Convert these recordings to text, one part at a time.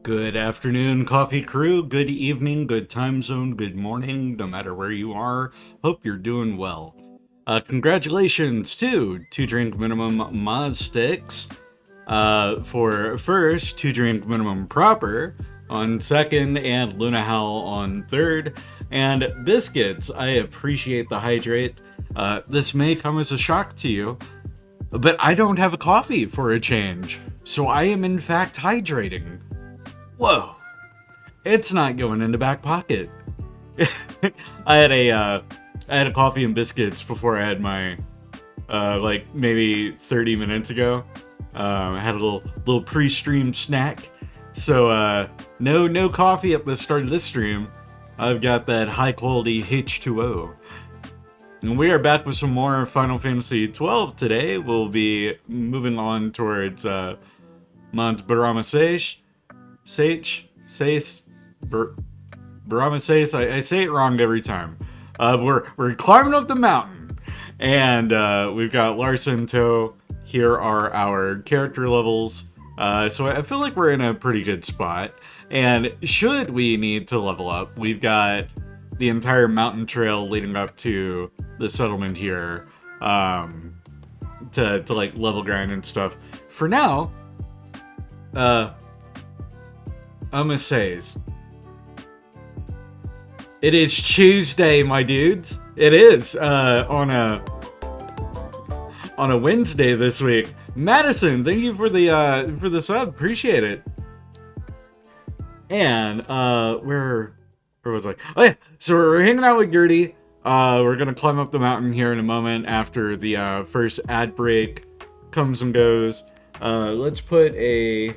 Good afternoon, coffee crew. Good evening, good time zone, good morning, no matter where you are. Hope you're doing well. Congratulations to 2 drink minimum Moz Sticks for first, 2 drink minimum proper on second, and Luna Howl on third. And Biscuits, I appreciate the hydrate. This may come as a shock to you, but I don't have a coffee for a change, so I am in fact hydrating. Whoa, it's not going in the back pocket. I had a coffee and biscuits before I had my like maybe 30 minutes ago. I had a little pre-stream snack. So no coffee at the start of this stream. I've got that high quality H2O. And we are back with some more Final Fantasy XII today. We'll be moving on towards Mont Baramasesh. Baramasesh. I say it wrong every time. We're climbing up the mountain, and we've got Lars in tow. Here are our character levels. So I feel like we're in a pretty good spot. And should we need to level up, we've got the entire mountain trail leading up to the settlement here, to like level grind and stuff. For now, Says. It is Tuesday, my dudes. It is on a Wednesday this week. Madison, thank you for the sub. Appreciate it. And where was I? Oh yeah, so we're hanging out with Gertie. We're gonna climb up the mountain here in a moment after the first ad break comes and goes. Let's put a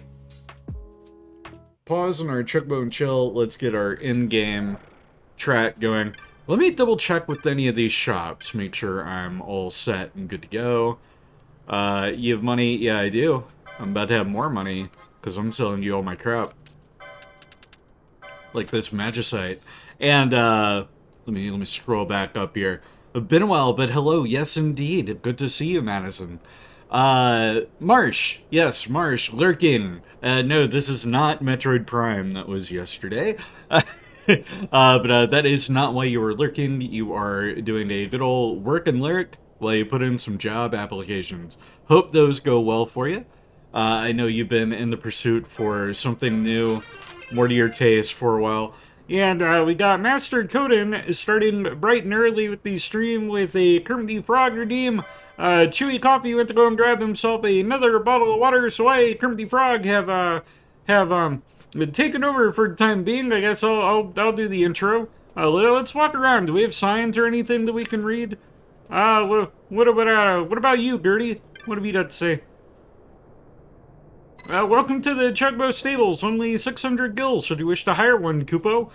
pause on our Chocobo and Chill. Let's get our in-game track going. Let me double check with any of these shops, make sure I'm all set and good to go. You have money? Yeah, I do. I'm about to have more money because I'm selling you all my crap, like this magicite. And let me scroll back up here. It's been a while, but hello. Yes, indeed. Good to see you, Madison. Marsh. Yes, Marsh. Lurking. No, this is not Metroid Prime. That was yesterday. But that is not why you were lurking. You are doing a good old work and lurk while you put in some job applications. Hope those go well for you. I know you've been in the pursuit for something new, more to your taste for a while. And we got Master Coden starting bright and early with the stream with a Kermit the Frog redeem. Chewy Coffee went to go and grab himself another bottle of water, so I, Kermit the Frog, have been taken over for the time being. I guess I'll do the intro. Let's walk around. Do we have signs or anything that we can read? What about you, Gertie? What have you got to say? Welcome to the Chocobo Stables. Only 600 gills. Should you wish to hire one, Koopo?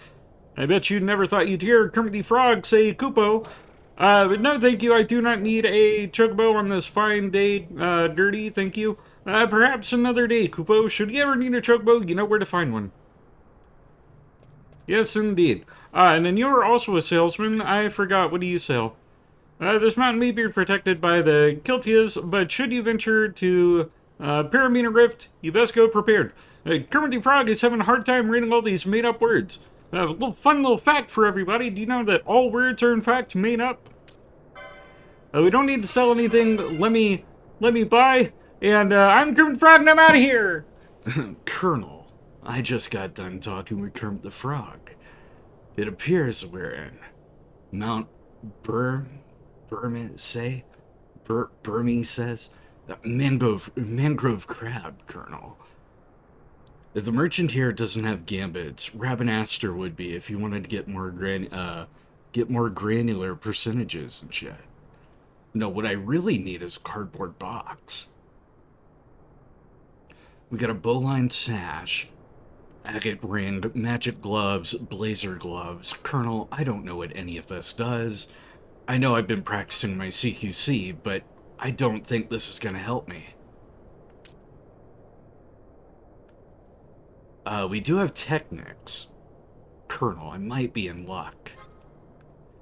I bet you never thought you'd hear Kermit the Frog say Koopo. But no, thank you. I do not need a Chocobo on this fine day, Gertie. Thank you. Perhaps another day, Koopo. Should you ever need a Chocobo, you know where to find one. Yes, indeed. And then you're also a salesman. I forgot. What do you sell? This mountain may be protected by the Kiltias, but should you venture to Pyramina Rift, you best go prepared. Kermit the Frog is having a hard time reading all these made-up words. A little fun little fact for everybody. Do you know that all words are in fact made up? We don't need to sell anything. Let me buy. And I'm Kermit the Frog, and I'm out of here. Colonel, I just got done talking with Kermit the Frog. It appears we're in Mount Burmy says. Mangrove crab, Colonel. If the merchant here doesn't have gambits, Rabinaster would be if you wanted to get more granular percentages and shit. No, what I really need is a cardboard box. We got a bowline sash, agate ring, magic gloves, blazer gloves. Colonel, I don't know what any of this does. I know I've been practicing my CQC, but I don't think this is gonna help me. We do have Technics. Colonel, I might be in luck.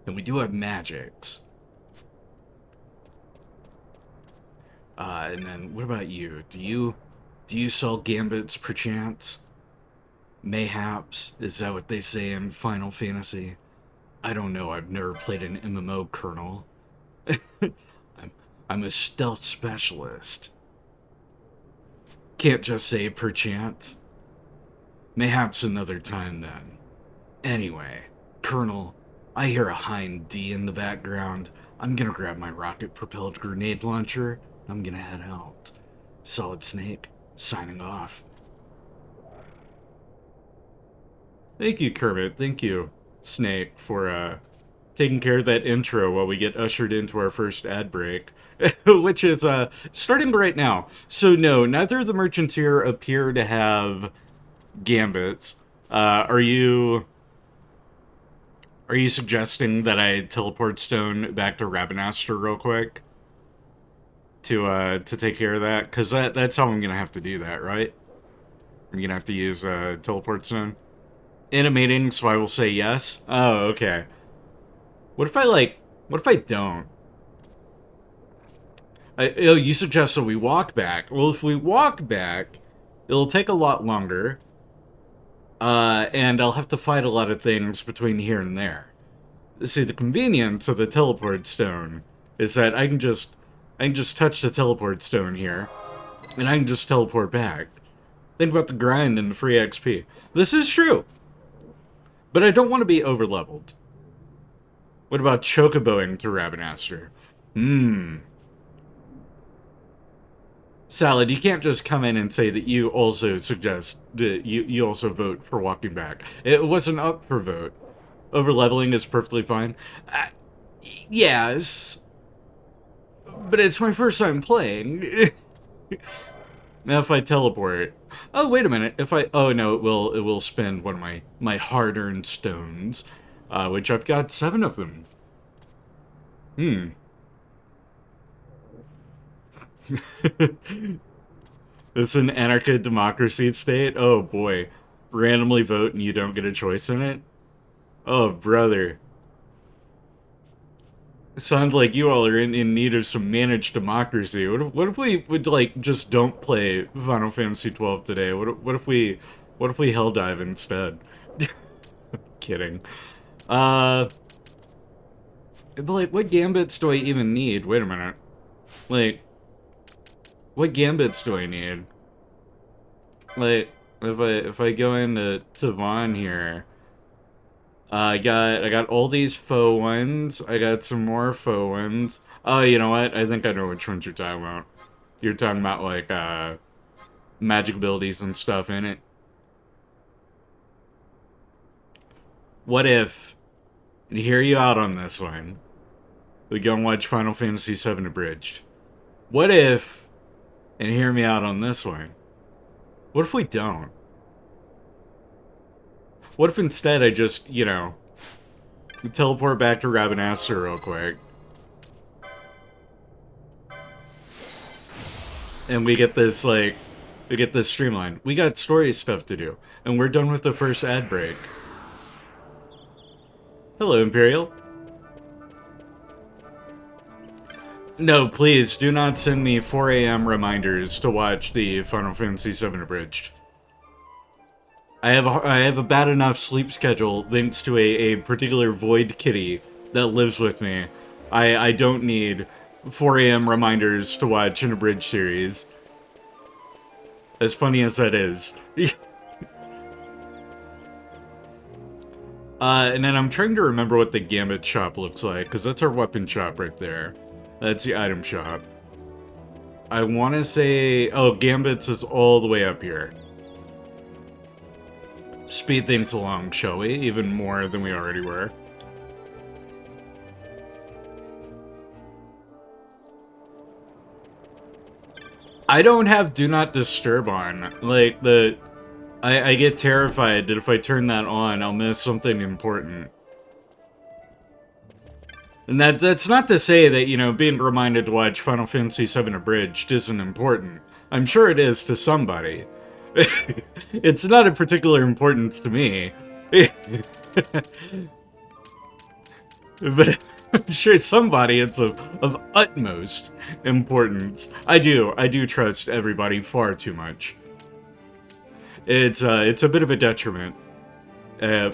And we do have Magics. And then, what about you? Do you sell gambits, perchance? Mayhaps, is that what they say in Final Fantasy? I don't know, I've never played an MMO, Colonel. I'm, I'm a stealth specialist. Can't just say perchance. Mayhaps another time then. Anyway, Colonel, I hear a Hind D in the background. I'm gonna grab my rocket-propelled grenade launcher. I'm gonna head out. Solid Snake, signing off. Thank you, Kermit. Thank you, Snake, for taking care of that intro while we get ushered into our first ad break, which is starting right now. So no, neither of the merchants here appear to have gambits. Are you suggesting that I teleport Stone back to Rabanastre real quick to take care of that? Because that's how I'm gonna have to do that, right? I'm gonna have to use teleport Stone. Animating, so I will say yes. Oh, okay. What if I don't? Oh, you suggest that we walk back. Well, if we walk back, it'll take a lot longer. And I'll have to fight a lot of things between here and there. See, the convenience of the teleport stone is that I can just touch the teleport stone here, and I can just teleport back. Think about the grind and the free XP. This is true. But I don't want to be over-leveled. What about chocoboing through Rabanastre? Salad, you can't just come in and say that you also suggest that you also vote for walking back. It wasn't up for vote. Over-leveling is perfectly fine. Yes. But it's my first time playing. Now if I teleport... Oh, wait a minute. Oh, no, it will spend one of my hard-earned stones, which I've got 7 of them. This is an anarcho-democracy state? Oh, boy. Randomly vote and you don't get a choice in it? Oh, brother. Sounds like you all are in need of some managed democracy. What if we would, like, just don't play Final Fantasy XII today? What if we hell dive instead? Kidding. But, like, what gambits do I even need? Wait a minute. Like, what gambits do I need? Like, if I go into Vaan here, I got all these faux ones. I got some more faux ones. Oh, you know what? I think I know which ones you're talking about. You're talking about, like, magic abilities and stuff in it. What if, and hear you out on this one, we go and watch Final Fantasy VII Abridged. What if, and hear me out on this one, what if we don't? What if instead I just, you know, teleport back to Rabanastre real quick? And we get this, like, streamlined. We got story stuff to do. And we're done with the first ad break. Hello, Imperial. No, please, do not send me 4 a.m. reminders to watch the Final Fantasy VII Abridged. I have a bad enough sleep schedule thanks to a particular void kitty that lives with me. I don't need 4 a.m. reminders to watch an abridged series. As funny as that is. And then I'm trying to remember what the Gambit shop looks like, because that's our weapon shop right there. That's the item shop. I want to say... Oh, Gambit's is all the way up here. Speed things along, shall we? Even more than we already were. I don't have Do Not Disturb on. Like, I get terrified that if I turn that on, I'll miss something important. And that's not to say that, you know, being reminded to watch Final Fantasy VII Abridged isn't important. I'm sure it is to somebody. It's not of particular importance to me. But I'm sure somebody it's of utmost importance. I do trust everybody far too much. It's a bit of a detriment. Uh,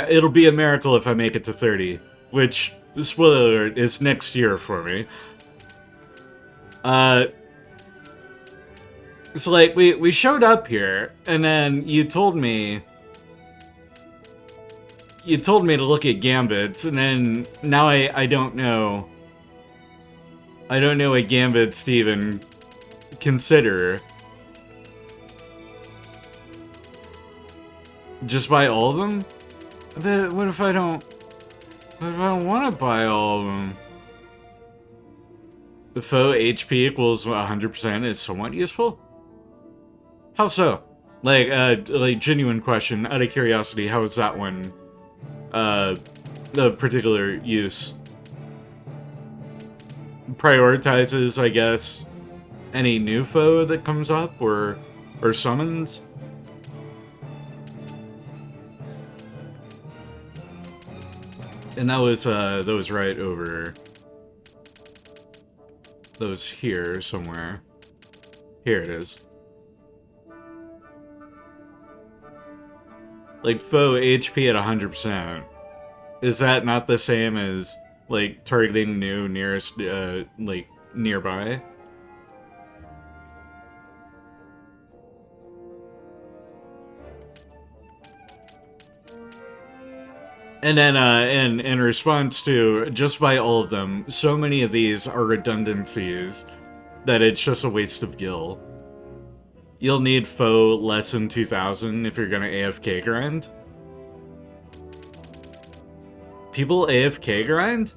it'll be a miracle if I make it to 30, which, spoiler alert, is next year for me. So like we showed up here, and then you told me to look at gambits, and then now I don't know. I don't know what gambits to even consider. Just buy all of them? But what if I don't? What if I don't want to buy all of them? The foe HP equals 100% is somewhat useful. How so? Like genuine question, out of curiosity, how is that one? Of particular use. Prioritizes, I guess, any new foe that comes up or summons. And that was right over those here somewhere. Here it is. Like foe HP at 100%. Is that not the same as like targeting new nearest like nearby? And then in response to just buy all of them, so many of these are redundancies that it's just a waste of gil. You'll need foe less than 2,000 if you're gonna AFK grind. People AFK grind?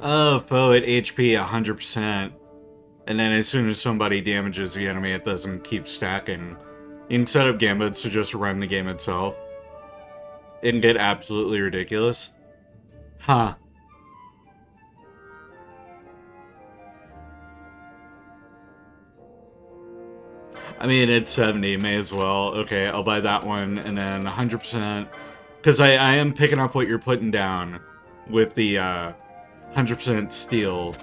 Oh, foe at HP 100%. And then as soon as somebody damages the enemy, it doesn't keep stacking. You can set up gambits to just run the game itself. It can get absolutely ridiculous. Huh. I mean, it's 70, may as well. Okay, I'll buy that one, and then 100%. Because I am picking up what you're putting down with the 100% steel.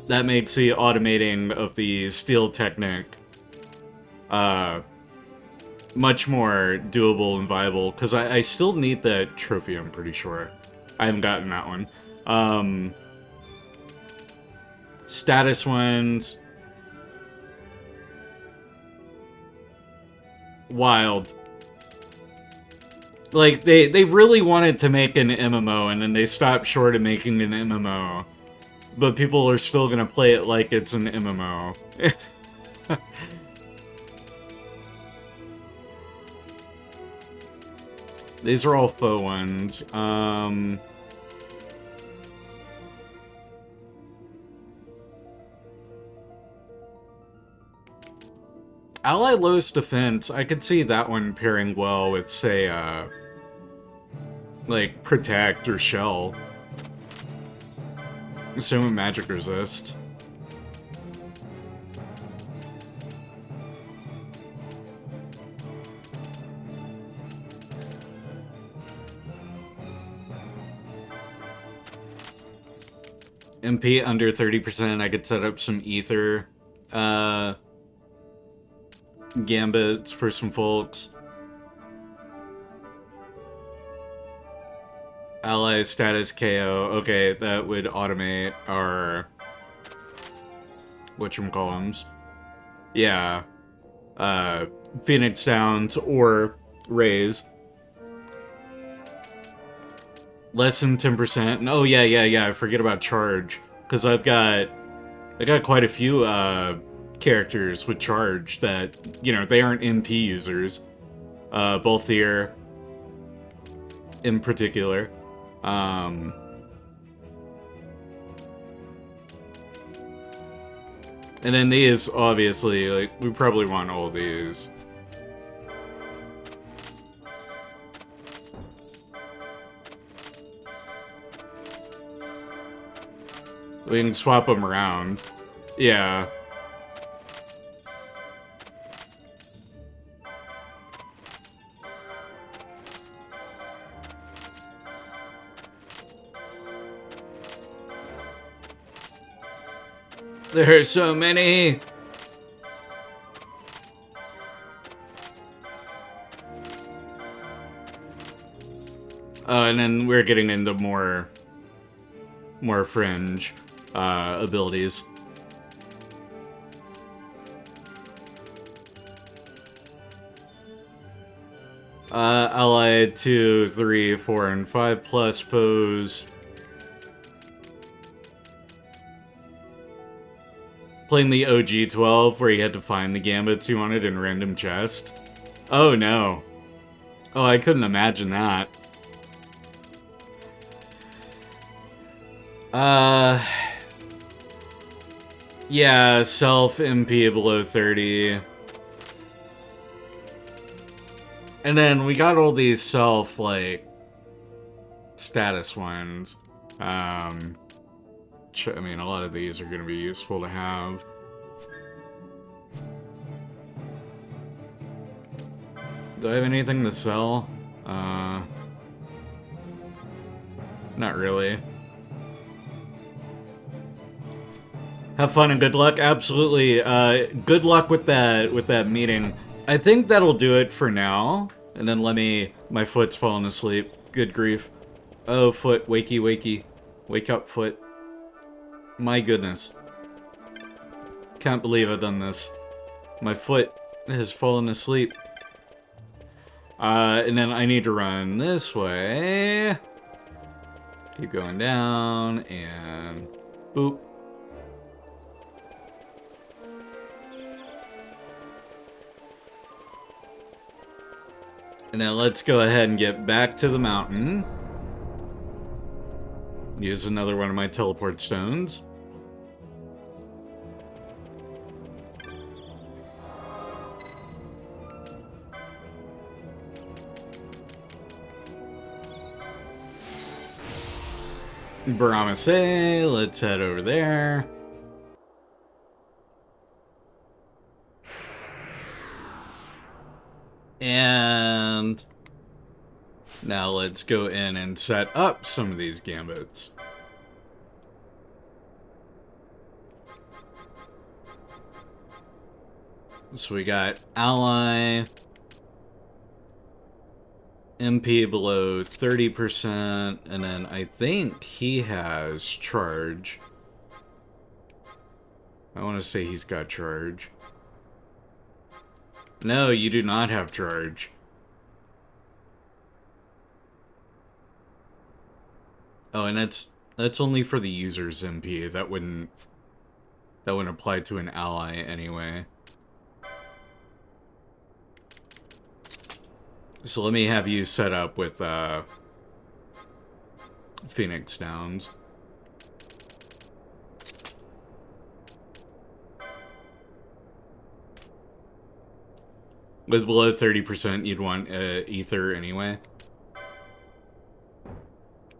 That makes the automating of the steel technique much more doable and viable. Because I still need that trophy, I'm pretty sure. I haven't gotten that one. Status ones. Wild. Like, they really wanted to make an MMO, and then they stopped short of making an MMO. But people are still gonna play it like it's an MMO. These are all faux ones. Ally lowest defense, I could see that one pairing well with, say, like, Protect or Shell. Same with Magic Resist. MP under 30%, I could set up some Ether, gambits for some folks. Ally status KO. Okay, that would automate our whatchamacallums. Yeah. Phoenix Downs or Raise. Less than 10%. Oh yeah. I forget about Charge. Because I got quite a few characters with Charge that, you know, they aren't MP users. Both here in particular. And then these, obviously, like, we probably want all these. We can swap them around. Yeah. There are so many. And then we're getting into more fringe abilities. Allied 2, 3, 4, and 5 plus foes. Playing the OG 12 where you had to find the gambits you wanted in random chest. Oh no. Oh, I couldn't imagine that. Yeah, self MP below 30. And then we got all these self, like, status ones. I mean, a lot of these are going to be useful to have. Do I have anything to sell? Not really. Have fun and good luck. Absolutely. Good luck with that meeting. I think that'll do it for now. And then my foot's falling asleep. Good grief. Oh, foot, wakey, wakey. Wake up, foot. My goodness. Can't believe I've done this. My foot has fallen asleep. And then I need to run this way. Keep going down, and boop. And then let's go ahead and get back to the mountain. Use another one of my teleport stones. Baramase, let's head over there. And now let's go in and set up some of these gambits. So we got ally, MP below 30%, and then I think he has charge. I want to say he's got charge. No, you do not have charge. Oh, and that's only for the user's MP. That wouldn't apply to an ally anyway. So let me have you set up with Phoenix Downs. With below 30%, you'd want ether anyway.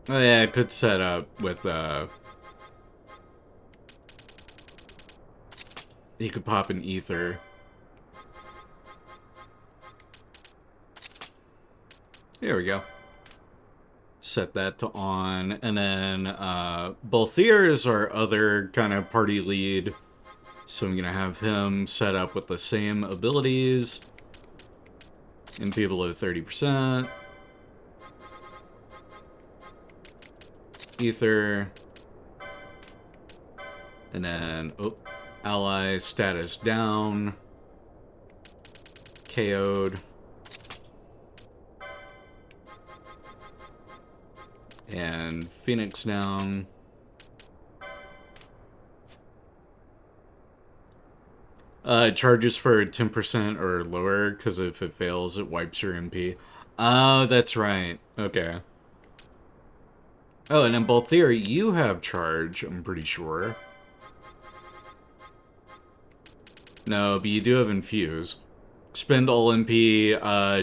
Oh yeah, I could set up with you could pop an ether. There we go. Set that to on, and then Balthier is our other kind of party lead, so I'm gonna have him set up with the same abilities. MP below 30%. Ether. And then, oh, ally status down. KO'd. And Phoenix down. Charges for 10% or lower, because if it fails, it wipes your MP. Oh, that's right. Okay. Oh, and in Balthier, you have charge, I'm pretty sure. No, but you do have Infuse. Spend all MP,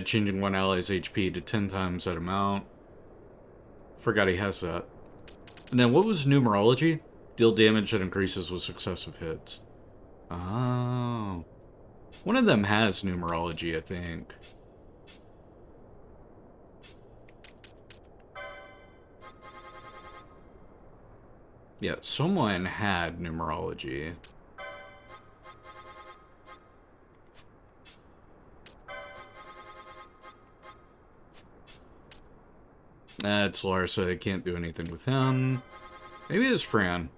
changing one ally's HP to 10 times that amount. Forgot he has that. And then what was numerology? Deal damage that increases with successive hits. Oh. One of them has numerology, I think. Yeah, someone had numerology. It's Larsa. I can't do anything with him. Maybe it's Fran.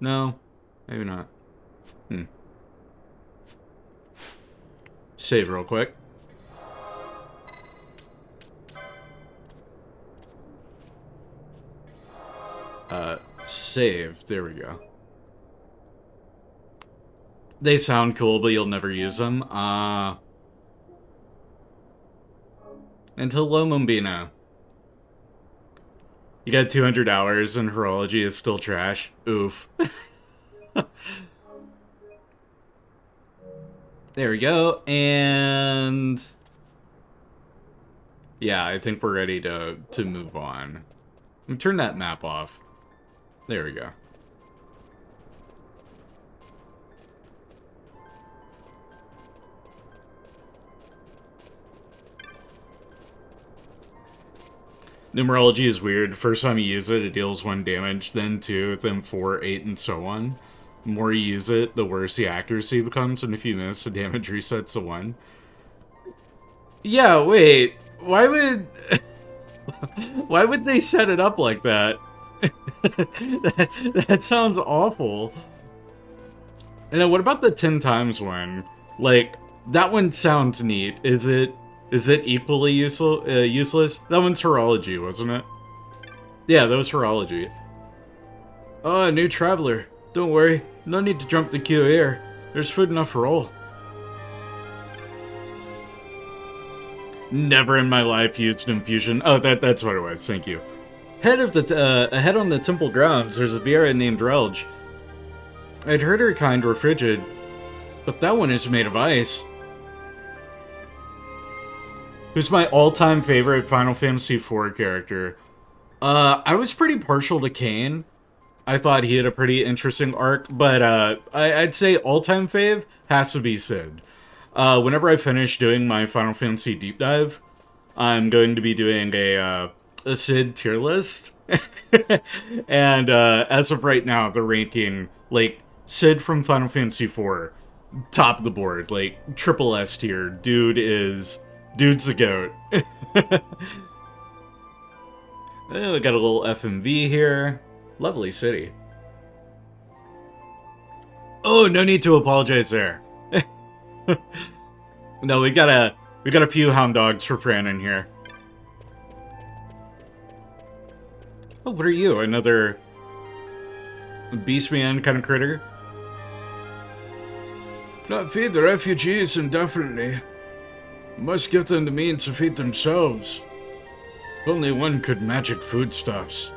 No, maybe not. Save real quick. Save. There we go. They sound cool, but you'll never use them. And hello, Mumbina. You got 200 hours and horology is still trash. Oof. There we go. And yeah, I think we're ready to move on. Let me turn that map off. There we go. Numerology is weird. First time you use it, it deals 1 damage, then 2, then 4, 8, and so on. The more you use it, the worse the accuracy becomes, and if you miss, the damage resets to 1. Yeah, wait. Why would... Why would they set it up like that? that sounds awful. And then what about the 10 times one? Like, that one sounds neat. Is it equally useless? That one's horology, wasn't it? Yeah, that was horology. Oh, a new traveler. Don't worry. No need to jump the queue here. There's food enough for all. Never in my life used infusion. Oh, that's what it was. Thank you. Ahead on the temple grounds, there's a Viera named Relge. I'd heard her kind were frigid, but that one is made of ice. Who's my all-time favorite Final Fantasy IV character? I was pretty partial to Kain. I thought he had a pretty interesting arc, but I'd say all-time fave has to be Cid. Whenever I finish doing my Final Fantasy deep dive, I'm going to be doing a Cid tier list. And as of right now, the ranking, like, Cid from Final Fantasy IV, top of the board, like, triple S tier. Dude's the goat. Oh, we got a little FMV here. Lovely city. Oh, no need to apologize there. No, we got a few hound dogs for Fran in here. Oh, what are you? Another beastman kind of critter? Not feed the refugees indefinitely. Must give them the means to feed themselves. If only one could magic foodstuffs.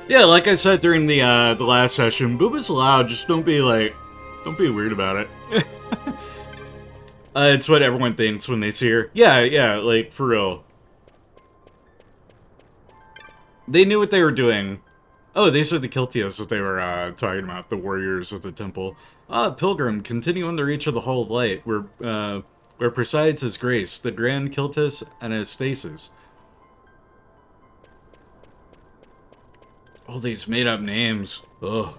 Yeah, like I said during the last session, booba's allowed, just don't be weird about it. It's what everyone thinks when they see her. Yeah, like, for real. They knew what they were doing. Oh, these are the Kiltias that they were talking about, the warriors of the temple. Pilgrim, continue on the reach of the Hall of Light, where presides his grace, the Grand Kiltis Anastasis. All these made-up names. Ugh.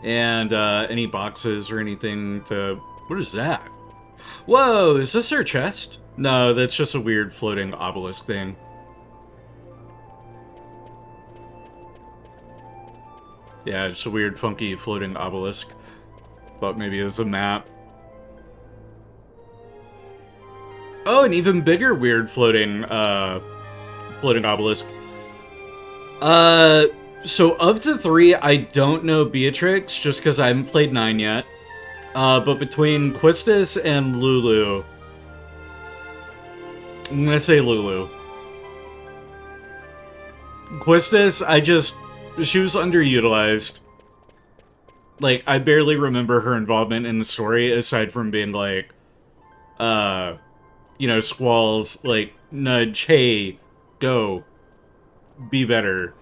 And, any boxes or anything to... What is that? Whoa, is this her chest? No, that's just a weird floating obelisk thing. Yeah, just a weird, funky, floating obelisk. Thought maybe it was a map. Oh, an even bigger weird floating obelisk. So of the 3, I don't know Beatrix, just because I haven't played 9 yet. But between Quistis and Lulu, I'm gonna say Lulu. Quistis, she was underutilized. Like, I barely remember her involvement in the story, aside from being like, you know, Squall's, like, nudge, hey, go, be better.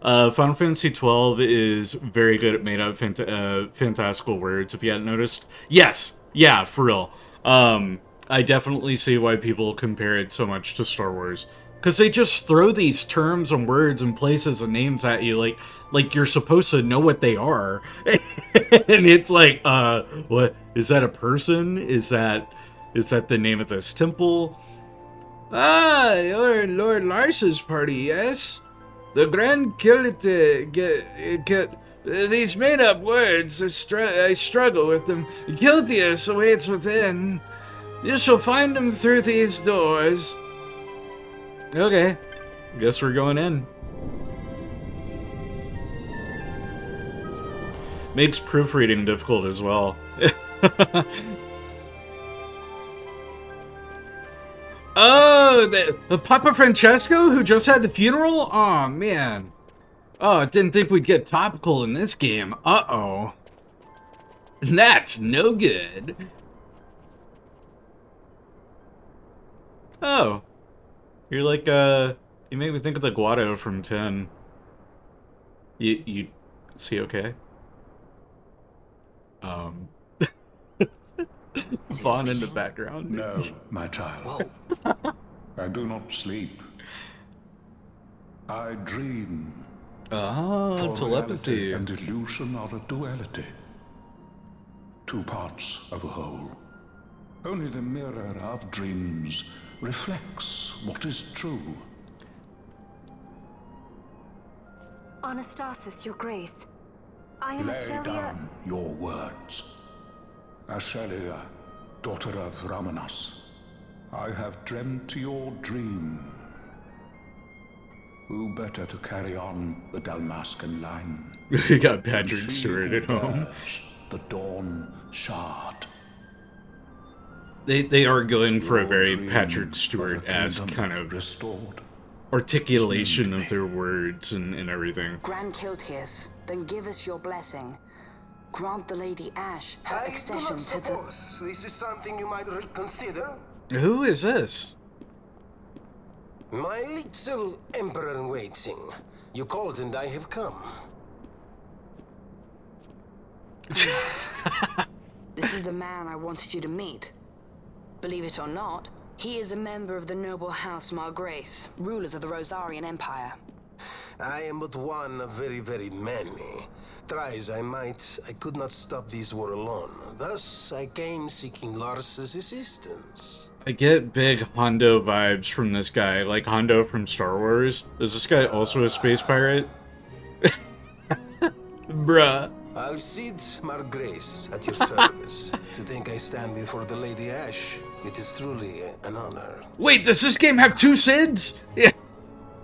Final Fantasy XII is very good at made-up fantastical words, if you hadn't noticed. Yes! Yeah, for real. I definitely see why people compare it so much to Star Wars. Because they just throw these terms and words and places and names at you like you're supposed to know what they are. And it's like, what? Is that a person? Is that Is that the name of this temple? Ah, you're Lord Lars's party, yes? The Grand Kilite get these made-up words. I struggle with them. Kiltius awaits within. You shall find him through these doors. Okay. Guess we're going in. Makes proofreading difficult as well. Oh, the Papa Francesco who just had the funeral? Oh, man. Oh, didn't think we'd get topical in this game. Uh-oh. That's no good. Oh. You're like, you make me think of the Guado from 10. You, is he okay? Vaan in the background. No, my child. I do not sleep. I dream. Oh, For telepathy. reality and illusion are a duality. Two parts of a whole. Only the mirror of dreams reflects what is true. Anastasis, your grace. I am Lay Ashelia. down your words. Ashelia, daughter of Ramanas, I have dreamt your dream. Who better to carry on the Dalmascan line? We got Patrick Stewart at home. The Dawn Shard. They are going for a Your very dream Patrick Stewart-esque of a kind kingdom of restored. articulation of their words and everything. Grand Kiltius, then give us your blessing. Grant the Lady Ash her accession to the... This is something you might reconsider. Who is this? My little emperor-in-waiting. You called and I have come. This is the man I wanted you to meet. Believe it or not, he is a member of the noble house Margrace, rulers of the Rosarian Empire. I am but one of very, very many. Try as I might, I could not stop this war alone. Thus, I came seeking Lars's assistance. I get big Hondo vibes from this guy, like Hondo from Star Wars. Is this guy also a space pirate? Bruh. Alcide Margrace, at your service. To think I stand before the Lady Ash, it is truly an honor. Wait, does this game have two Sids? Yeah.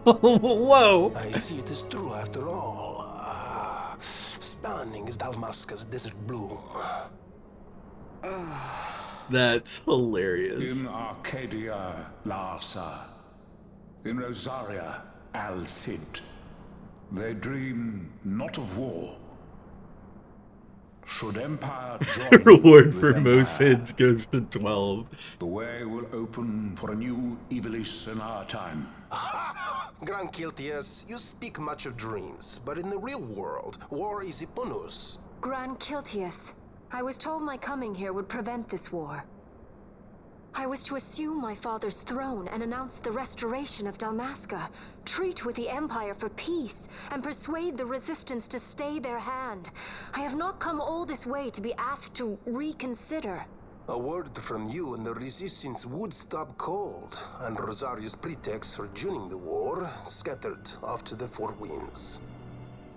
Whoa. I see it is true after all. Stunning is Dalmasca's desert bloom. That's hilarious. In Arcadia, Larsa. In Rosaria, Alcid. They dream not of war. Should Empire join Reward with for most Empire, hits goes to 12. the way will open for a new Ivalice in our time. Grand Kiltius, you speak much of dreams, but in the real world, war is upon us. Grand Kiltius, I was told my coming here would prevent this war. I was to assume my father's throne and announce the restoration of Dalmasca, treat with the Empire for peace, and persuade the Resistance to stay their hand. I have not come all this way to be asked to reconsider. A word from you and the Resistance would stop cold, and Rosaria's pretext for joining the war scattered off to the four winds.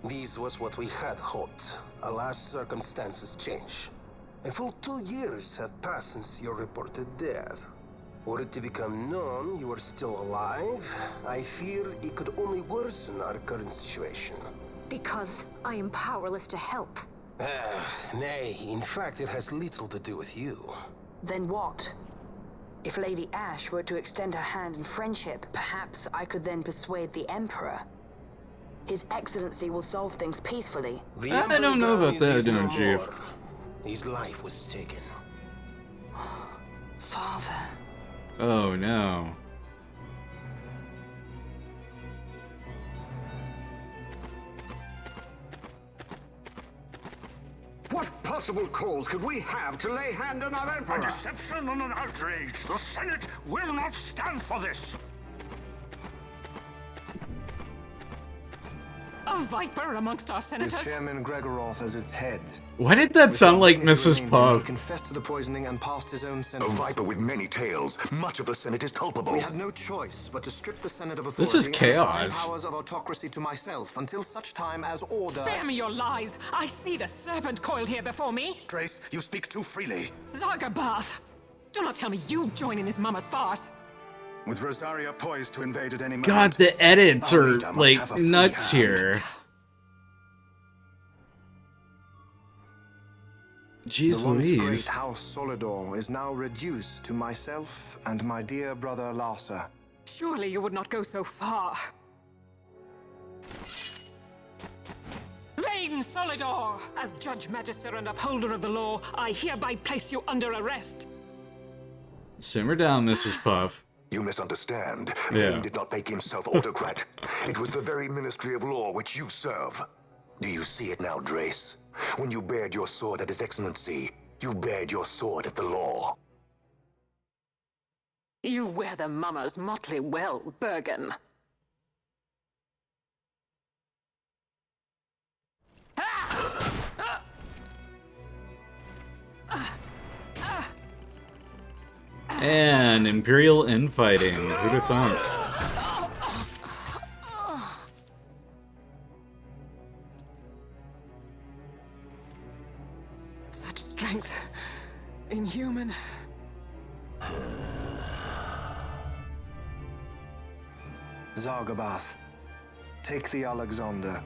This was what we had hoped. Alas, circumstances change. A full 2 years have passed since your reported death. Were it to become known you are still alive, I fear it could only worsen our current situation. Because I am powerless to help. Nay, in fact it has little to do with you. Then what? If Lady Ash were to extend her hand in friendship, perhaps I could then persuade the Emperor. His Excellency will solve things peacefully. The I don't know about that, don't you? His life was taken. Father. Oh no. What possible cause could we have to lay hand on our Emperor? A deception and an outrage. The Senate will not stand for this. A viper amongst our senators? With Chairman Gregoroth as its head. Why did that sound like Mrs. He Puff? confessed to the poisoning and passed his own A sentence. viper with many tails. Much of the Senate is culpable. We had no choice but to strip the Senate of authority This is and assign chaos. powers of autocracy to myself until such time as order... Spare me your lies. I see the serpent coiled here before me. Trace, you speak too freely. Zargabath, do not tell me you join in his mama's farce. With Rosaria poised to invade at any moment. God, the edits our are leader must like have a free nuts hand. here. Jeez The once great Louise. House Solidor is now reduced to myself and my dear brother Larsa. Surely you would not go so far. Vaan Solidor, as Judge Magister and upholder of the law, I hereby place you under arrest. Simmer down, Mrs. Puff. You misunderstand. Yeah. Vaan did not make himself autocrat. It was the very Ministry of Law which you serve. Do you see it now, Drace? When you bared your sword at His Excellency, you bared your sword at the law. You wear the mama's motley well, Bergen. And Imperial infighting. Who'd have thought? Such strength. Inhuman. Zargabath, take the Alexander.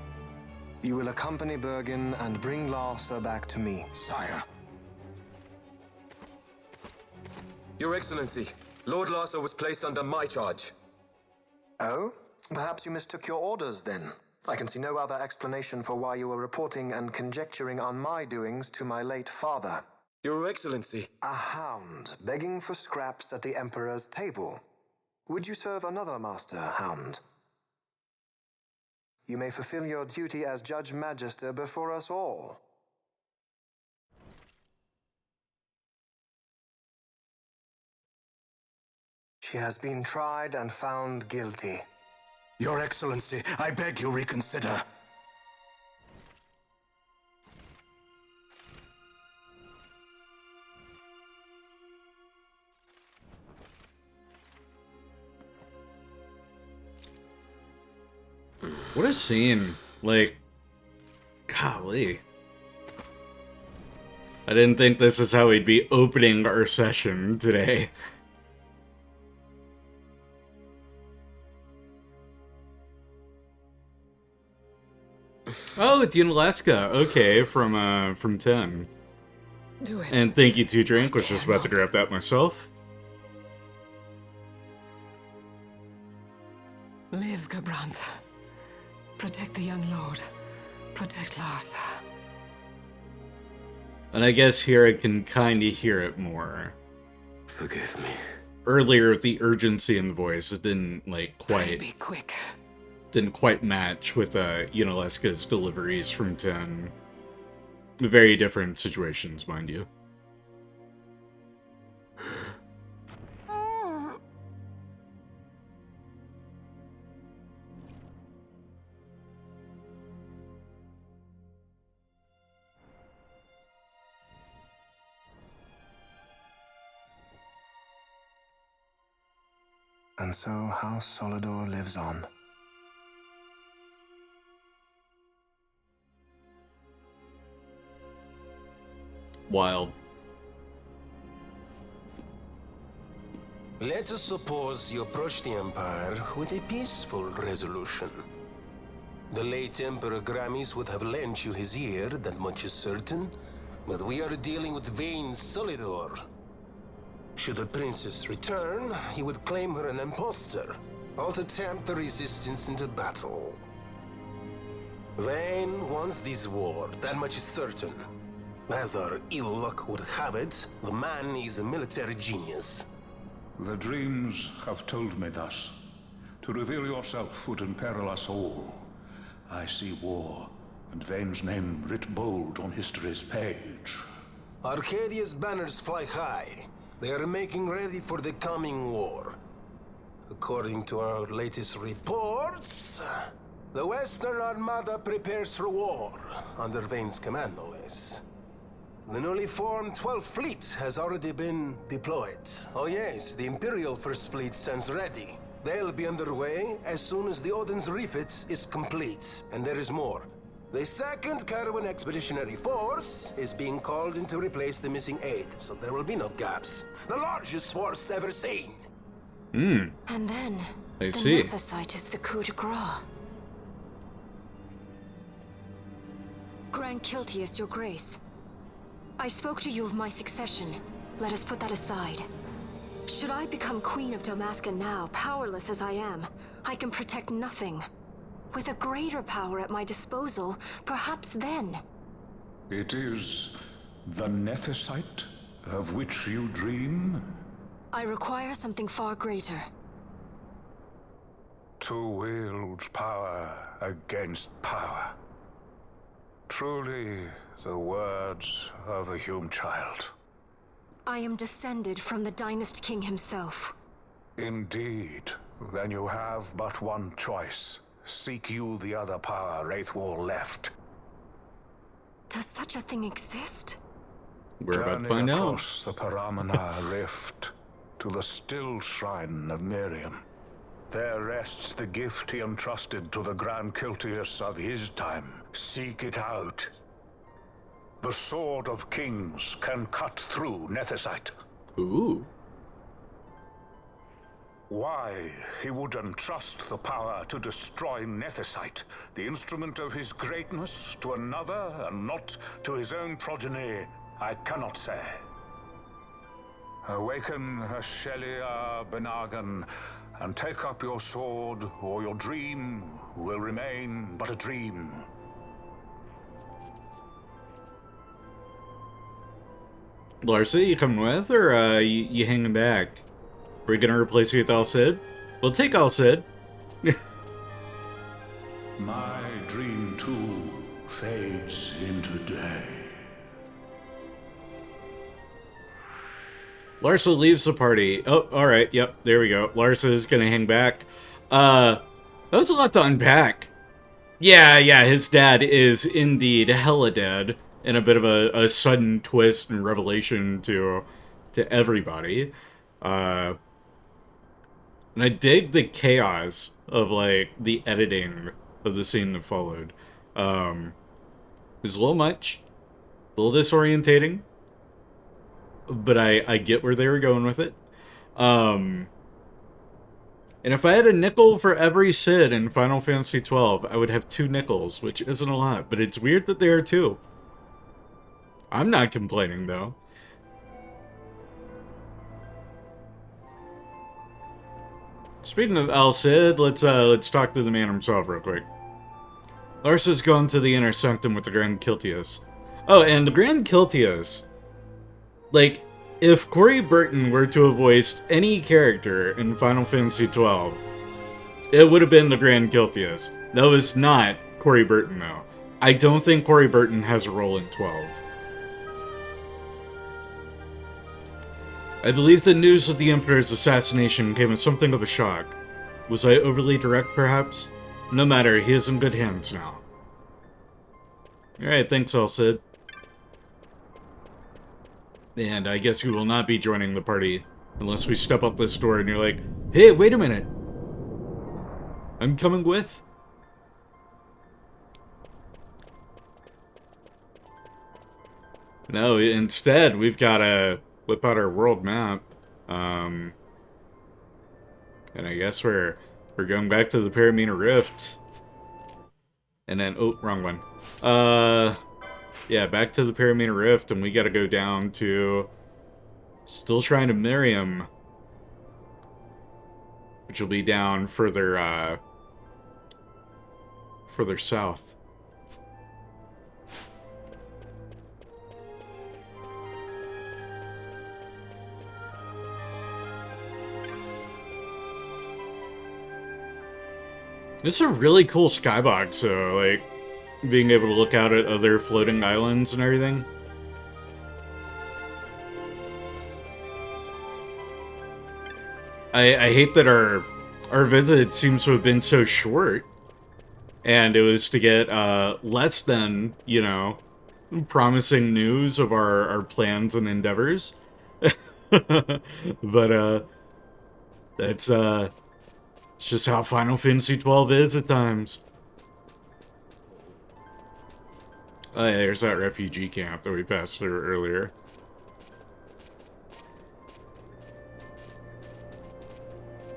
You will accompany Bergen and bring Larsa back to me. Sire. Your Excellency, Lord Larsa was placed under my charge. Oh? Perhaps you mistook your orders then. I can see no other explanation for why you were reporting and conjecturing on my doings to my late father. Your Excellency. A hound begging for scraps at the Emperor's table. Would you serve another master, hound? You may fulfill your duty as Judge Magister before us all. She has been tried and found guilty. Your Excellency, I beg you reconsider. What a scene. Like, golly. I didn't think this is how we'd be opening our session today. Oh, it's Unalaska. Okay, from 10. Do it. And thank you to Drink, was just about to grab that myself. Live, Gabranth. Protect the young lord. Protect Larsa. And I guess here I can kind of hear it more. Forgive me. Earlier, the urgency in the voice, it didn't, like, quite... Be quick. Didn't quite match with Unalaska's deliveries from 10. Very different situations, mind you. And so House Solidor lives on. Wild. Let us suppose you approach the Empire with a peaceful resolution. The late Emperor Gramis would have lent you his ear, that much is certain, but we are dealing with Vaan Solidor. Should the princess return, he would claim her an impostor, or to tempt the resistance into battle. Vaan wants this war, that much is certain. As our ill luck would have it, the man is a military genius. The dreams have told me thus. To reveal yourself would imperil us all. I see war, and Vane's name writ bold on history's page. Arcadia's banners fly high. They are making ready for the coming war. According to our latest reports, The Western Armada prepares for war, under Vane's command, no less. The newly formed 12th Fleet has already been deployed. Oh yes, the Imperial First Fleet stands ready. They'll be underway as soon as the Odin's refit is complete. And there is more. The 2nd Caravan Expeditionary Force is being called in to replace the missing 8th, so there will be no gaps. The largest force ever seen. Hmm. And then, I see. The Nethicite is the coup de grace. Grand Kiltius, your grace. I spoke to you of my succession. Let us put that aside. Should I become Queen of Dalmasca now, powerless as I am, I can protect nothing. With a greater power at my disposal, perhaps then. It is the Nethicite of which you dream? I require something far greater. To wield power against power. Truly, the words of a human child. I am descended from the Dynast King himself. Indeed. Then you have but one choice. Seek you the other power Wraithwall left. Does such a thing exist? We're about to Journey find out. across the Paramana Rift to the still shrine of Miriam. There rests the gift he entrusted to the Grand Kiltius of his time. Seek it out. The Sword of Kings can cut through Nethicite. Ooh. Why he would entrust the power to destroy Nethicite, the instrument of his greatness, to another and not to his own progeny, I cannot say. Awaken Shelia Benagan and take up your sword, or your dream will remain but a dream. Larsa, you coming with, or you hanging back? Are we gonna replace you with Al-Cid? We'll take Al-Cid. My dream too fades into day. Larsa leaves the party. Oh, alright, yep, there we go. Larsa is gonna hang back. That was a lot to unpack. Yeah, his dad is indeed hella dead, in a bit of a sudden twist and revelation to everybody. And I dig the chaos of, like, the editing of the scene that followed. It was a little much, a little disorientating, but I get where they were going with it. And if I had a nickel for every Cid in Final Fantasy XII, I would have 2 nickels, which isn't a lot, but it's weird that there are 2. I'm not complaining, though. Speaking of Al-Cid, let's talk to the man himself real quick. Larsa's gone to the inner sanctum with the Grand Kiltius. Oh, and the Grand Kiltius, like, if Corey Burton were to have voiced any character in Final Fantasy XII, it would have been the Grand Kiltius. That was not Corey Burton, though. I don't think Corey Burton has a role in 12. I believe the news of the Emperor's assassination came as something of a shock. Was I overly direct, perhaps? No matter, he is in good hands now. Alright, thanks, Al-Cid. And I guess you will not be joining the party unless we step out this door and you're like, hey, wait a minute! I'm coming with? No, instead, we've got to whip out our world map. And I guess we're going back to the Paramina Rift. And then, oh, wrong one. Yeah, back to the Paramina Rift, and we gotta go down to Still Shrine of Miriam, which will be down further, further south. This is a really cool skybox, so, like, being able to look out at other floating islands and everything. I hate that our visit seems to have been so short. And it was to get less than, promising news of our plans and endeavors. But that's it's just how Final Fantasy 12 is at times. Oh yeah, there's that refugee camp that we passed through earlier.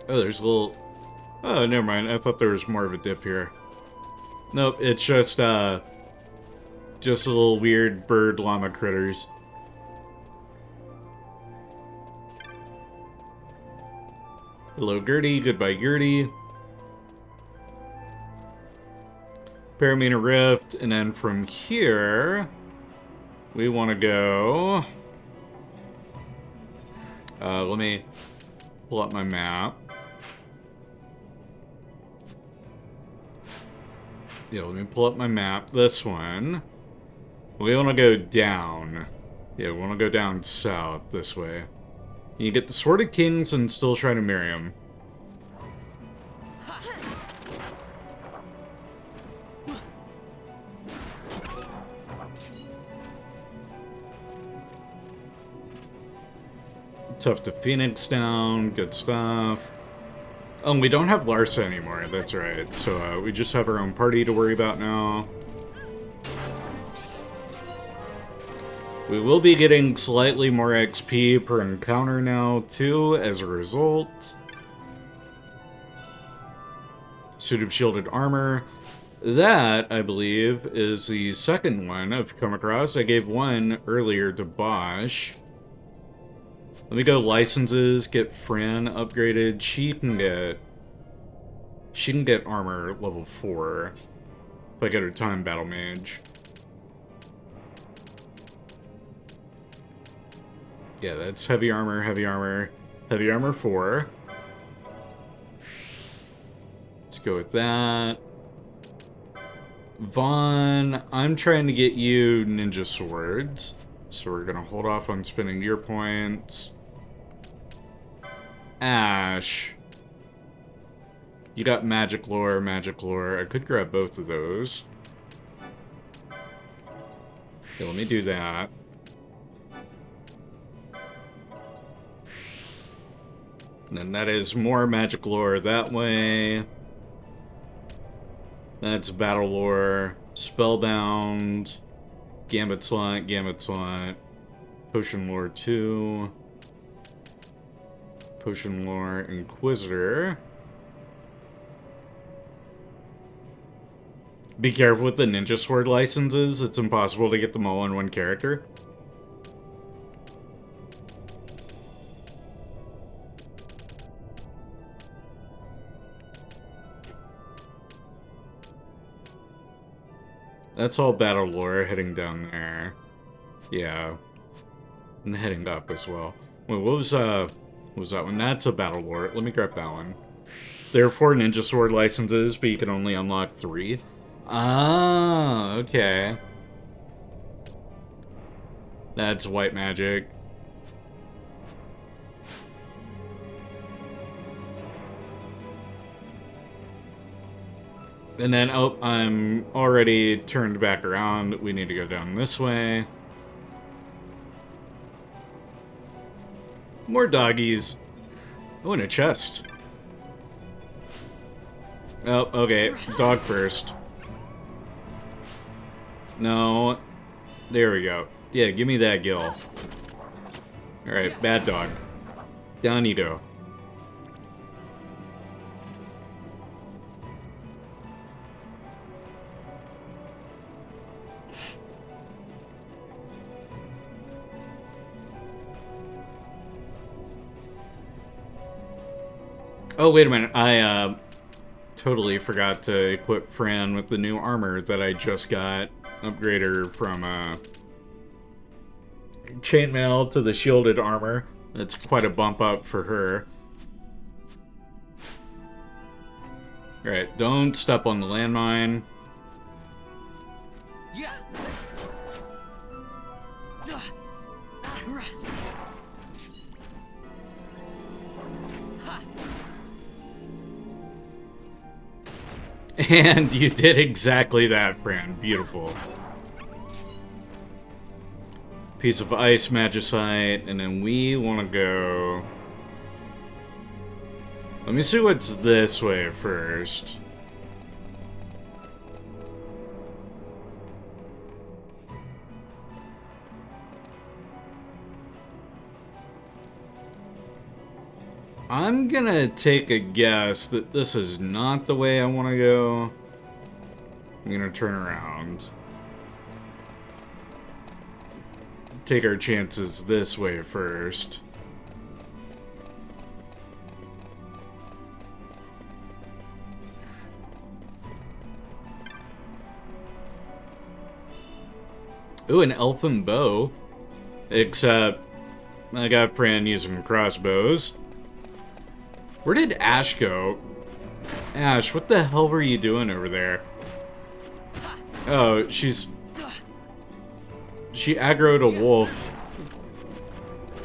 Oh, there's a little... Oh, never mind. I thought there was more of a dip here. Nope, it's just a little weird bird llama critters. Hello, Gertie. Goodbye, Gertie. Paramina Rift, and then from here, we want to go... let me pull up my map. Yeah, let me pull up my map. This one. We want to go down. Yeah, we want to go down south this way. You get the Sword of Kings and still try to marry him. Tough to Phoenix down. Good stuff. Oh, we don't have Larsa anymore. That's right. So we just have our own party to worry about now. We will be getting slightly more XP per encounter now, too, as a result. Suit of Shielded Armor. That, I believe, is the second one I've come across. I gave one earlier to Bosch. Let me go licenses, get Fran upgraded. She can get armor level 4 if I get her time battle mage. Yeah, that's heavy armor, heavy armor, heavy armor 4. Let's go with that. Vaan, I'm trying to get you ninja swords. So we're gonna hold off on spending your points. Ash. You got magic lore, magic lore. I could grab both of those. Okay, let me do that. And then that is more magic lore that way. That's battle lore. Spellbound. Gambit slot, Gambit slot. Potion lore 2. Potion lore Inquisitor. Be careful with the ninja sword licenses. It's impossible to get them all on one character. That's all battle lore heading down there. Yeah. And heading up as well. Wait, what was that one? That's a battle lore. Let me grab that one. There are 4 ninja sword licenses, but you can only unlock 3. Ah, okay. That's white magic. And then, oh, I'm already turned back around. We need to go down this way. More doggies. Oh, and a chest. Oh, okay. Dog first. No. There we go. Yeah, give me that gill. Alright, bad dog. Down you go. Oh, wait a minute. I totally forgot to equip Fran with the new armor that I just got. Upgrade her from chainmail to the shielded armor. That's quite a bump up for her. Alright, don't step on the landmine. Yeah. And you did exactly that, Fran. Beautiful. Piece of ice, magicite, and then we want to go... Let me see what's this way first. I'm gonna take a guess that this is not the way I want to go. I'm gonna turn around. Take our chances this way first. Ooh, an elfin bow. Except, I got Fran using crossbows. Where did Ash go? Ash, what the hell were you doing over there? Oh, she aggroed a wolf.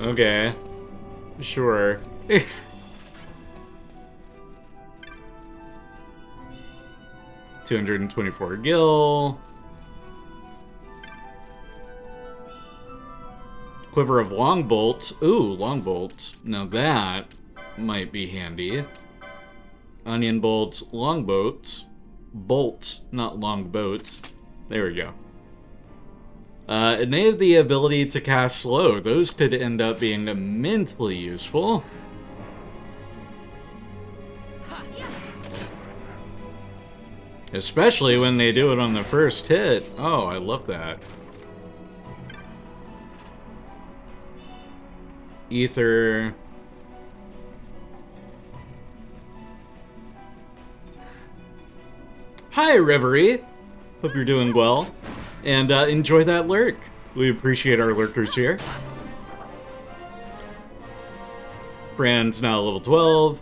Okay. Sure. 224 gil. Quiver of long bolts. Ooh, long bolts. Now that might be handy. Onion bolts, long boats. Bolts, not long boats. There we go. And they have the ability to cast slow. Those could end up being immensely useful. Especially when they do it on the first hit. Oh, I love that. Ether. Hi, Reverie. Hope you're doing well. And enjoy that lurk. We appreciate our lurkers here. Fran's now level 12.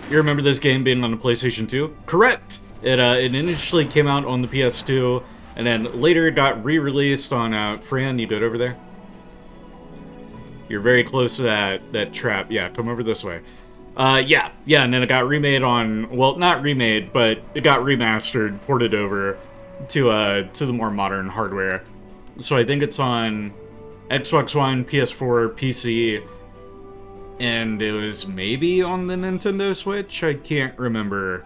You remember this game being on the PlayStation 2? Correct! It initially came out on the PS2, and then later it got re-released on... Fran, you good over there? You're very close to that trap. Yeah, come over this way. Yeah, and then it got remade on... Well, not remade, but it got remastered, ported over to the more modern hardware. So I think it's on Xbox One, PS4, PC, and it was maybe on the Nintendo Switch? I can't remember.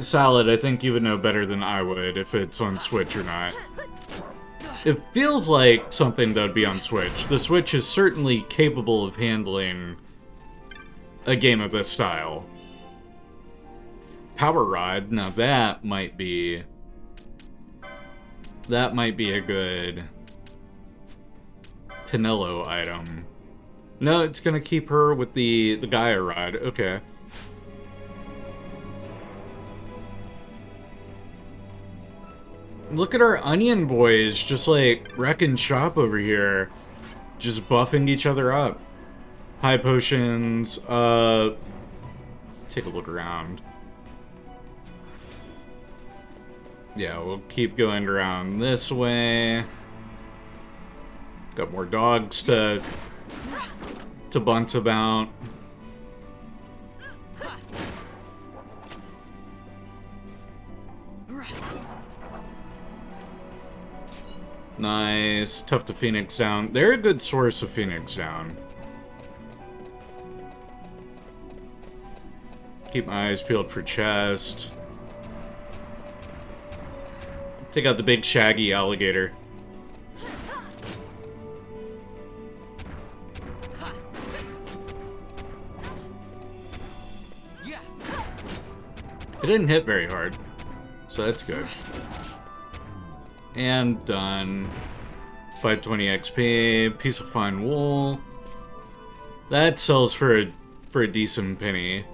Salad, I think you would know better than I would if it's on Switch or not. It feels like something that would be on Switch. The Switch is certainly capable of handling a game of this style. Power Rod, now that might be a good Pinello item. No, it's gonna keep her with the Gaia Rod. Okay. Look at our onion boys just like wrecking shop over here. Just buffing each other up. High potions, take a look around. Yeah, we'll keep going around this way. Got more dogs to bunt about. Nice. Tough to Phoenix down. They're a good source of Phoenix down. Keep my eyes peeled for chest. Take out the big shaggy alligator. It didn't hit very hard, so that's good. And done. 520 XP, piece of fine wool. That sells for a decent penny.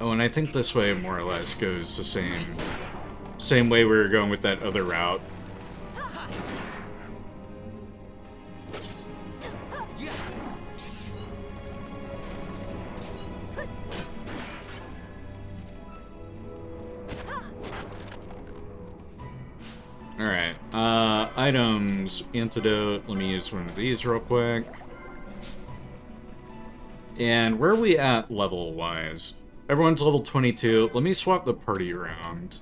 Oh, and I think this way more or less goes the same way we were going with that other route. Alright, items, antidote, let me use one of these real quick. And where are we at level-wise? Everyone's level 22. Let me swap the party around.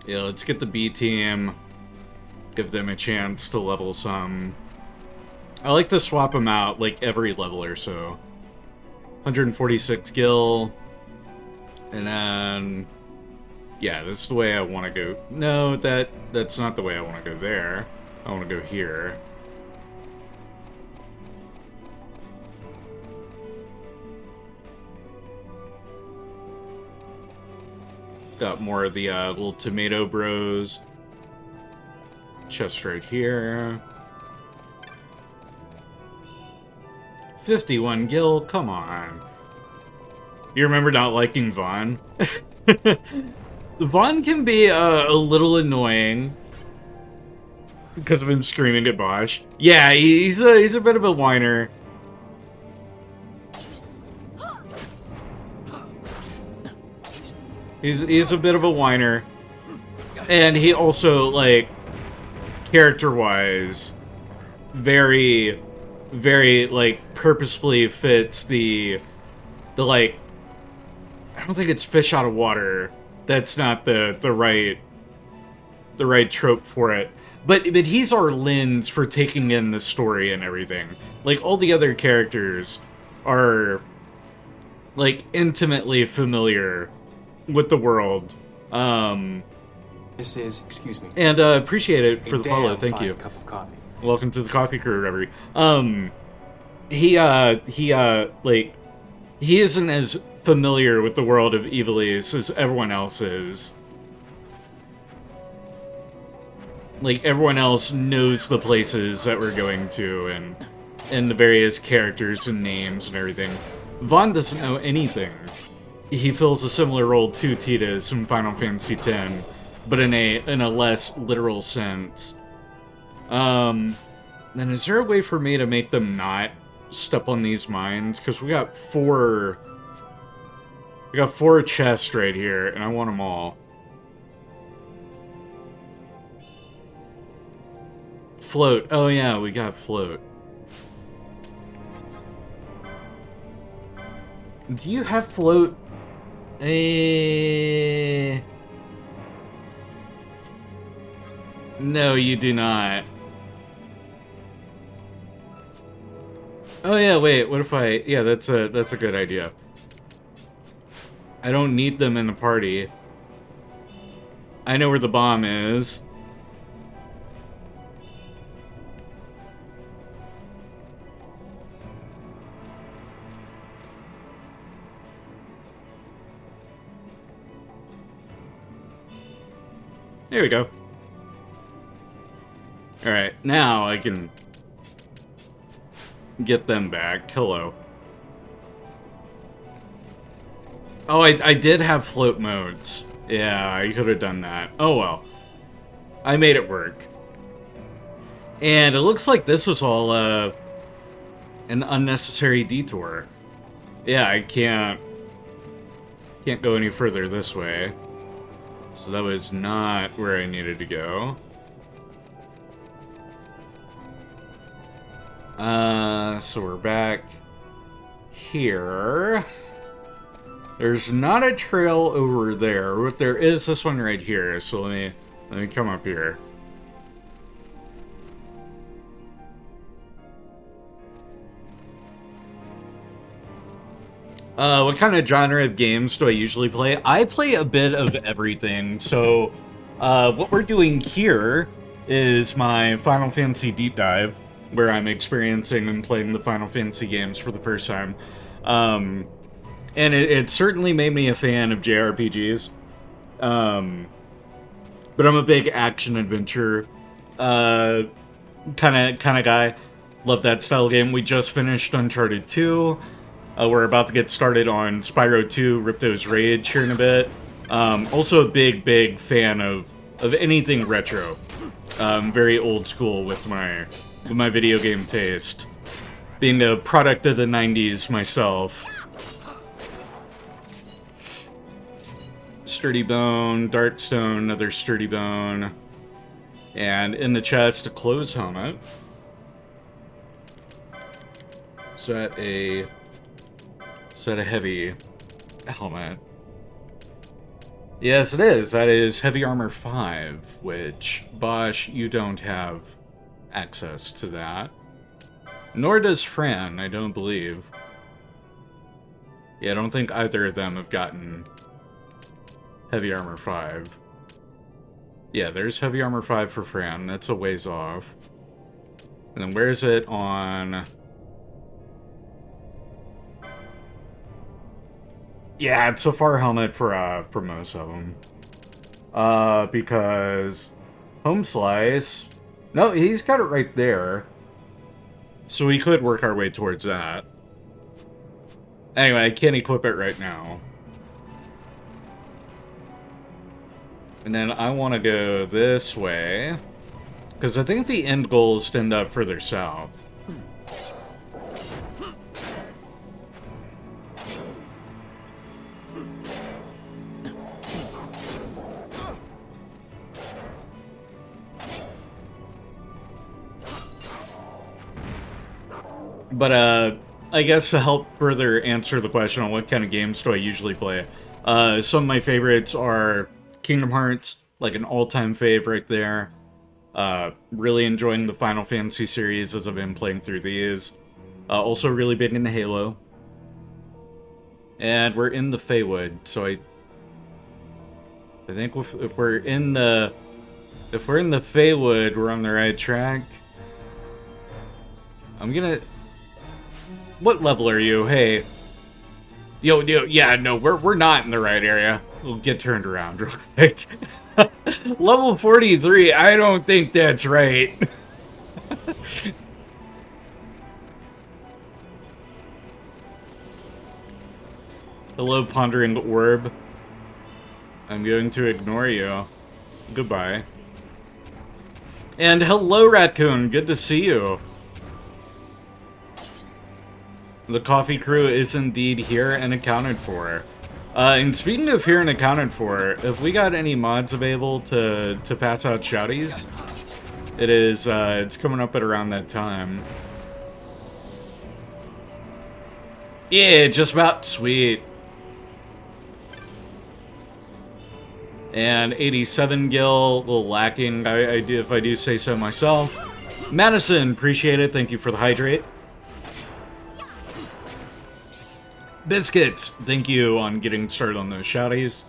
Yeah, let's get the B team. Give them a chance to level some. I like to swap them out like every level or so. 146 gil. And then... yeah, this is the way I want to go. No, that's not the way I want to go there. I want to go here. Got more of the little tomato bros. Chest right here. 51 gil, come on. You remember not liking Vaan? Vaan can be a little annoying because of him screaming at Bosch. Yeah, he's a bit of a whiner. He's a bit of a whiner, and he also, like, character-wise, very, very, like, purposefully fits the like, I don't think it's fish out of water. That's not the right trope for it. But he's our lens for taking in the story and everything. Like, all the other characters are, like, intimately familiar with the world. This is, excuse me. And appreciate it for the damn follow. Thank fine you. Cup of coffee. Welcome to the coffee crew, everybody. Like, he isn't as familiar with the world of Ivalice as everyone else is. Like, everyone else knows the places that we're going to and the various characters and names and everything. Vaan doesn't know anything. He fills a similar role to Tidus in Final Fantasy X, but in a less literal sense. Then is there a way for me to make them not step on these mines? Because we got four chests right here, and I want them all. Float. Oh yeah, we got float. Do you have float? No, you do not. Oh yeah, wait, what if I... yeah, that's a good idea. I don't need them in the party. I know where the bomb is. There we go. Alright, now I can get them back. Hello. Oh, I did have float modes. Yeah, I could have done that. Oh well. I made it work. And it looks like this was all an unnecessary detour. Yeah, I can't go any further this way. So that was not where I needed to go. So we're back here. There's not a trail over there, but there is this one right here. So let me come up here. What kind of genre of games do I usually play? I play a bit of everything. So, what we're doing here is my Final Fantasy deep dive, where I'm experiencing and playing the Final Fantasy games for the first time. And it certainly made me a fan of JRPGs. But I'm a big action-adventure kind of guy. Love that style of game. We just finished Uncharted 2. We're about to get started on Spyro 2, Ripto's Rage here in a bit. Also a big fan of anything retro. Very old school with my video game taste. Being a product of the 90s myself. sturdy bone, dart stone, another sturdy bone. And in the chest, a closed helmet. Set a heavy helmet. Yes, it is. That is heavy armor 5, which, Bosch, you don't have access to that. Nor does Fran, I don't believe. Yeah, I don't think either of them have gotten heavy armor 5. Yeah, there's heavy armor 5 for Fran. That's a ways off. And then where's it on... Yeah, it's a far helmet for most of them. Because Home Slice... No, he's got it right there. So we could work our way towards that. Anyway, I can't equip it right now. And then I want to go this way. Because I think the end goal is to end up further south. But, I guess to help further answer the question on what kind of games do I usually play, some of my favorites are Kingdom Hearts, like an all-time favorite there. Really enjoying the Final Fantasy series as I've been playing through these. Also really big into Halo. And we're in the Feywood, so I think if we're in the Feywood, we're on the right track. I'm gonna... What level are you? Hey. Yo, yeah, no, we're not in the right area. We'll get turned around real quick. Level 43, I don't think that's right. Hello, Pondering Orb. I'm going to ignore you. Goodbye. And hello, Raccoon. Good to see you. The coffee crew is indeed here and accounted for. And speaking of here and accounted for, if we got any mods available to pass out shouties, it's coming up at around that time. Yeah, just about. Sweet. And 87 gil, a little lacking, if I do say so myself. Madison, appreciate it. Thank you for the hydrate. Biscuits, thank you on getting started on those shouties.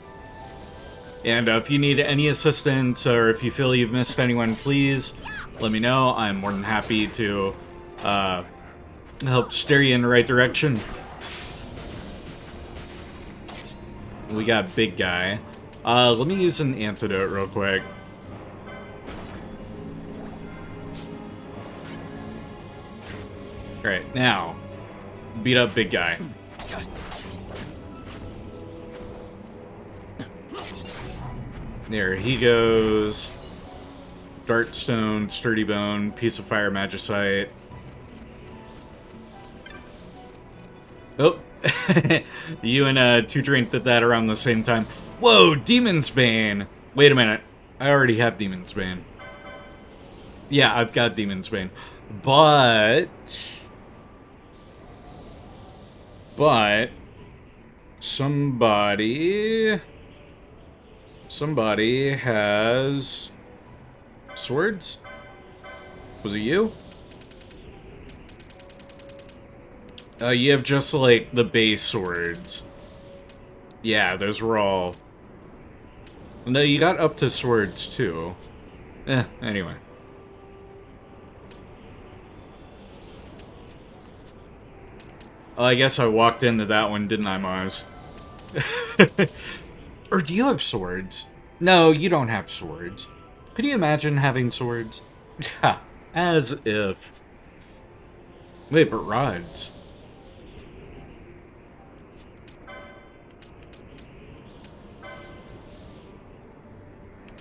And if you need any assistance or if you feel you've missed anyone, please let me know. I'm more than happy to help steer you in the right direction. We got Big Guy. Let me use an antidote real quick. Alright, now, beat up Big Guy. There he goes. Dartstone, Sturdy Bone, Piece of Fire, Magicite. Oh, you and Two Drink did that around the same time. Whoa, Demon's Bane! Wait a minute, I already have Demon's Bane. Yeah, I've got Demon's Bane. But somebody has swords? Was it you? You have just like the base swords. Yeah, those were all... No, you got up to swords too. Anyway. Oh, I guess I walked into that one, didn't I, Maz? Or do you have swords? No, you don't have swords. Could you imagine having swords? Ha, as if. Wait, but rods.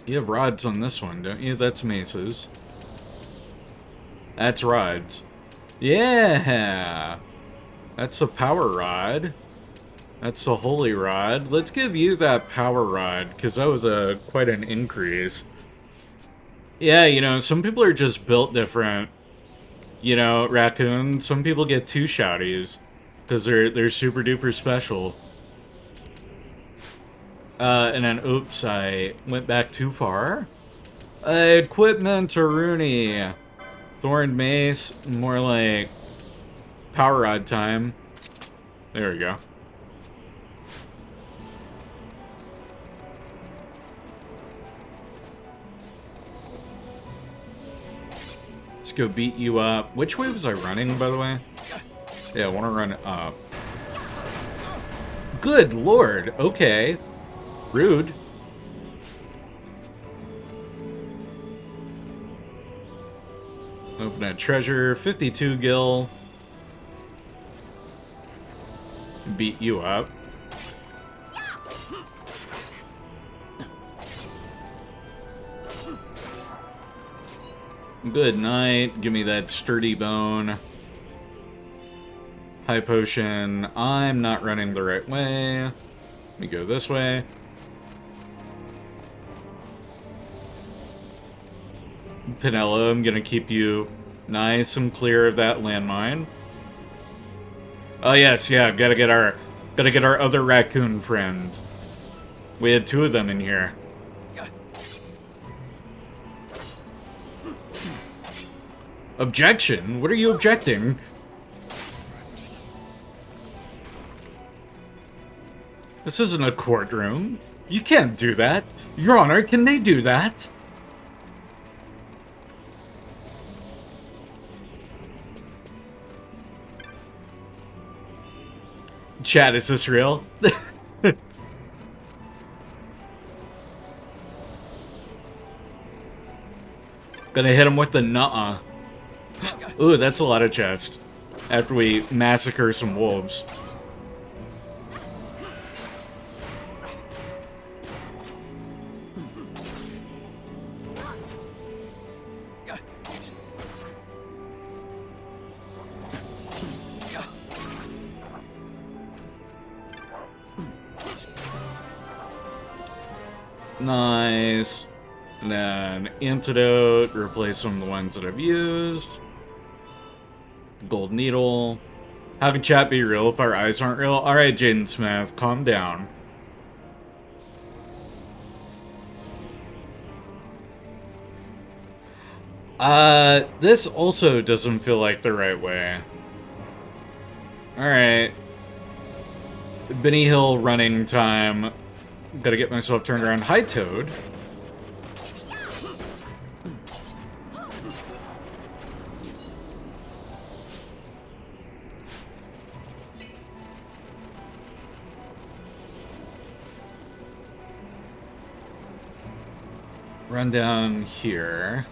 You have rods on this one, don't you? That's maces. That's rods. Yeah! That's a power rod. That's the holy rod. Let's give you that power rod, because that was quite an increase. Yeah, you know, some people are just built different. You know, Raccoon, some people get 2 shouties, because they're super duper special. And then, oops, I went back too far. Equipment to Rooney. Thorn Mace, more like power rod time. There we go. Let's go beat you up. Which way was I running, by the way? Yeah, I want to run up. Good lord, okay. Rude. Open that treasure, 52 gil. Beat you up. Good night. Give me that sturdy bone. High potion. I'm not running the right way. Let me go this way. Pinello, I'm gonna keep you nice and clear of that landmine. Oh yes, yeah, gotta get our other raccoon friend. We had 2 of them in here. Objection? What are you objecting? This isn't a courtroom. You can't do that. Your Honor, can they do that? Chat, is this real? Gonna hit him with the nuh-uh. Ooh, that's a lot of chest. After we massacre some wolves. Nice. And then antidote, replace some of the ones that I've used. Gold needle. How can chat be real if our eyes aren't real? Alright, Jaden Smith, calm down. This also doesn't feel like the right way. Alright. Benny Hill running time. Gotta get myself turned around. Hi, Toad. Run down here.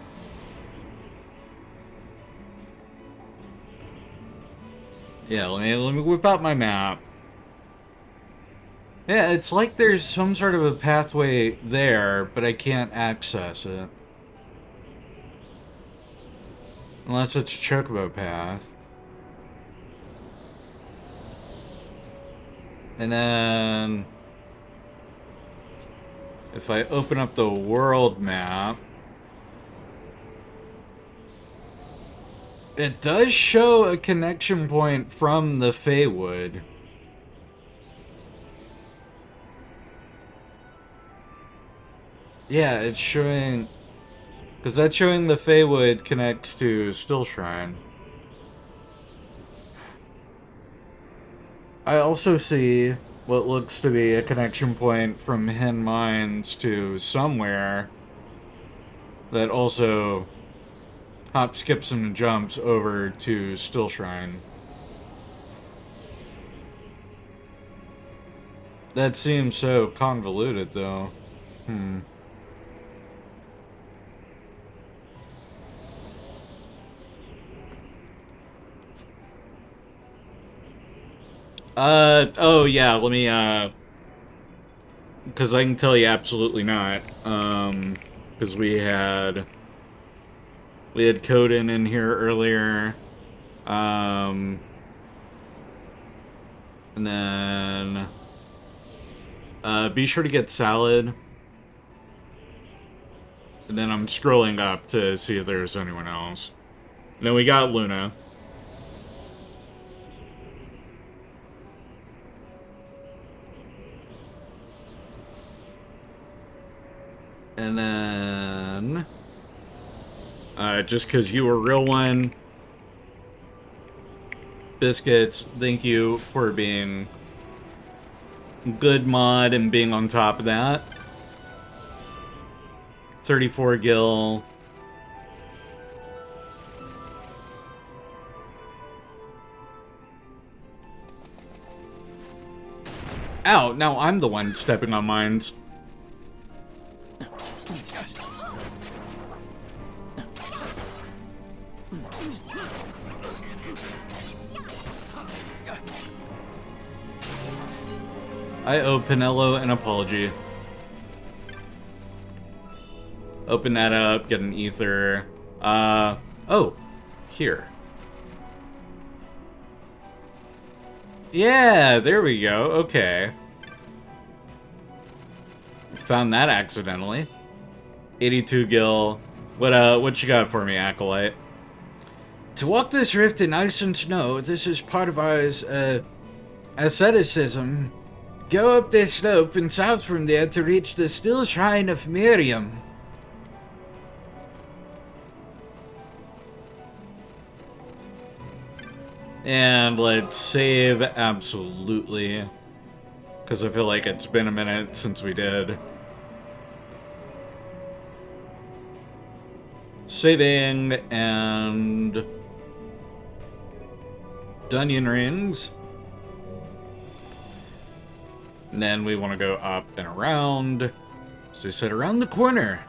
Yeah, let me whip out my map. Yeah, it's like there's some sort of a pathway there, but I can't access it. Unless it's a chocobo path. And then if I open up the world map, it does show a connection point from the Feywood. Yeah, it's showing... Because that's showing the Feywood connects to Still Shrine. I also see what looks to be a connection point from Hen Mines to somewhere that also hop, skips, and jumps over to Still Shrine. That seems so convoluted, though. Oh yeah, let me, because I can tell you absolutely not, because we had Coden in here earlier, and then Be sure to get salad. And then I'm scrolling up to see if there's anyone else. And then we got Luna. And then... just because you were a real one. Biscuits, thank you for being good mod and being on top of that. 34 gil. Ow, now I'm the one stepping on mines. I owe Pinello an apology. Open that up, get an ether. Oh, here. Yeah, there we go, okay. Found that accidentally. 82 gil. What you got for me, Acolyte? To walk this rift in ice and snow, this is part of our asceticism. Go up this slope and south from there to reach the still shrine of Miriam. And let's save, absolutely. Because I feel like it's been a minute since we did. Saving and... Dunyan rings. And then we want to go up and around. So I said around the corner.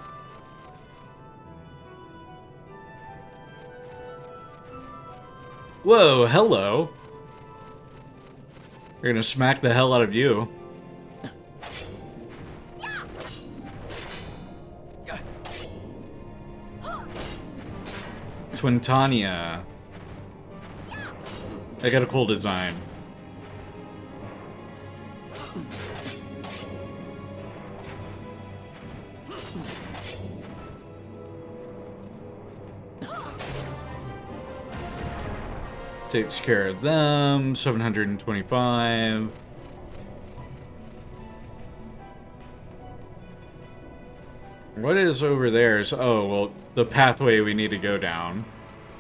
Whoa, hello. We're gonna smack the hell out of you. Twintania. I got a cool design. Takes care of them. 725. What is over there? Is, oh, well, the pathway we need to go down,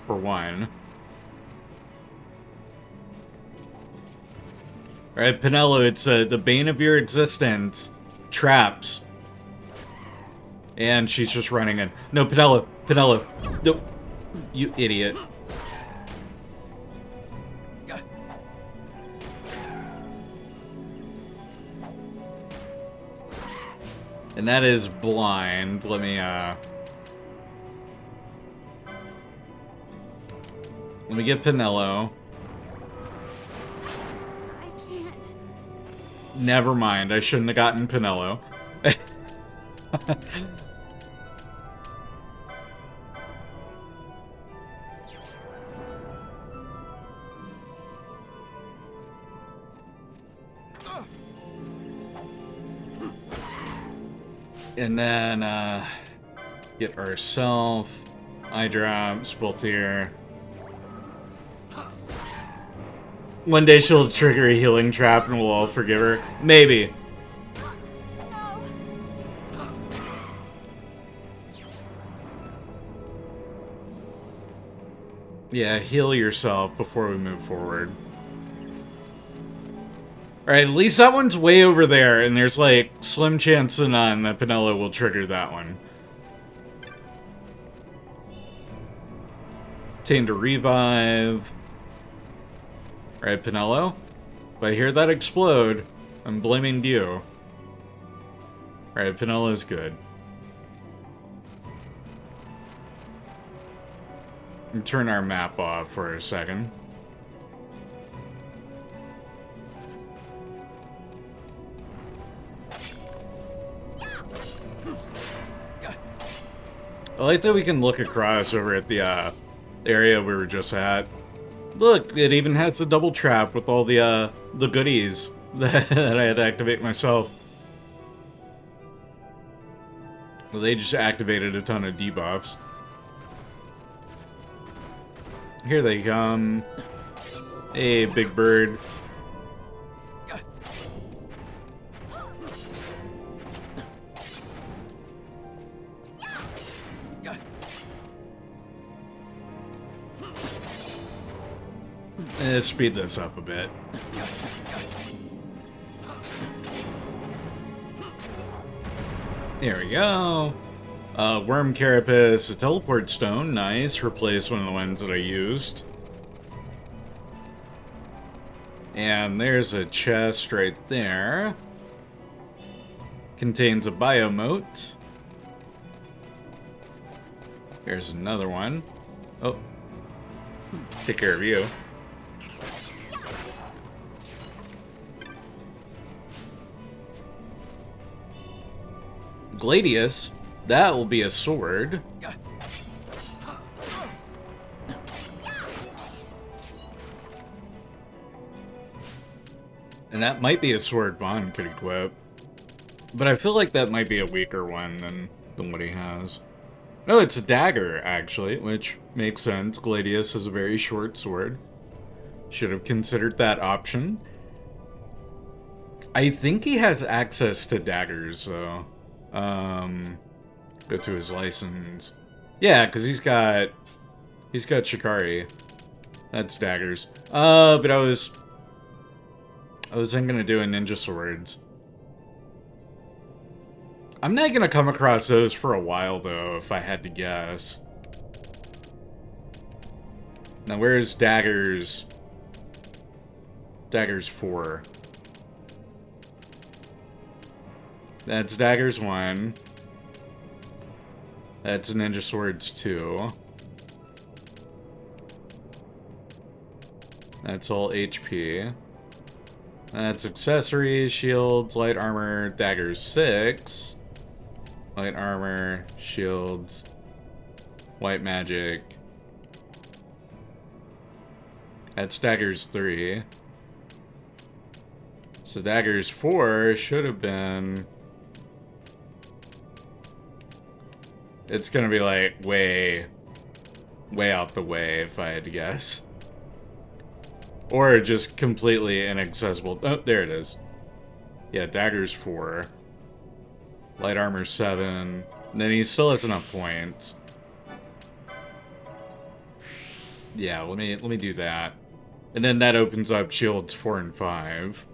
for one. Alright, Pinello, it's the bane of your existence. Traps. And she's just running in. No, Pinello. No. You idiot. And that is blind. Let me get Pinello. I can't. Never mind. I shouldn't have gotten Pinello. And then, get ourselves eye drops, both here. One day she'll trigger a healing trap and we'll all forgive her. Maybe. Yeah, heal yourself before we move forward. Alright, at least that one's way over there, and there's like slim chance to none that Pinello will trigger that one. Obtain to revive. Alright, Pinello. If I hear that explode, I'm blaming you. Alright, Pinello's good. And turn our map off for a second. I like that we can look across over at the area we were just at. Look, it even has a double trap with all the goodies that I had to activate myself. Well, they just activated a ton of debuffs. Here they come. Hey, big bird. Let's speed this up a bit. There we go. Worm Carapace, a teleport stone. Nice. Replace one of the ones that I used. And there's a chest right there. Contains a biomote. Here's another one. Oh. Take care of you. Gladius, that will be a sword. And that might be a sword Vaan could equip. But I feel like that might be a weaker one than what he has. No, it's a dagger, actually, which makes sense. Gladius is a very short sword. Should have considered that option. I think he has access to daggers, though. Go to his license. Yeah, because he's got Shikari. That's daggers. But I was thinking of doing ninja swords. I'm not gonna come across those for a while, though, if I had to guess. Now, where's daggers? Daggers 4. That's daggers 1. That's ninja swords 2. That's all HP. That's accessories, shields, light armor, daggers 6. Light armor, shields, white magic. That's daggers 3. So daggers 4 should have been... It's gonna be like way out the way if I had to guess. Or just completely inaccessible. Oh, there it is. Yeah, daggers 4. Light armor 7. And then he still has enough points. Yeah, let me do that. And then that opens up shields 4 and 5.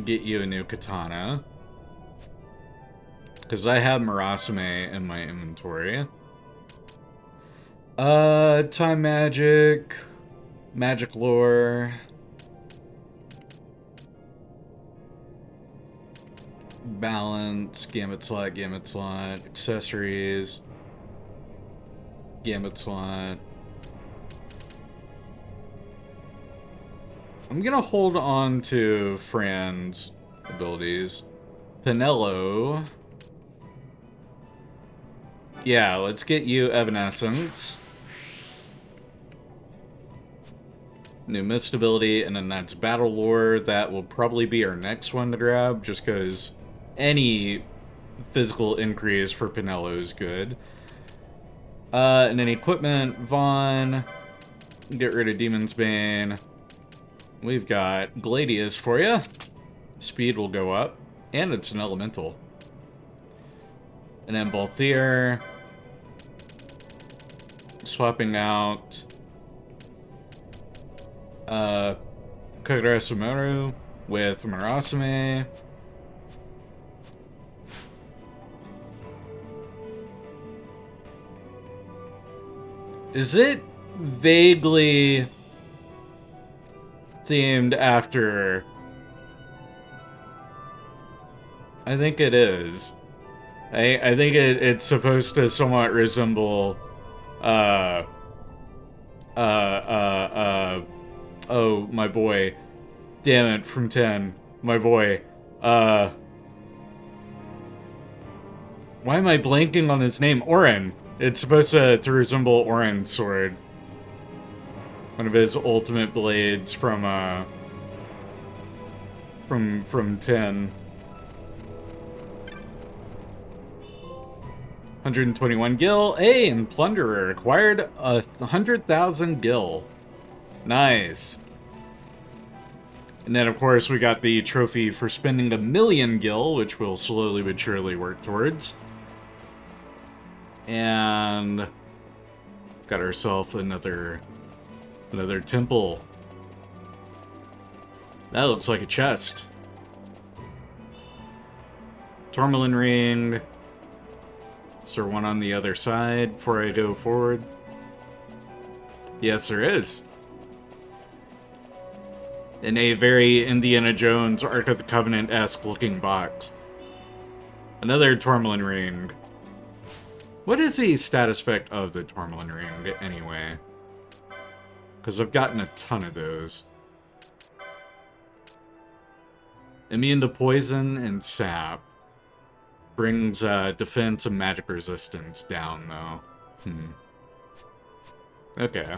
Get you a new katana. Because I have Murasame in my inventory. Time magic. Magic lore. Balance. Gambit slot, accessories. Gambit slot. I'm gonna hold on to Fran's abilities. Pinello. Yeah, let's get you Evanescence. New Mist ability, and then that's Battle Lore. That will probably be our next one to grab, just because any physical increase for Pinello is good. And then equipment, Vaan. Get rid of Demon's Bane. We've got Gladius for you. Speed will go up, and it's an elemental. And then Balthier. Swapping out Kogurasumaru with Murasame. Is it vaguely themed after... I think it is. I think it's supposed to somewhat resemble oh, my boy. Damn it, from 10. My boy. Why am I blanking on his name? Orin. It's supposed to resemble Orin's sword. One of his ultimate blades from 10. 121 gil. Hey, and Plunderer acquired 100,000 gil. Nice. And then, of course, we got the trophy for spending 1,000,000 gil, which we'll slowly but surely work towards. And got ourselves another temple. That looks like a chest. Tourmaline ring. Is there one on the other side before I go forward? Yes, there is. In a very Indiana Jones Ark of the Covenant-esque looking box. Another tourmaline ring. What is the status effect of the tourmaline ring, anyway? Because I've gotten a ton of those. Immune to poison and sap. Brings defense and magic resistance down, though. Okay.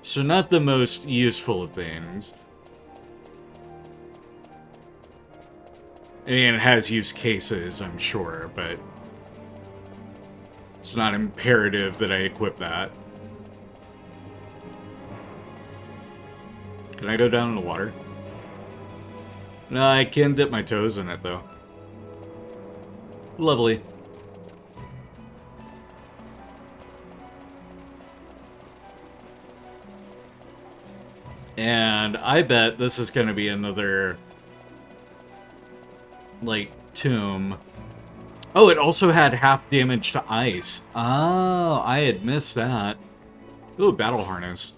So not the most useful of things. I mean, it has use cases, I'm sure, but it's not imperative that I equip that. Can I go down in the water? No, I can dip my toes in it, though. Lovely. And I bet this is going to be another, like, tomb. Oh, it also had half damage to ice. Oh, I had missed that. Ooh, battle harness.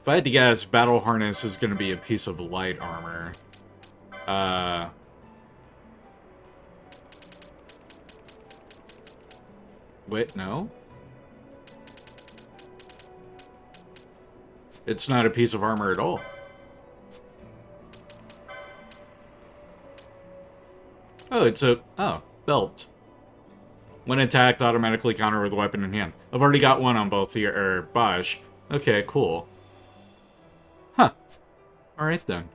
If I had to guess, battle harness is going to be a piece of light armor. Wait, no? It's not a piece of armor at all. Oh, it's a... Oh, belt. When attacked, automatically counter with a weapon in hand. I've already got one on both here, or Bosch. Okay, cool. Huh. Alright then.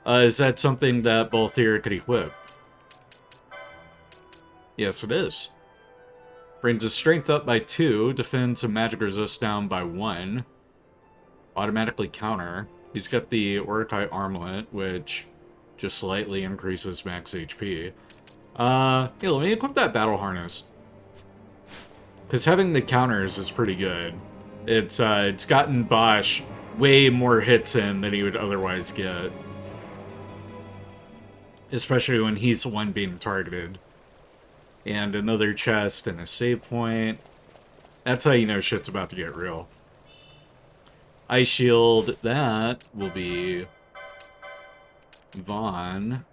Is that something that both here could equip? Yes, it is. Brings his strength up by 2, defense and magic resist down by 1. Automatically counter. He's got the Orakai armlet, which just slightly increases max HP. Yeah, let me equip that battle harness. Because having the counters is pretty good. It's gotten Bosch way more hits in than he would otherwise get. Especially when he's the one being targeted. And another chest and a save point. That's how you know shit's about to get real. Ice shield, that will be Vaan.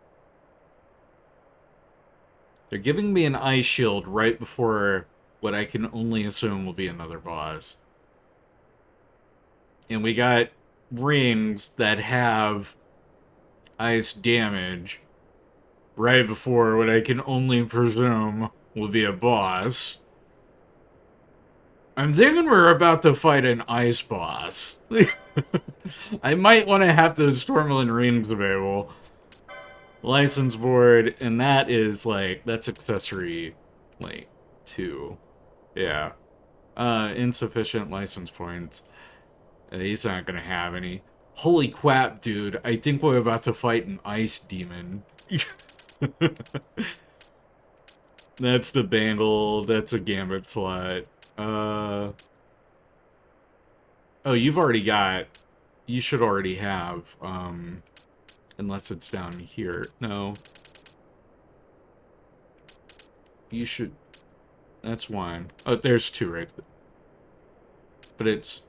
They're giving me an ice shield right before what I can only assume will be another boss. And we got rings that have ice damage right before what I can only presume will be a boss. I'm thinking we're about to fight an ice boss. I might want to have those tourmaline rings available. License board, and that is, like, that's accessory, like, 2. Yeah. Insufficient license points. He's not gonna have any. Holy crap, dude. I think we're about to fight an ice demon. That's the bangle. That's a gambit slot. Oh, you've already got... You should already have, unless it's down here. No. You should... That's one. Oh, there's 2 right there. But it's...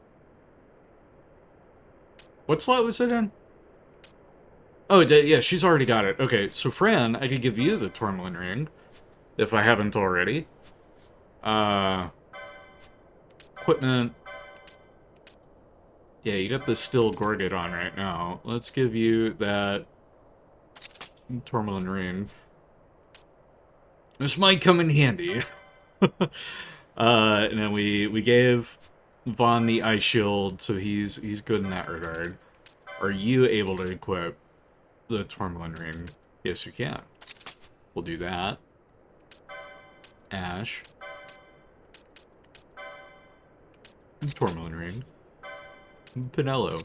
What slot was it in? Oh, yeah, she's already got it. Okay, so Fran, I could give you the tourmaline ring, if I haven't already. Equipment. Yeah, you got the Still Gorget on right now. Let's give you that tourmaline ring. This might come in handy. And then we gave Vaan the Ice Shield, so he's good in that regard. Are you able to equip the Tourmaline Ring? Yes, you can. We'll do that. Ash. Tourmaline Ring. Pinello.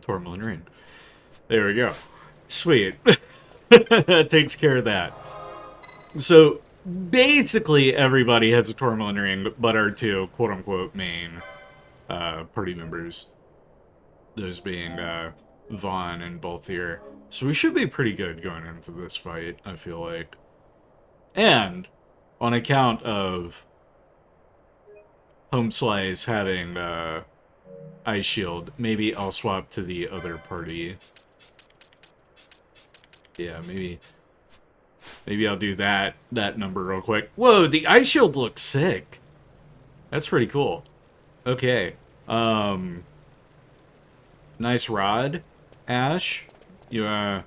Tourmaline Ring. There we go. Sweet. That takes care of that. So, basically everybody has a Tourmaline Ring, but our two, quote-unquote, main party members. Those being Vaan and Balthier. So we should be pretty good going into this fight, I feel like. And, on account of Home Slice having Ice Shield, maybe I'll swap to the other party. Yeah, maybe I'll do that number real quick. Whoa, the Ice Shield looks sick. That's pretty cool. Okay. Nice rod, Ash. You, wow.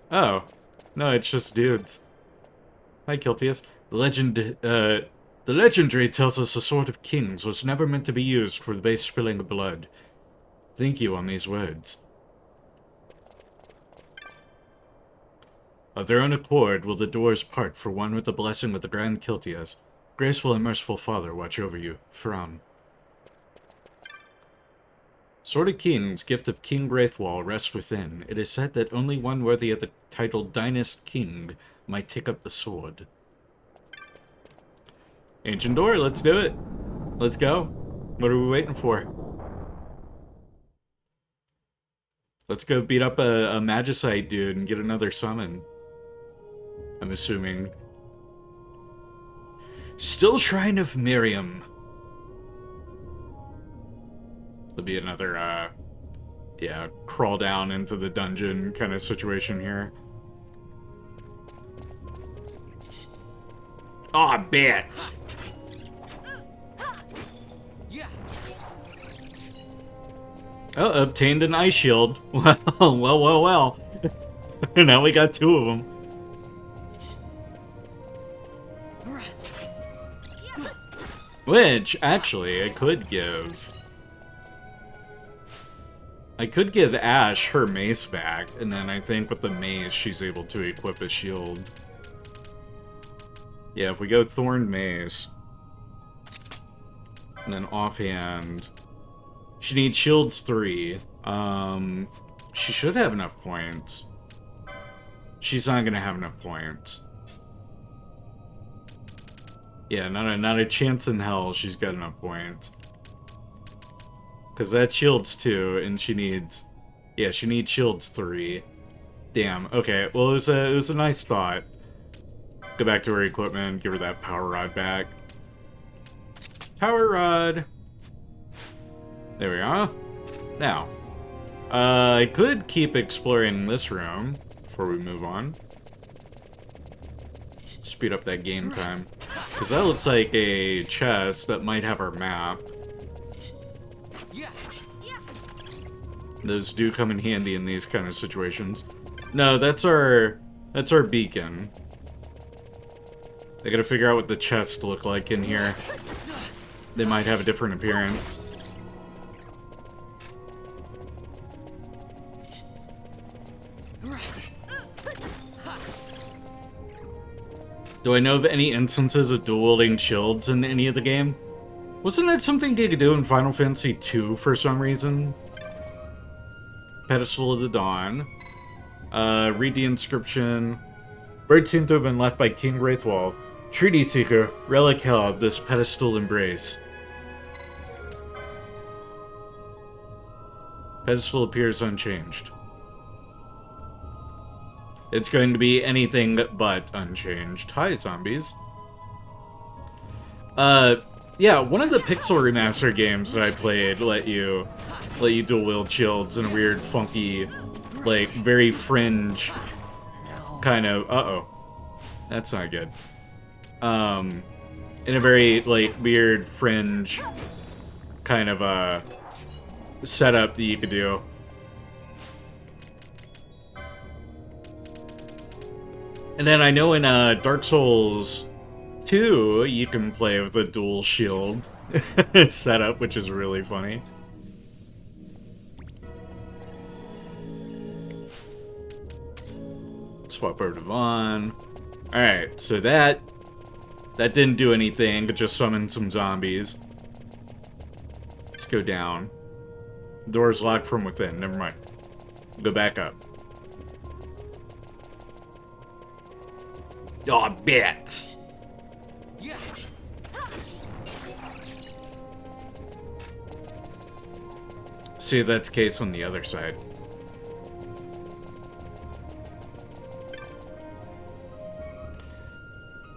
Oh. No, it's just dudes. Hi, Kiltius. The legendary tells us the Sword of Kings was never meant to be used for the base spilling of blood. Thank you on these words. Of their own accord will the doors part for one with the blessing of the Grand Kiltias. Graceful and merciful Father, watch over you. From. Sword of Kings, gift of King Wraithwall, rests within. It is said that only one worthy of the title Dynast King might take up the sword. Ancient Door, let's do it. Let's go. What are we waiting for? Let's go beat up a Magicite dude and get another summon. I'm assuming. Still Shrine of Miriam. There'll be another, yeah, crawl down into the dungeon kind of situation here. Aw, bit! Oh, obtained an Ice Shield. Well. Now we got two of them. Which, actually, I could give Ash her mace back, and then I think with the mace, she's able to equip a shield. Yeah, if we go Thorn Mace, and then offhand, she needs shields 3. She should have enough points. She's not gonna have enough points. Yeah, not a chance in hell she's got enough points. Because that shields 2, and she needs... Yeah, she needs shields 3. Damn, okay. Well, it was a nice thought. Go back to her equipment, give her that power rod back. Power rod! There we go. Now, I could keep exploring this room before we move on. Speed up that game time. Because that looks like a chest that might have our map. Those do come in handy in these kind of situations. No, that's our beacon. I gotta figure out what the chests look like in here. They might have a different appearance. Do I know of any instances of dual-wielding shields in any of the game? Wasn't that something you could do in Final Fantasy II for some reason? Pedestal of the Dawn. Read the inscription. Bird seemed to have been left by King Wraithwall. Treaty Seeker, relic held, this pedestal embrace. Pedestal appears unchanged. It's going to be anything but unchanged. Hi, zombies. Yeah, one of the Pixel Remaster games that I played let you dual wield shields in a weird, funky, like, very fringe kind of... Uh-oh. That's not good. In a very, like, weird, fringe kind of, setup that you could do. And then I know in Dark Souls 2, you can play with a dual shield setup, which is really funny. Swap over to Vaan. Alright, so that didn't do anything, it just summoned some zombies. Let's go down. Door's locked from within, never mind. Go back up. Oh, bits! See if that's the case on the other side.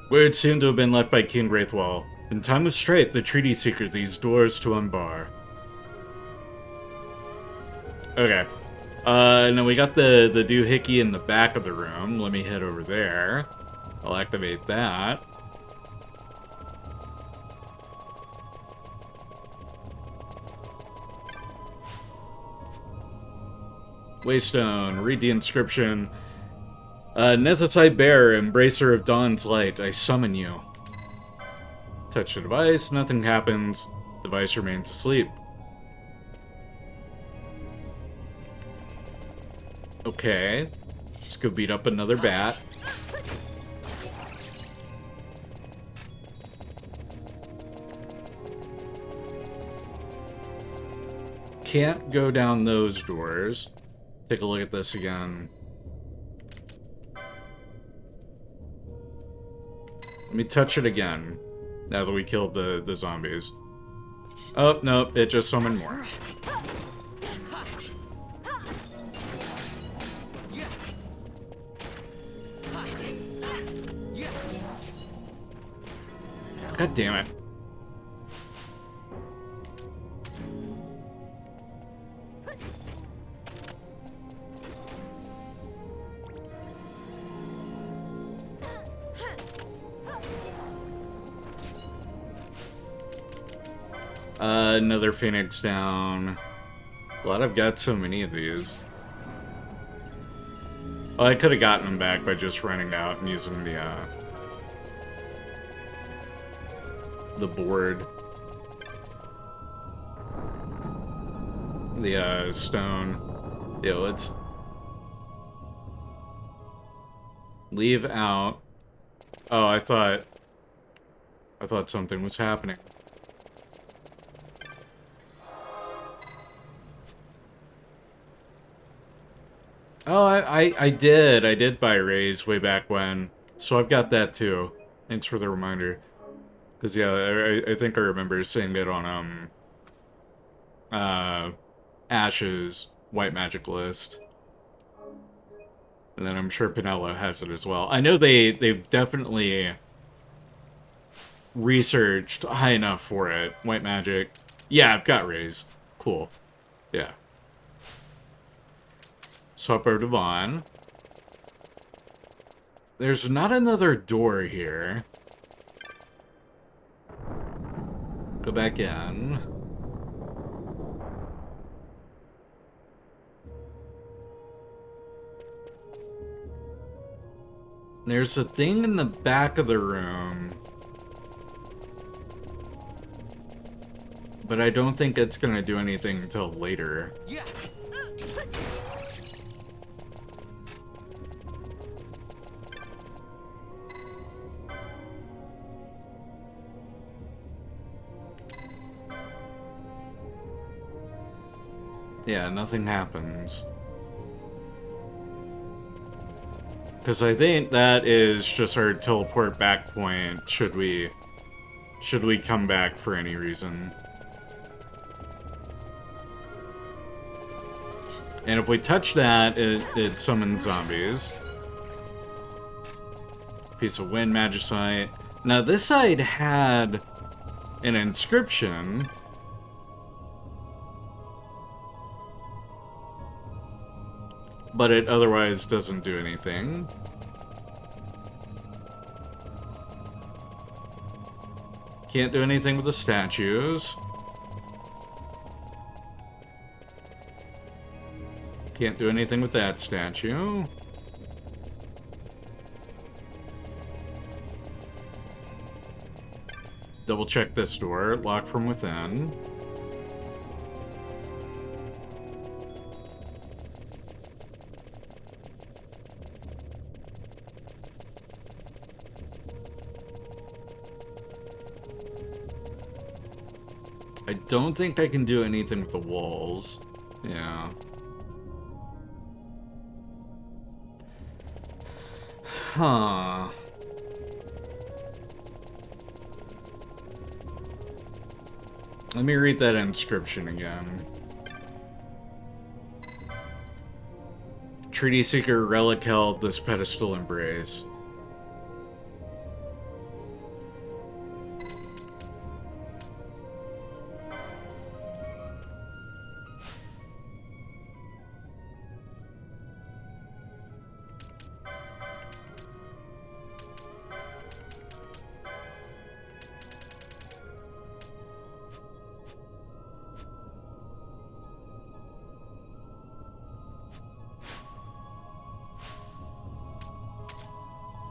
Words seem to have been left by King Wraithwall. In time of strife, the treaty secret these doors to unbar. Okay. Now we got the doohickey in the back of the room. Let me head over there. I'll activate that. Waystone, read the inscription. Nezasai Bear, Embracer of Dawn's Light, I summon you. Touch the device, nothing happens. Device remains asleep. Okay. Let's go beat up another bat. Can't go down those doors. Take a look at this again. Let me touch it again, now that we killed the zombies. Oh, no, it just summoned more. God damn it. Another Phoenix down. Glad I've got so many of these. Oh, I could have gotten them back by just running out and using the board. The stone. Yeah, let's leave out. Oh, I thought something was happening. Oh, I did buy Raise way back when, so I've got that too. Thanks for the reminder. Because, yeah, I think I remember seeing it on, Ash's White Magic list. And then I'm sure Pinello has it as well. I know they've definitely researched high enough for it. White Magic. Yeah, I've got Raise. Cool. Yeah. Swap over to Vaan. There's not another door here. Go back in. There's a thing in the back of the room. But I don't think it's gonna do anything until later. Yeah. Yeah, nothing happens. Because I think that is just our teleport back point, should we come back for any reason. And if we touch that, it summons zombies. Piece of wind, magicite. Now this side had an inscription. But it otherwise doesn't do anything. Can't do anything with the statues. Can't do anything with that statue. Double check this door. Locked from within. I don't think I can do anything with the walls. Yeah. Huh. Let me read that inscription again. Treaty Seeker relic held, this pedestal embrace.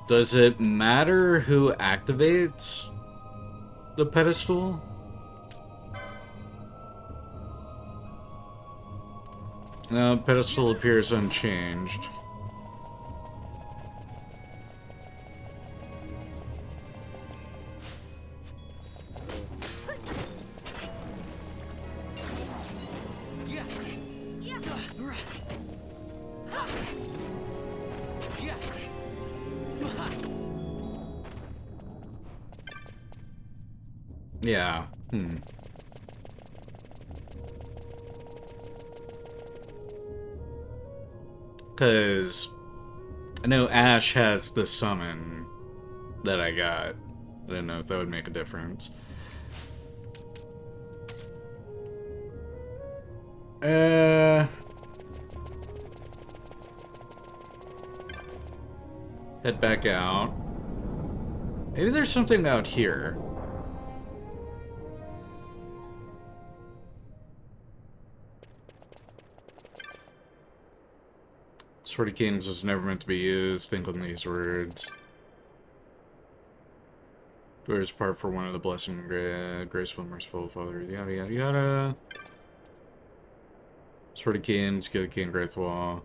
Does it matter who activates the pedestal? No, pedestal appears unchanged. Yeah. Because I know Ash has the summon that I got. I didn't know if that would make a difference. Head back out. Maybe there's something out here. Sword of Kings was never meant to be used. Think on these words. Doors part for one of the blessing, graceful, merciful Father, yada yada yada. Sword of Kings, give the king great wall.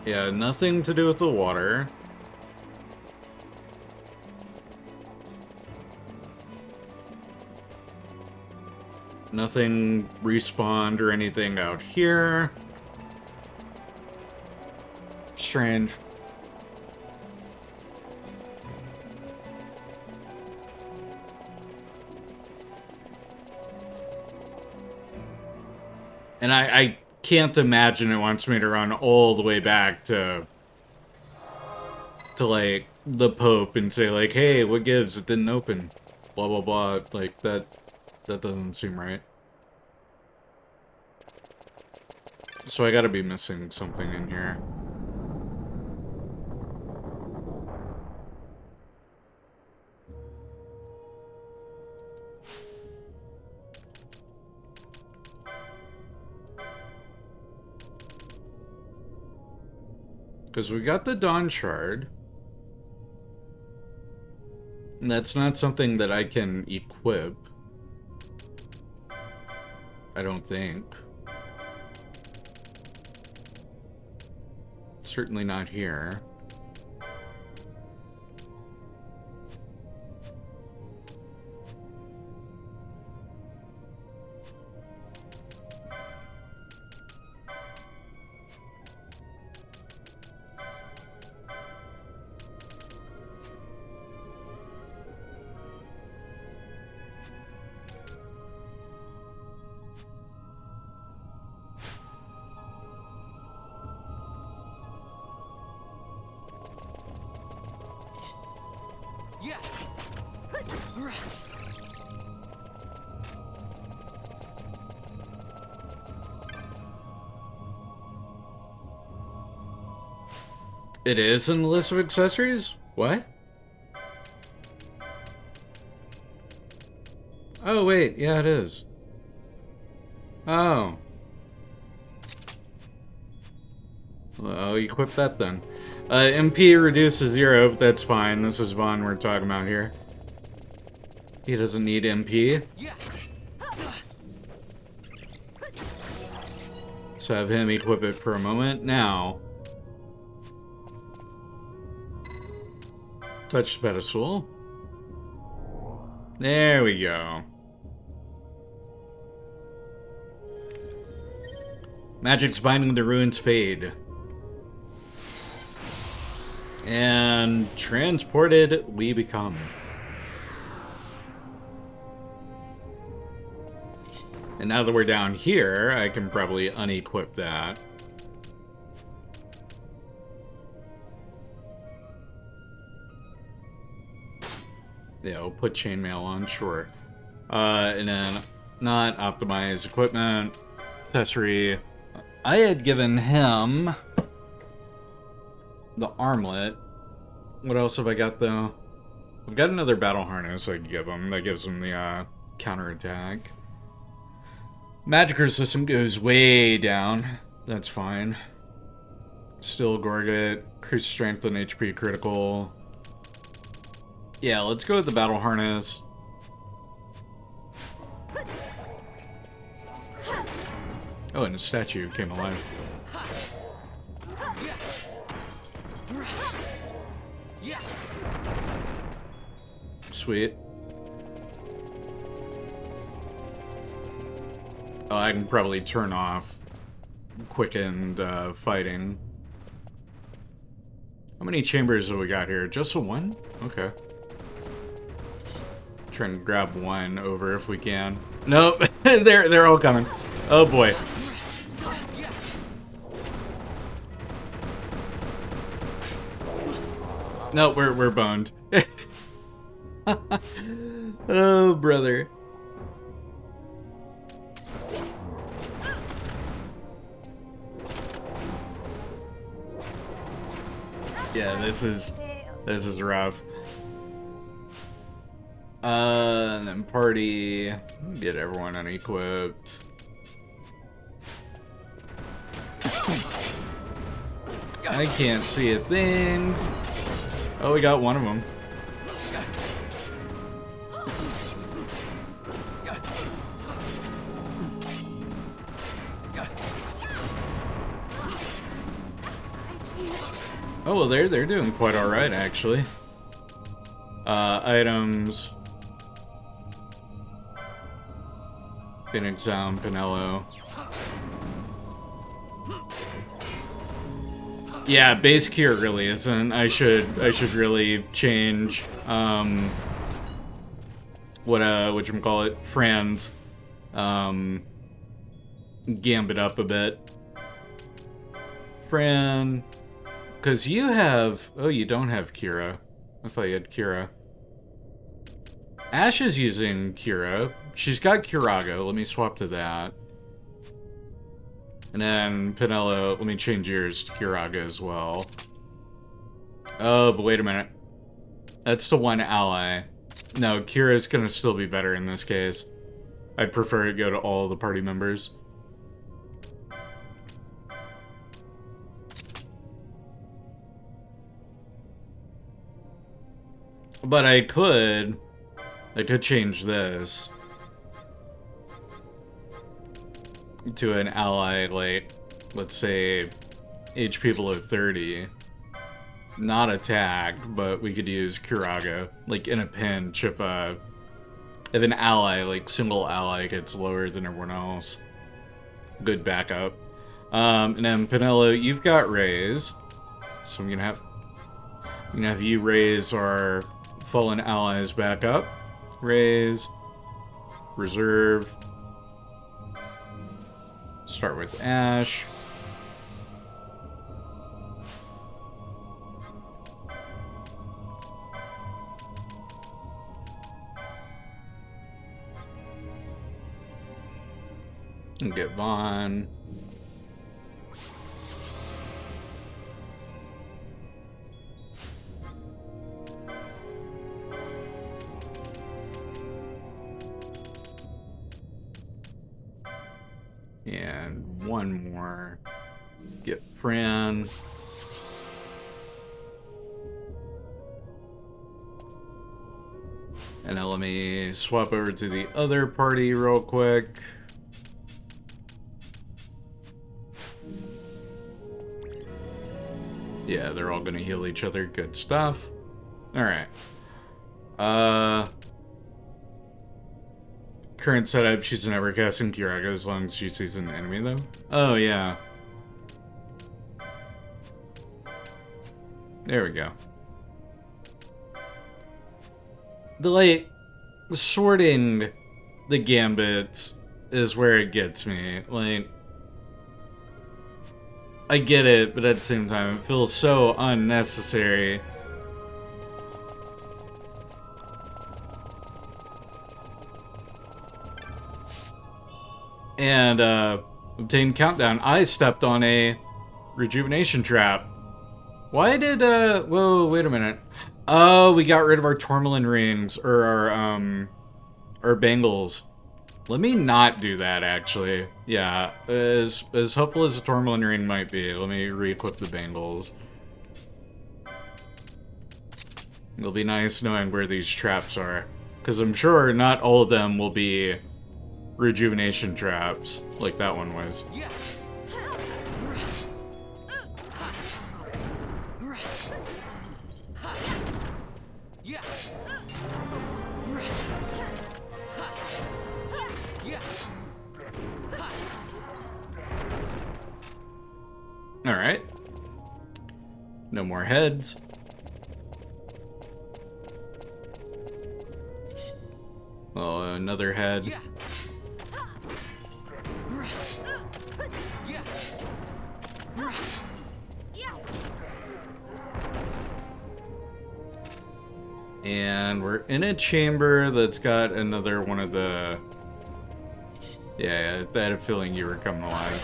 Yeah, nothing to do with the water. Nothing respawned or anything out here. Strange. And I can't imagine it wants me to run all the way back to like the Pope and say like, hey, what gives? It didn't open. Blah blah blah. Like that doesn't seem right. So I gotta be missing something in here. Because we got the Dawn Shard. And that's not something that I can equip. I don't think. Certainly not here. It is in the list of accessories? What? Oh, wait. Yeah, it is. Oh. Well, I'll equip that then. MP reduces 0, but that's fine. This is Vaan we're talking about here. He doesn't need MP. So have him equip it for a moment. Now. Touch the pedestal. There we go. Magic's binding the ruins fade. And transported we become. And now that we're down here, I can probably unequip that. Yeah, we'll put chainmail on, sure. And then not optimize equipment, accessory. I had given him the armlet. What else have I got though? I've got another battle harness I can give him. That gives him the counterattack. Magic resistance goes way down. That's fine. Still Gorget. Increase strength and HP critical. Yeah, let's go with the battle harness. Oh, and the statue came alive. Sweet. Oh, I can probably turn off quickened fighting. How many chambers have we got here? Just the one? Okay. Try and grab one over if we can. Nope, they're all coming. Oh boy. No, we're boned. Oh brother. Yeah, this is rough. And then party, get everyone unequipped. I can't see a thing. Oh, we got one of them. Oh, well, they're doing quite all right, actually. Items. Phoenix Down, Pinello. Yeah, base cure really isn't. I should really change whatchamacallit, Fran's gambit up a bit. Fran, because you have, oh, you don't have Kira. I thought you had Kira. Ash is using Kira. She's got Curago. Let me swap to that. And then Pinello, let me change yours to Curaga as well. Oh, but wait a minute. That's the one ally. No, Kira's gonna still be better in this case. I'd prefer it go to all the party members. But I could change this to an ally, like, let's say, HP below 30. Not attack, but we could use Curaga, like, in a pinch if an ally, like, single ally gets lower than everyone else. Good backup. And then, Pinello, you've got raise. So I'm gonna have you raise our fallen allies back up. Raise. Reserve. Start with Ash. And get Vaan. And one more. Get Fran. And now let me swap over to the other party real quick. Yeah, they're all gonna heal each other. Good stuff. Alright. Current setup, she's never casting Curaga as long as she sees an enemy, though. Oh, yeah. There we go. Sorting the gambits is where it gets me. Like, I get it, but at the same time, it feels so unnecessary. And, obtain countdown. I stepped on a rejuvenation trap. Why did, whoa, wait a minute. Oh, we got rid of our tourmaline rings, or our bangles. Let me not do that, actually. Yeah, as helpful as a tourmaline ring might be, let me re-equip the bangles. It'll be nice knowing where these traps are, because I'm sure not all of them will be rejuvenation traps, like that one was. Alright. No more heads. Oh, another head. And we're in a chamber that's got another one of the... Yeah, I had a feeling you were coming alive.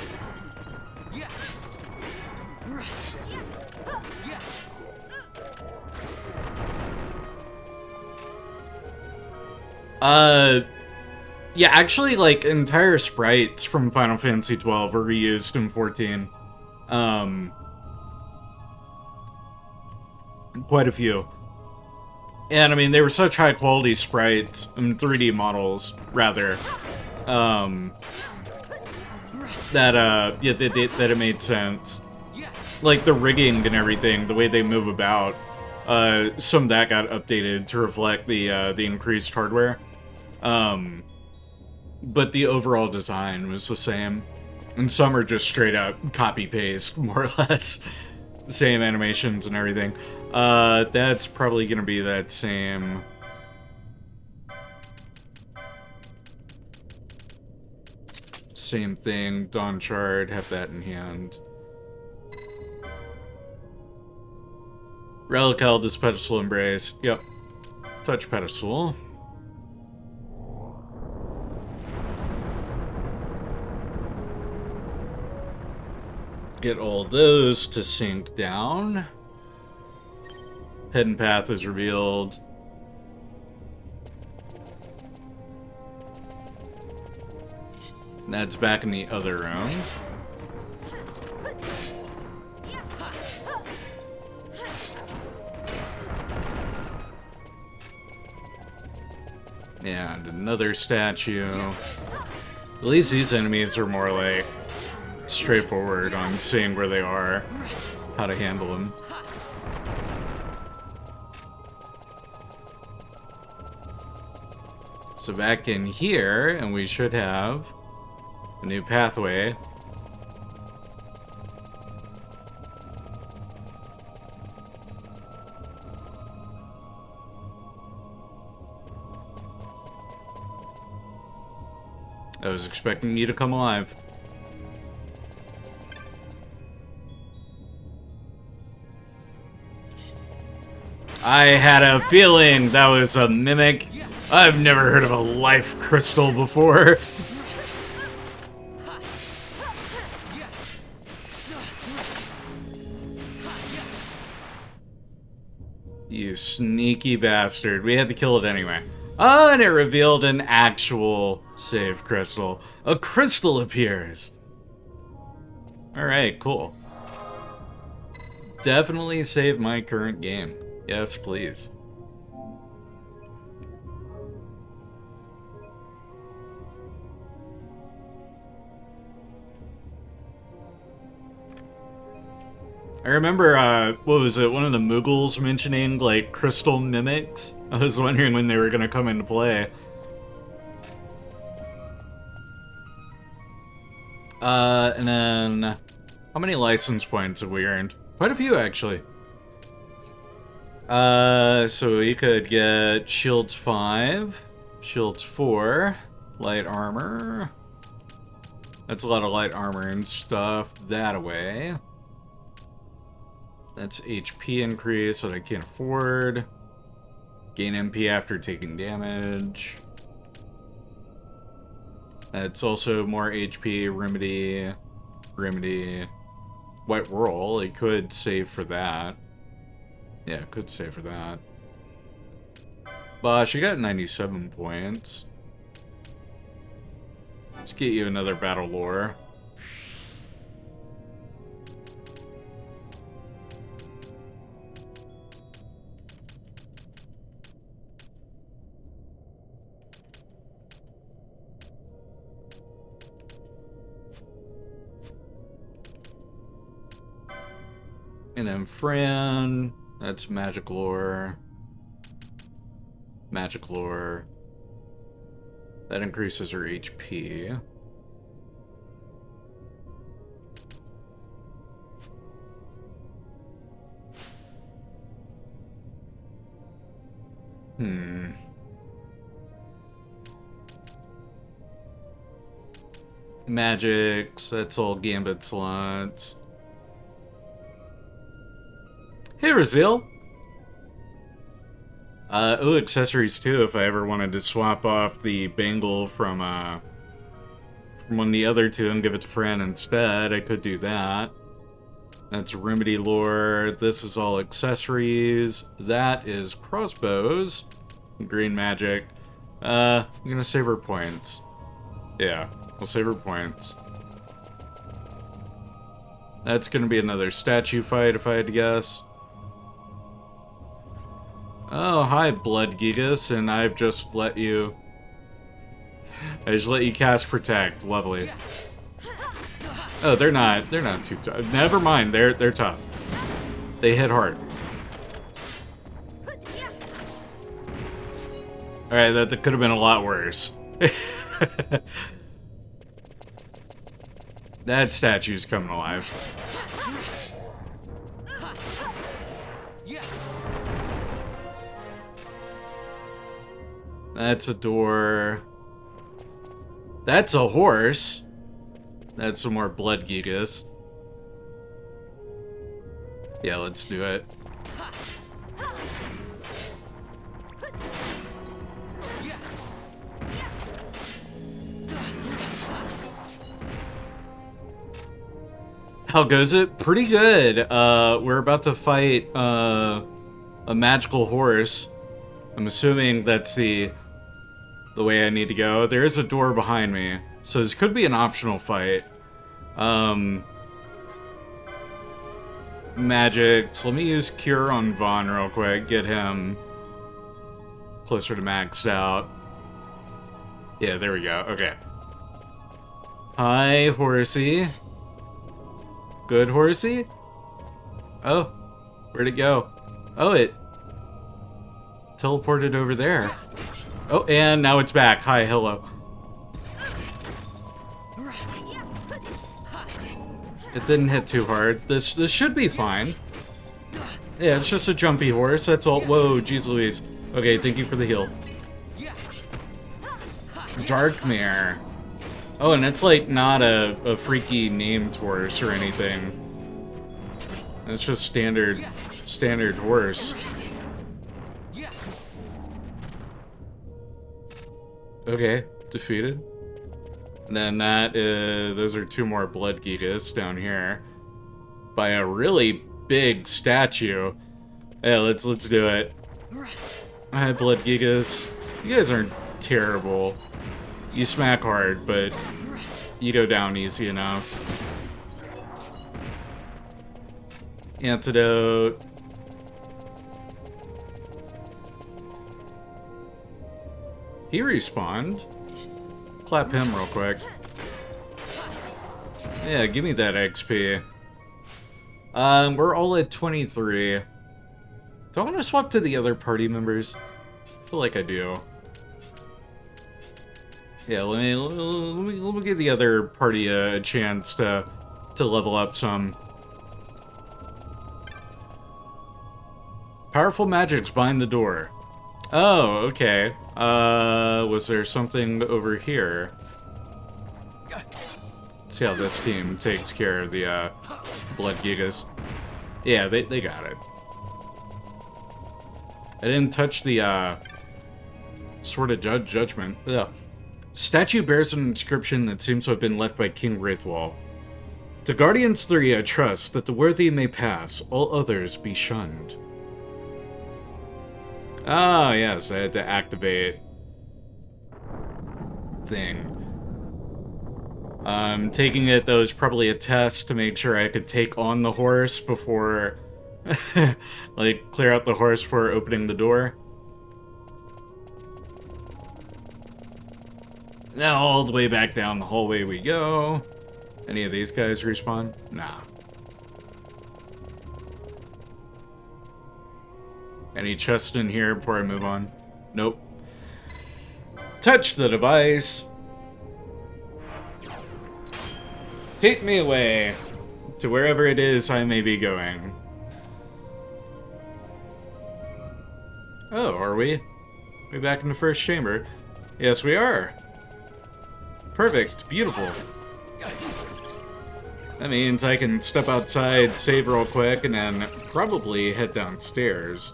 Yeah, actually, like, entire sprites from Final Fantasy XII were reused in 14. Quite a few. And, I mean, they were such high-quality sprites, 3D models, rather, that it made sense. Like, the rigging and everything, the way they move about, some of that got updated to reflect the increased hardware. But the overall design was the same. And some are just straight up copy-paste, more or less. Same animations and everything. That's probably gonna be that same... Same thing. Dawn Shard, have that in hand. Relic Eldest Pedestal Embrace. Yep. Touch Pedestal. Get all those to sync down. Hidden path is revealed. That's back in the other room. And another statue. At least these enemies are more like straightforward on seeing where they are, how to handle them. So back in here, and we should have a new pathway. I was expecting you to come alive. I had a feeling that was a mimic. I've never heard of a life crystal before. You sneaky bastard. We had to kill it anyway. Oh, and it revealed an actual save crystal. A crystal appears. Alright, cool. Definitely save my current game. Yes, please. I remember, what was it, one of the Mughals mentioning, like, crystal mimics? I was wondering when they were gonna come into play. And then, how many license points have we earned? Quite a few, actually. So we could get shields 5, shields 4, light armor. That's a lot of light armor and stuff that away. That's HP increase that I can't afford. Gain MP after taking damage. That's also more HP, remedy, white roll. I could save for that. Yeah, could save for that. Bosh, you got 97 points. Let's get you another battle lore. And then Fran, that's magic lore. Magic lore. That increases her HP. Magics, that's all gambit slots. Hey, Razil. Oh, accessories too, if I ever wanted to swap off the bangle from one of the other two and give it to Fran instead, I could do that. That's remedy lore. This is all accessories. That is crossbows. Green magic. I'm gonna save her points. Yeah, we'll save her points. That's gonna be another statue fight if I had to guess. Oh, hi, Blood Gigas, and I've just let you... I just let you cast Protect. Lovely. Oh, they're not too tough. Never mind, they're tough. They hit hard. Alright, that could have been a lot worse. That statue's coming alive. That's a door. That's a horse. That's some more Blood Gigas. Yeah, let's do it. How goes it? Pretty good. We're about to fight a magical horse. I'm assuming that's the way I need to go. There is a door behind me, so this could be an optional fight. Magic. So let me use Cure on Vaan real quick. Get him closer to maxed out. Yeah, there we go. Okay. Hi, horsey. Good horsey? Oh, where'd it go? Oh, it teleported over there. Oh, and now it's back. Hi, hello. It didn't hit too hard. This should be fine. Yeah, it's just a jumpy horse. That's all. Whoa, jeez Louise. Okay, thank you for the heal. Darkmare. Oh, and it's like not a freaky named horse or anything. It's just standard horse. Okay, defeated. And then that is, those are two more Blood Gigas down here. By a really big statue. Yeah, let's do it. Alright, Blood Gigas. You guys aren't terrible. You smack hard, but you go down easy enough. Antidote. He respawned. Clap him real quick. Yeah, give me that XP. We're all at 23. Do I want to swap to the other party members? I feel like I do. Yeah, let me give the other party a chance to level up some. Powerful magics bind the door. Oh, okay. Was there something over here? Let's see how this team takes care of the blood gigas. Yeah, they got it. I didn't touch the Sword of Judgment. Ugh. Statue bears an inscription that seems to have been left by King Wraithwall. To Guardians 3 I trust that the worthy may pass, all others be shunned. Ah, yes, I had to activate thing. I'm taking it that was probably a test to make sure I could take on the horse before, like, clear out the horse before opening the door. Now all the way back down the hallway we go. Any of these guys respawn? Nah. Any chests in here before I move on? Nope. Touch the device. Take me away to wherever it is I may be going. Oh, are we? We back in the first chamber? Yes, we are. Perfect. Beautiful. That means I can step outside, save real quick, and then probably head downstairs.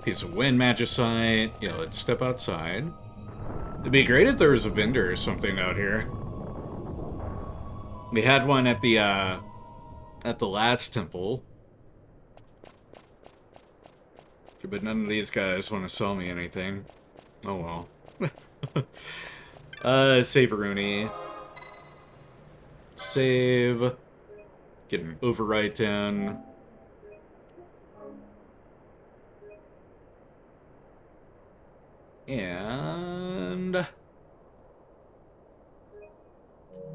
Piece of wind magicite. Yeah, let's step outside. It'd be great if there was a vendor or something out here. We had one at the last temple. But none of these guys want to sell me anything. Oh well. Save Rooney. Save. Get an overwrite in. And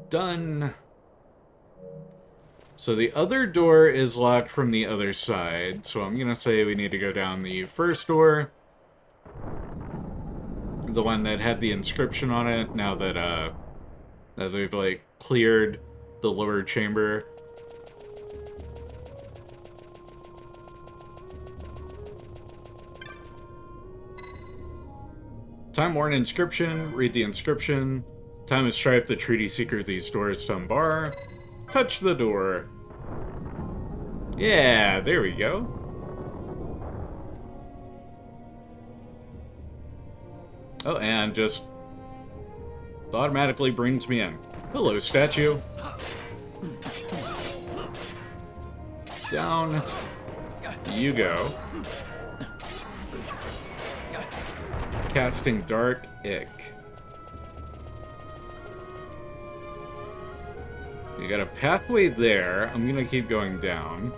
done. So the other door is locked from the other side, so I'm gonna say we need to go down the first door. The one that had the inscription on it, now that as we've like cleared the lower chamber. Time-worn inscription. Read the inscription. Time of strife, the treaty seeker these doors to unbar. Touch the door. Yeah, there we go. Oh, and just automatically brings me in. Hello, statue. Down you go. Casting Dark Ick. You got a pathway there. I'm gonna keep going down.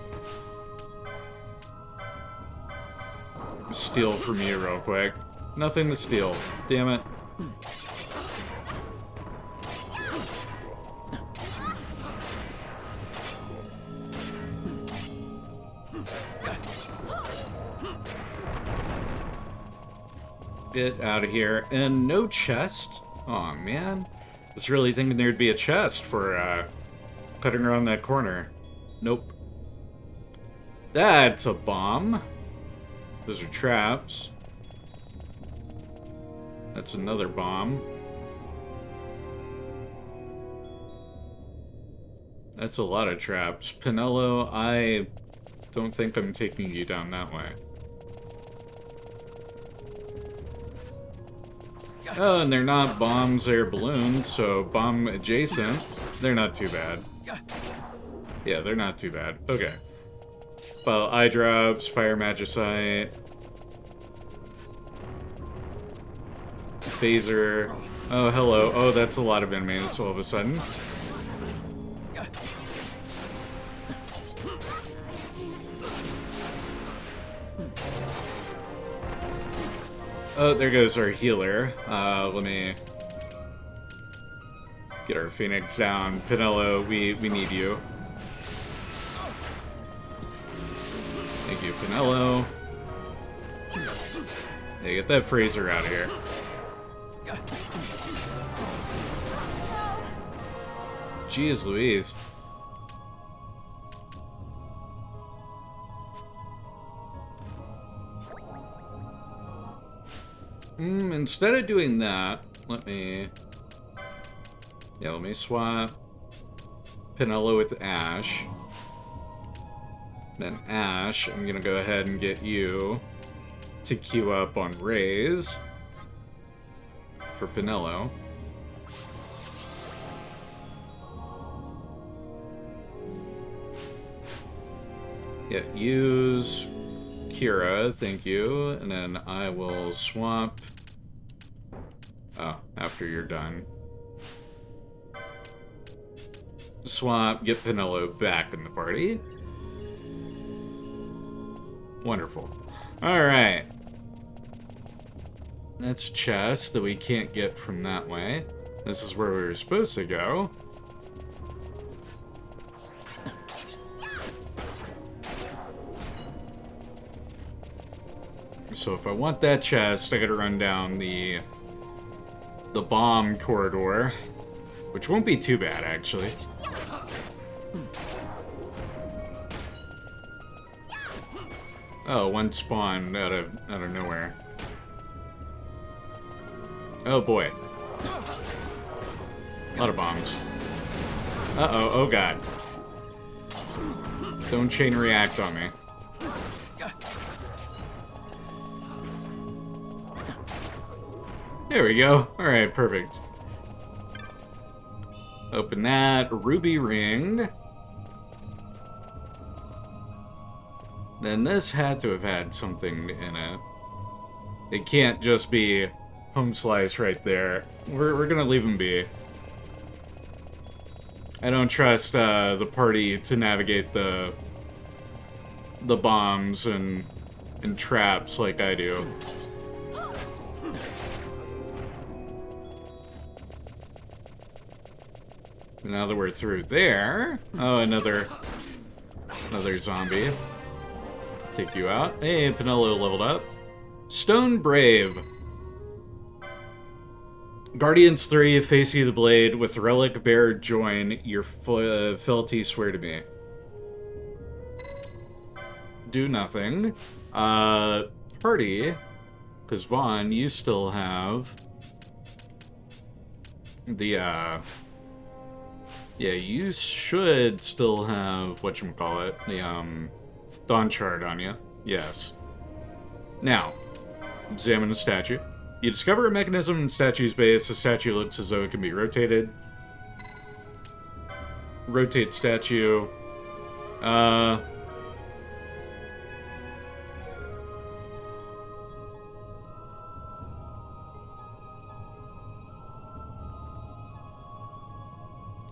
Steal from you real quick. Nothing to steal. Damn it. Get out of here. And no chest? Aw, man. I was really thinking there'd be a chest for cutting around that corner. Nope. That's a bomb. Those are traps. That's another bomb. That's a lot of traps. Pinello, I don't think I'm taking you down that way. Oh, and they're not bombs, they're balloons, so bomb adjacent. They're not too bad. Yeah, they're not too bad. Okay. Well, eye drops, fire magicite. Phaser. Oh, hello. Oh, that's a lot of enemies all of a sudden. Oh, there goes our healer. Let me get our Phoenix down. Pinello, we need you. Thank you, Pinello. Yeah, get that Fraser out of here. Jeez Louise. Instead of doing that, let me swap Pinello with Ash. Then Ash, I'm gonna go ahead and get you to queue up on Raise for Pinello. Yeah, use Kira, thank you, and then I will swap. Oh, after you're done. Swap, get Pinello back in the party. Wonderful. Alright. That's a chest that we can't get from that way. This is where we were supposed to go. So if I want that chest, I gotta run down the bomb corridor, which won't be too bad, actually. Oh, one spawned out of nowhere. Oh boy. A lot of bombs. Uh-oh, oh god. Don't chain react on me. There we go. Alright, perfect. Open that. Ruby ring. Then this had to have had something in it. It can't just be home slice right there. We're gonna leave him be. I don't trust the party to navigate the bombs and traps like I do. Now that we're through there... Oh, another zombie. Take you out. Hey, Pinello leveled up. Stone Brave. Guardians 3, Face You the Blade, with Relic Bear join, your fealty swear to me. Do nothing. Party. Because Vaan, you still have... the, yeah, you should still have, whatchamacallit, the, Dawn Shard on you. Yes. Now, examine the statue. You discover a mechanism in the statue's base. The statue looks as though it can be rotated. Rotate statue. I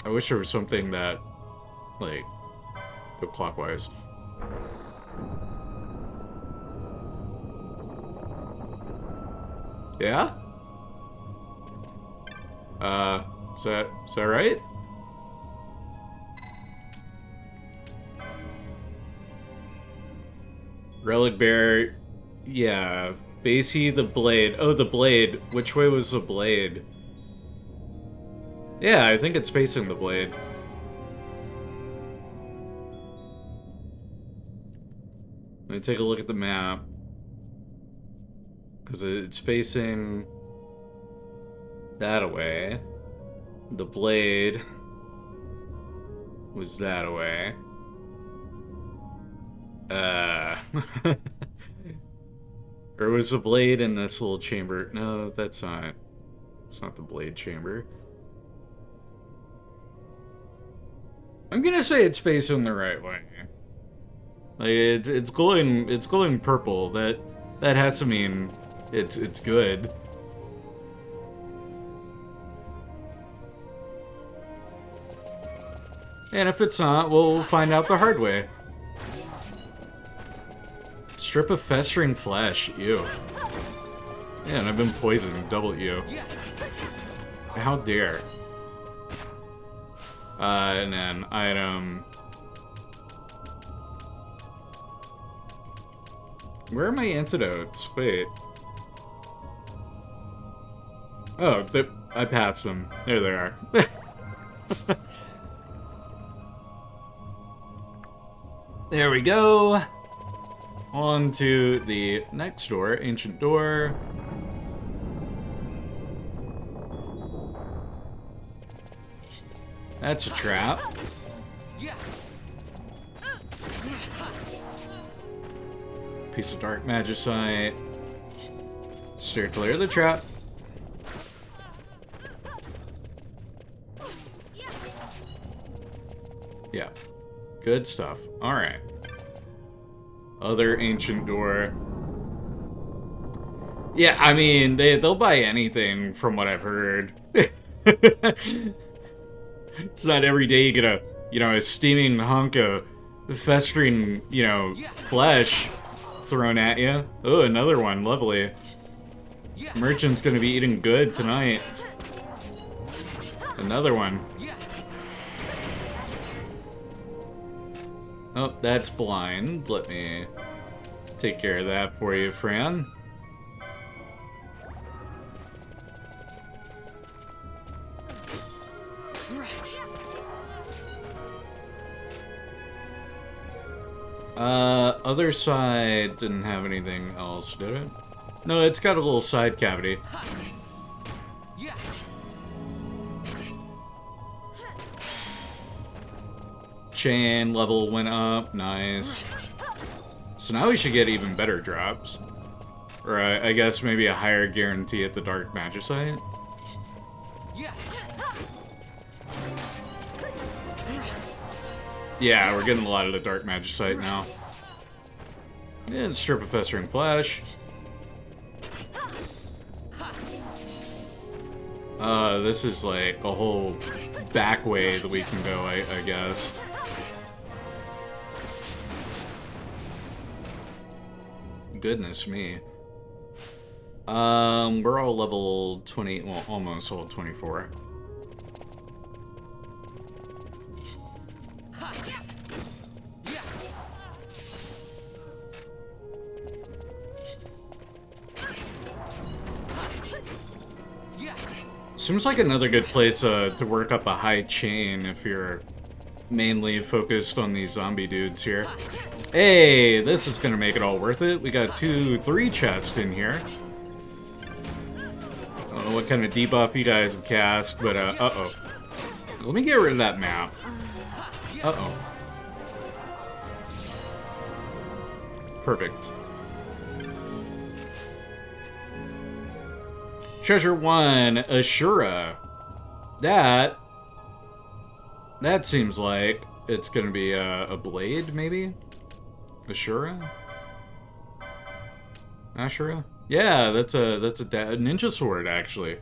wish there was something that, like, go clockwise. Yeah? Is that right? Relic Bear, yeah. Basie the Blade. Oh, the blade. Which way was the blade? Yeah, I think it's facing the blade. Let me take a look at the map. Because it's facing that away. The blade was that away. Or was the blade in this little chamber? No, that's not. It's not the blade chamber. I'm gonna say it's facing the right way. Like it's glowing purple. That has to mean it's good. And if it's not, we'll find out the hard way. Strip of festering flesh. Ew. Yeah, and I've been poisoned. Double ew. How dare. And then item. Where are my antidotes? Wait. Oh, I passed them. There they are. There we go. On to the next door, ancient door. That's a trap. Piece of dark magicite. Steer clear of the trap. Yeah. Good stuff. Alright. Other ancient door. Yeah, I mean, they'll buy anything from what I've heard. It's not every day you get a steaming hunk of festering, flesh thrown at you. Oh, another one. Lovely. Merchant's gonna be eating good tonight. Another one. Oh, that's blind. Let me take care of that for you, Fran. Other side didn't have anything else, did it? No, it's got a little side cavity. Chain level went up, nice. So now we should get even better drops. Or I guess maybe a higher guarantee at the dark magicite. Yeah, we're getting a lot of the dark magicite now. And strip of festering flesh. This is like a whole back way that we can go, I guess. Goodness me. We're all level 20, well, almost level 24. Seems like another good place to work up a high chain if you're mainly focused on these zombie dudes here. Hey, this is gonna make it all worth it. We got 3 chests in here. I don't know what kind of debuff you guys have cast, but uh-oh. Let me get rid of that map. Uh-oh. Perfect. Treasure 1, Ashura. That seems like it's gonna be a blade, maybe? Ashura? Ashura? Yeah, that's a ninja sword, actually.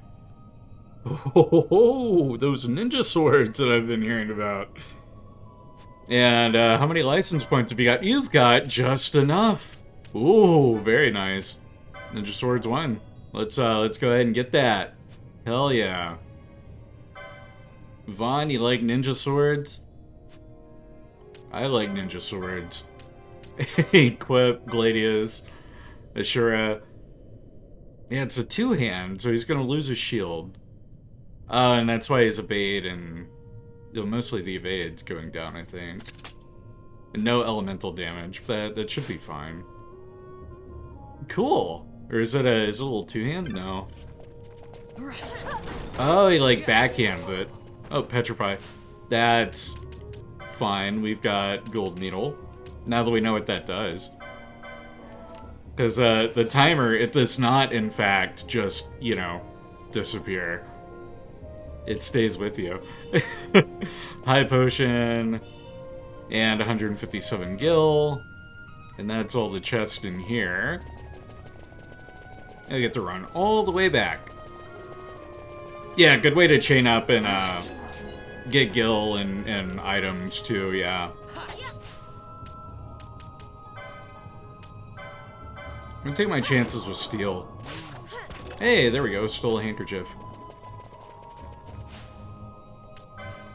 Oh, those ninja swords that I've been hearing about. And how many license points have you got? You've got just enough. Ooh, very nice. Ninja swords 1. Let's go ahead and get that. Hell yeah. Vaan, you like ninja swords? I like ninja swords. Equip, Gladius, Ashura. Yeah, it's a 2-hand, so he's gonna lose his shield. And that's why his evade and mostly the evade's going down, I think. And no elemental damage. That should be fine. Cool. Or is it a little 2-hand? No. Oh, he like backhands it. Oh, petrify. That's fine. We've got gold needle. Now that we know what that does. Because the timer, it does not, in fact, just, disappear. It stays with you. High potion and 157 gil. And that's all the chest in here. I get to run all the way back. Yeah, good way to chain up and get gil and items too, yeah. I'm gonna take my chances with steel. Hey, there we go, stole a handkerchief.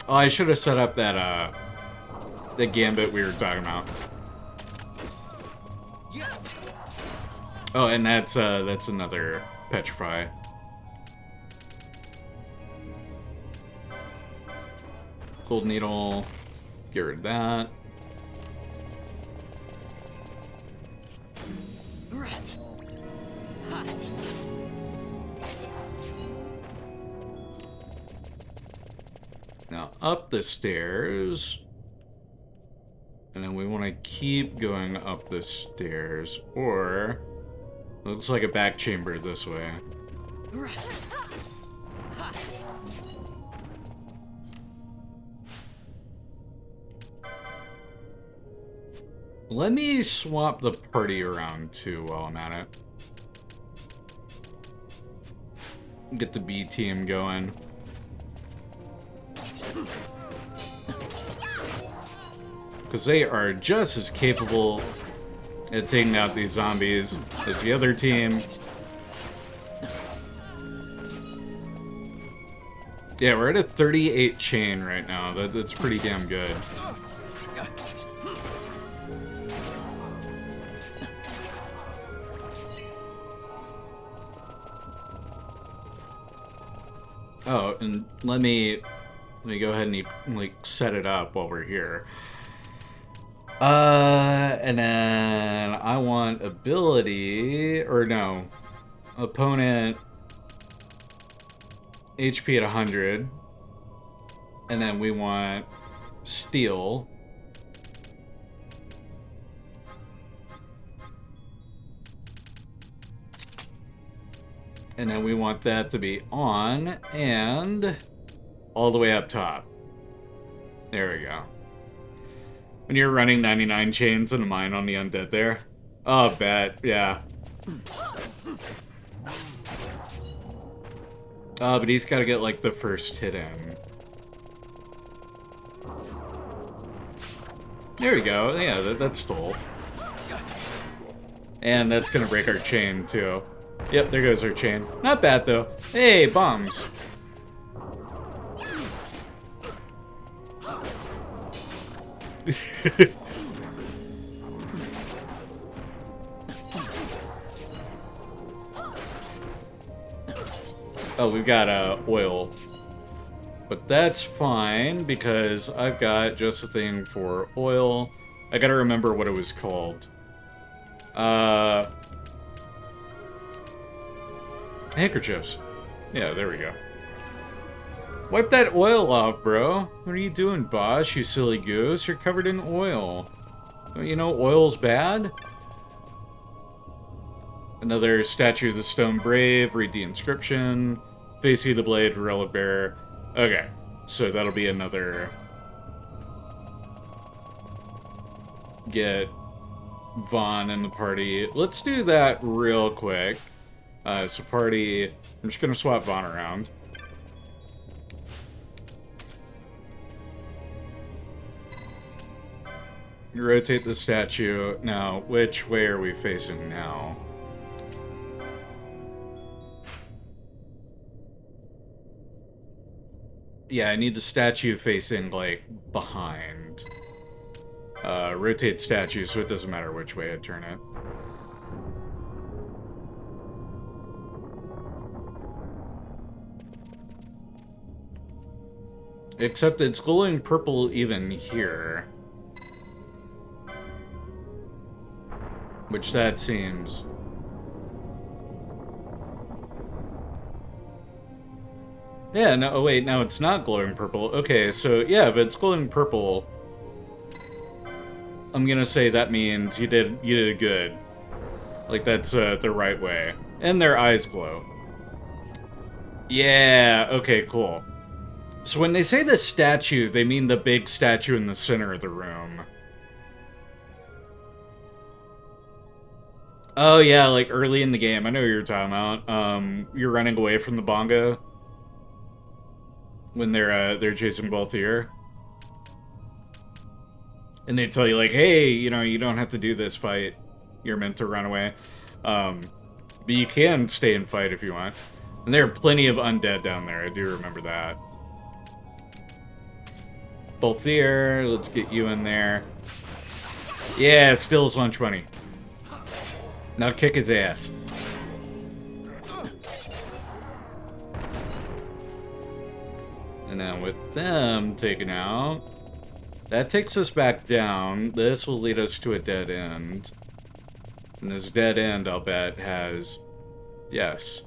Oh, I should have set up that the gambit we were talking about. Oh, and that's another petrify. Gold needle. Get rid of that. Now up the stairs. And then we want to keep going up the stairs. Or it looks like a back chamber this way. Let me swap the party around too while I'm at it. Get the B team going. Because they are just as capable at taking out these zombies as the other team. Yeah, we're at a 38 chain right now. That's pretty damn good. Oh, and let me go ahead and like set it up while we're here. And then I want ability, or no, opponent HP at 100, and then we want steel. And then we want that to be on and all the way up top. There we go. When you're running 99 chains in a mine on the undead there. Oh, bet, yeah. But he's got to get like the first hit in. There we go. Yeah, that's stole. And that's gonna break our chain too. Yep, there goes our chain. Not bad though. Hey, bombs. Oh, we've got oil. But that's fine because I've got just a thing for oil. I gotta remember what it was called. Handkerchiefs. Yeah, there we go. Wipe that oil off, bro. What are you doing, boss, you silly goose? You're covered in oil. Don't you know oil's bad? Another statue of the Stone Brave. Read the inscription. Facey the Blade, Relic Bearer. Okay, so that'll be another... Get Vaan in the party. Let's do that real quick. So party... I'm just gonna swap Vaan around. Rotate the statue. Now, which way are we facing now? Yeah, I need the statue facing, like, behind. Rotate statue so it doesn't matter which way I turn it. Except it's glowing purple even here. Which that seems... Yeah, no, oh wait, now it's not glowing purple. Okay, so yeah, but it's glowing purple. I'm gonna say that means you did it good. Like that's the right way. And their eyes glow. Yeah, okay, cool. So when they say the statue, they mean the big statue in the center of the room. Oh yeah, like early in the game. I know what you're talking about. You're running away from the bongo when they're chasing Balthier. And they tell you like, hey, you know, you don't have to do this fight. You're meant to run away. But you can stay and fight if you want. And there are plenty of undead down there. I do remember that. Balthier, let's get you in there. Yeah, still his lunch money. Now kick his ass. And then with them taken out, that takes us back down. This will lead us to a dead end. And this dead end, I'll bet, has... yes.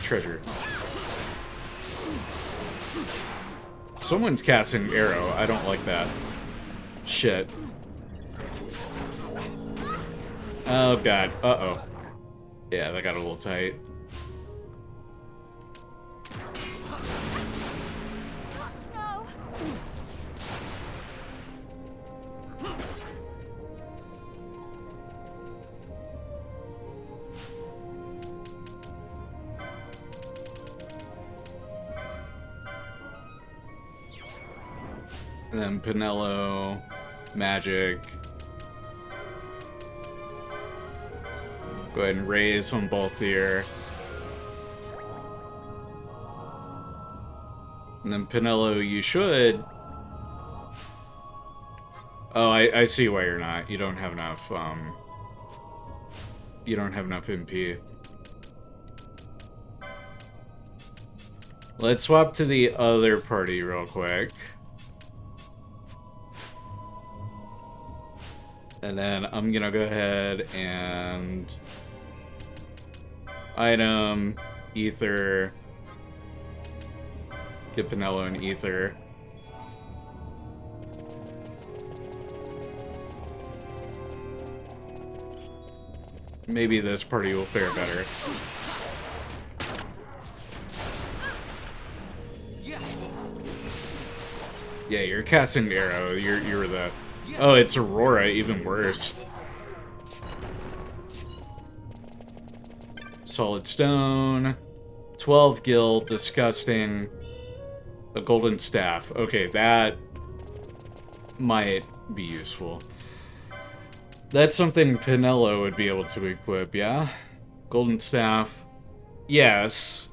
Treasure. Someone's casting arrow. I don't like that. Shit. Oh, God. Uh-oh. Yeah, that got a little tight. And then Pinello, magic. Go ahead and raise on Balthier. And then Pinello, you should... oh, I see why you're not. You don't have enough, you don't have enough MP. Let's swap to the other party real quick. And then I'm gonna go ahead and... item, ether... get Pinello and ether. Maybe this party will fare better. Yeah, you're casting arrow. You're the... oh, it's Aurora, even worse. Solid stone. 12 gil, disgusting. A golden staff. Okay, that might be useful. That's something Pinello would be able to equip, yeah? Golden staff. Yes.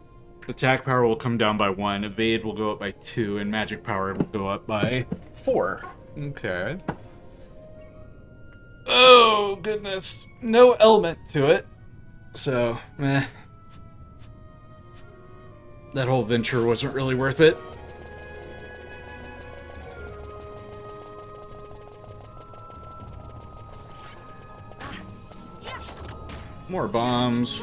Attack power will come down by 1. Evade will go up by 2. And magic power will go up by 4. Okay. Oh, goodness. No element to it. So, meh. That whole venture wasn't really worth it. More bombs.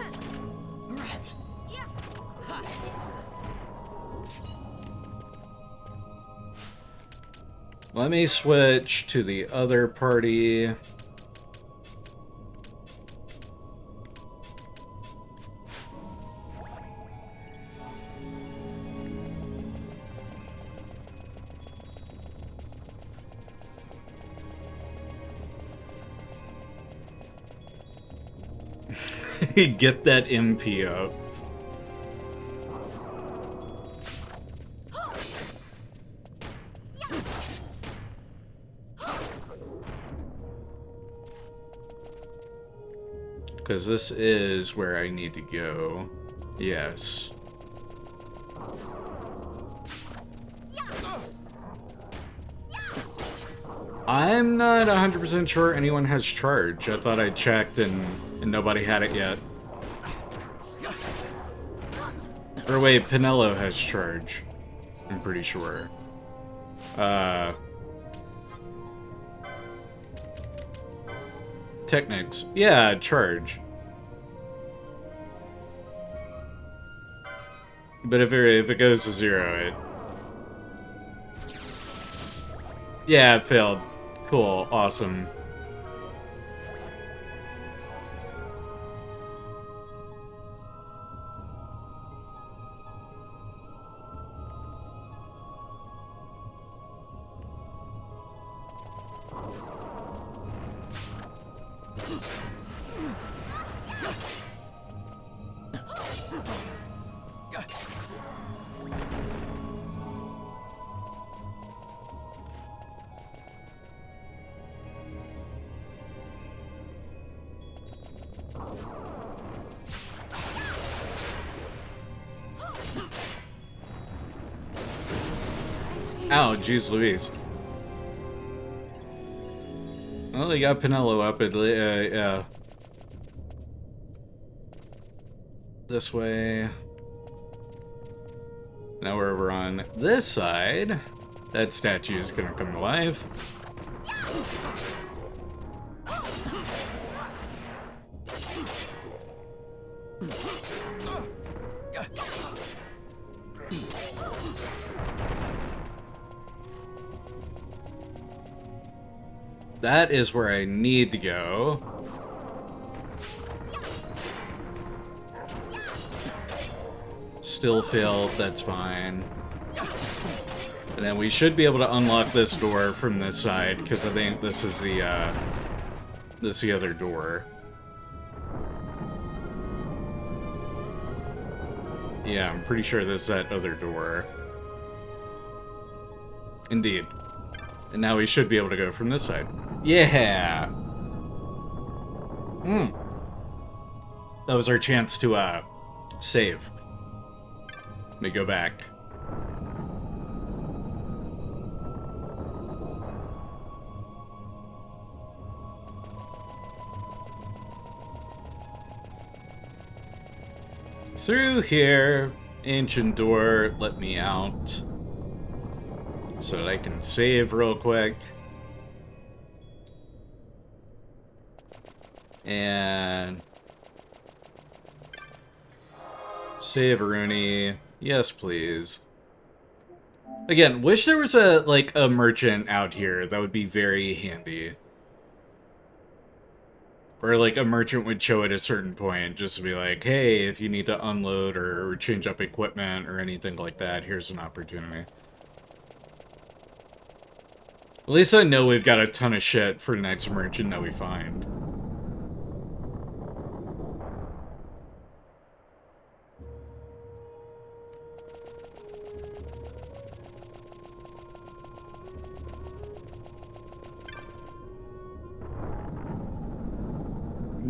Let me switch to the other party. Get that MP up. Because this is where I need to go. Yes. I'm not 100% sure anyone has charge. I thought I checked and nobody had it yet. Or wait, Pinello has charge. I'm pretty sure. Technics. Yeah, charge. But if it goes to 0, it... yeah, it failed. Cool. Awesome. Ow, jeez Louise. Well, they got Pinello up at yeah. This way. Now we're over on this side. That statue is gonna come to life. That is where I need to go. Still failed, that's fine. And then we should be able to unlock this door from this side, because I think this is the other door. Yeah, I'm pretty sure this is that other door. Indeed. And now we should be able to go from this side. Yeah! That was our chance to, save. Let me go back. Through here. Ancient door, let me out. So that I can save real quick. And save Rooney. Yes, please. Again, wish there was a merchant out here. That would be very handy. Or like a merchant would show at a certain point, just to be like, hey, if you need to unload or change up equipment or anything like that, here's an opportunity. At least I know we've got a ton of shit for the next merchant that we find.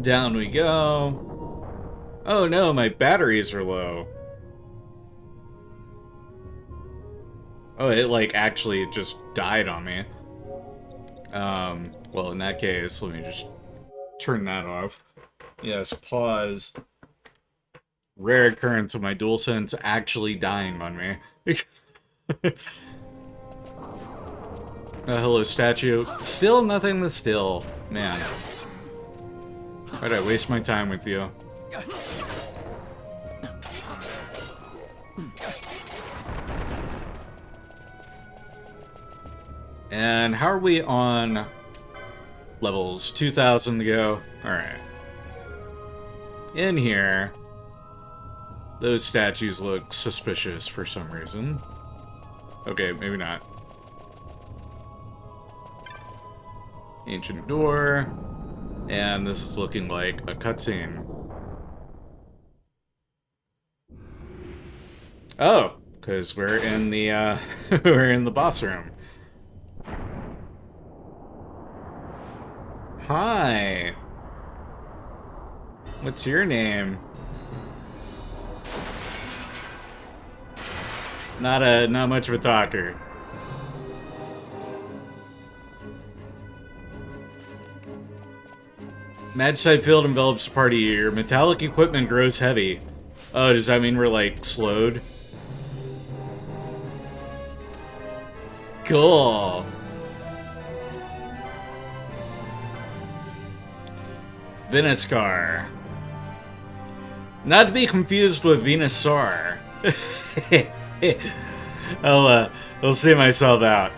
Down we go. Oh no, my batteries are low. Oh, it like actually just died on me. Well, in that case, let me just turn that off. Yes, pause. Rare occurrence of my DualSense actually dying on me. Hello, statue. Still nothing to steal. Man. Why'd I waste my time with you? And how are we on levels? 2,000 to go. Alright. In here, those statues look suspicious for some reason. Okay, maybe not. Ancient door. And this is looking like a cutscene. Oh, because we're in the we're in the boss room. Hi. What's your name? Not much of a talker. Magicite field envelops party. Your metallic equipment grows heavy. Oh, does that mean we're like slowed? Cool. Venusaur. Not to be confused with Venusaur. I'll see myself out.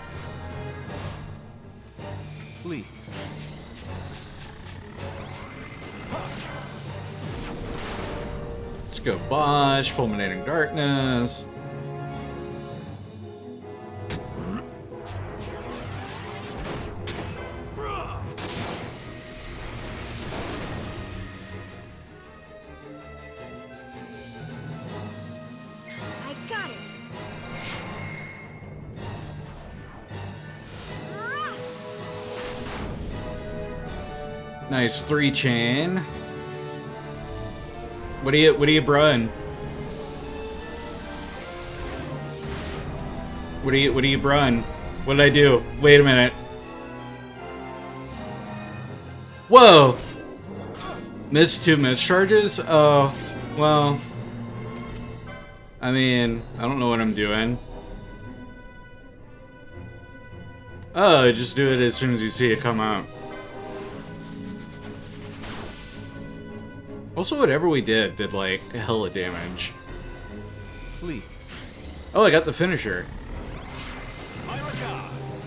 Please. Let's go Bosch, Fulminating Darkness. Nice 3 chain. What are you bruhing? What are you bruhing? What did I do? Wait a minute. Whoa! Missed 2 mischarges? Oh, well. I mean, I don't know what I'm doing. Oh, just do it as soon as you see it come out. Also, whatever we did like hella damage. Please. Oh, I got the finisher. My regards.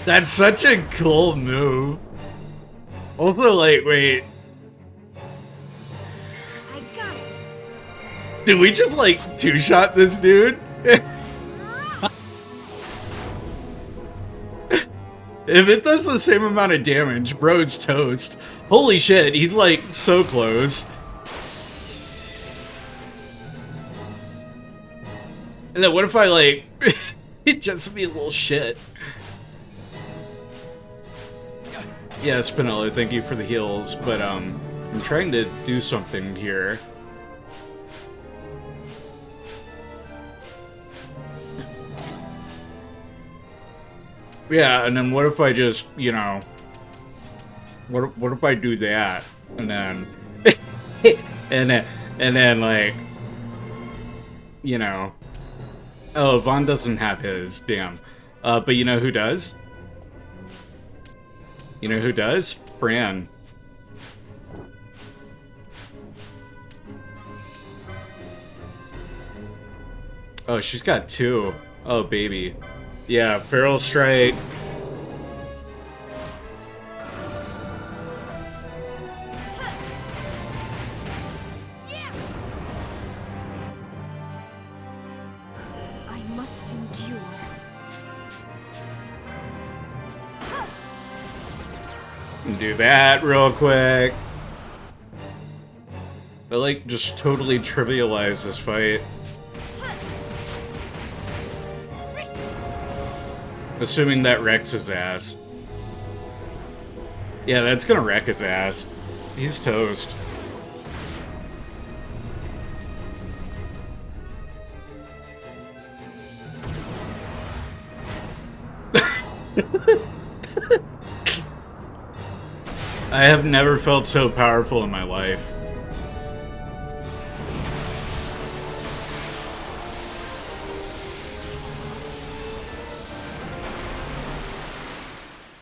That's such a cool move. Also, like, wait. I got it. Did we just, like, 2-shot this dude? If it does the same amount of damage, bro's toast. Holy shit, he's, like, so close. And then what if I, like, just be a little shit? Yeah, Spinella, thank you for the heals, but, I'm trying to do something here. Yeah, and then what if I just, you know... What if I do that? And then... and then, like... You know... Oh, Vaan doesn't have his, damn. But you know who does? You know who does? Fran. Oh, she's got 2. Oh, baby. Yeah, Feral Strike. I must endure. Do that real quick. I like just totally trivialize this fight. Assuming that wrecks his ass. Yeah, that's gonna wreck his ass. He's toast. I have never felt so powerful in my life.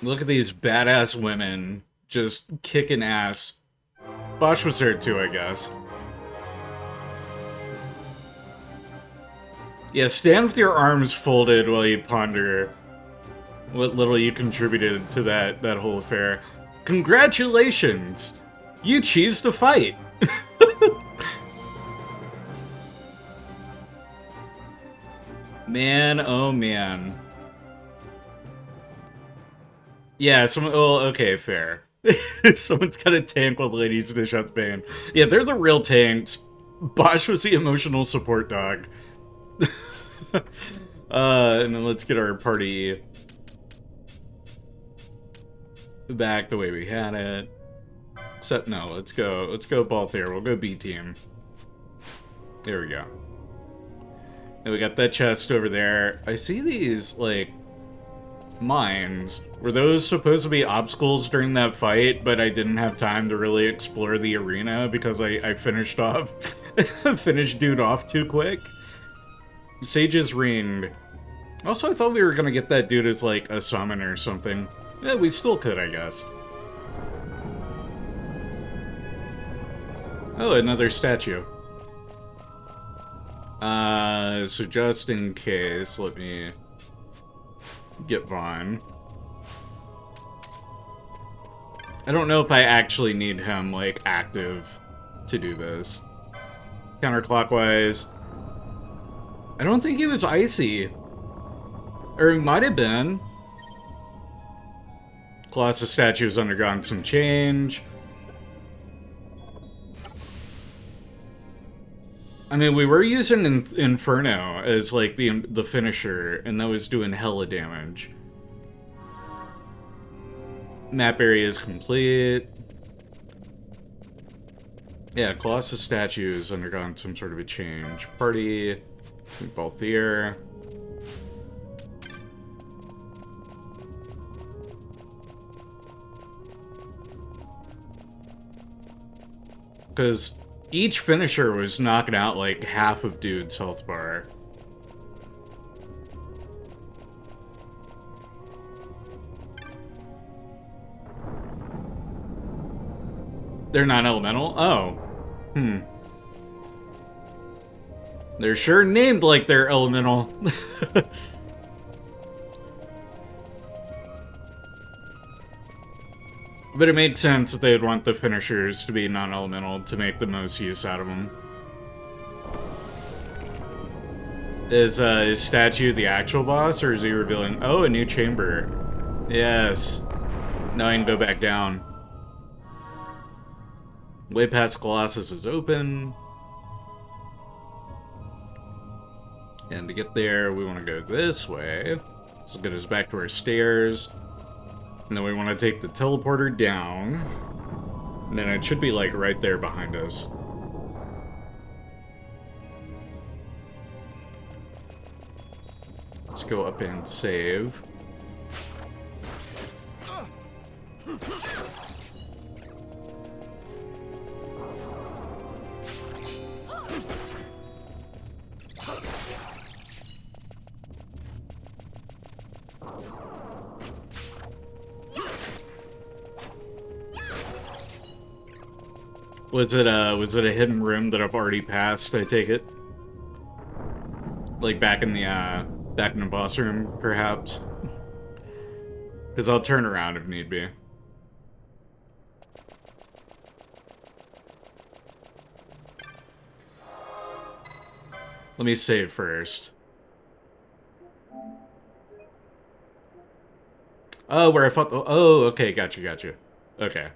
Look at these badass women just kicking ass. Bosch was there too, I guess. Yeah, stand with your arms folded while you ponder what little you contributed to that whole affair. Congratulations! You choose to fight! Man, oh man. Yeah, oh, okay, fair. Someone's got a tank while the ladies dish out the pain. Yeah, they're the real tanks. Bosch was the emotional support dog. And then let's get our party back the way we had it. Except no, let's go Balthier. We'll go B team. There we go. And we got that chest over there. I see these, like, mines. Were those supposed to be obstacles during that fight, but I didn't have time to really explore the arena because I finished dude off too quick? Sage's Ring. Also, I thought we were gonna get that dude as, like, a summon or something. Yeah, we still could, I guess. Oh, another statue. So just in case, let me get Vaan. I don't know if I actually need him, like, active to do this. Counterclockwise. I don't think he was icy. Or he might have been. Colossus statue has undergone some change. I mean, we were using Inferno as, like, the finisher, and that was doing hella damage. Map area is complete. Yeah, Colossus statue has undergone some sort of a change. Party, Balthier. Because each finisher was knocking out like half of dude's health bar. They're not elemental? Oh. They're sure named like they're elemental. But it made sense that they'd want the finishers to be non-elemental to make the most use out of them. Is statue the actual boss, or is he revealing... Oh, a new chamber. Yes. Now I can go back down. Way past Colossus is open. And to get there, we want to go this way. This will get us back to our stairs. And then we want to take the teleporter down. And then it should be, like, right there behind us. Let's go up and save. Was it a hidden room that I've already passed, I take it? Like back in the boss room, perhaps? Because I'll turn around if need be. Let me save first. Oh, where I fought the... Oh, okay, gotcha. Okay.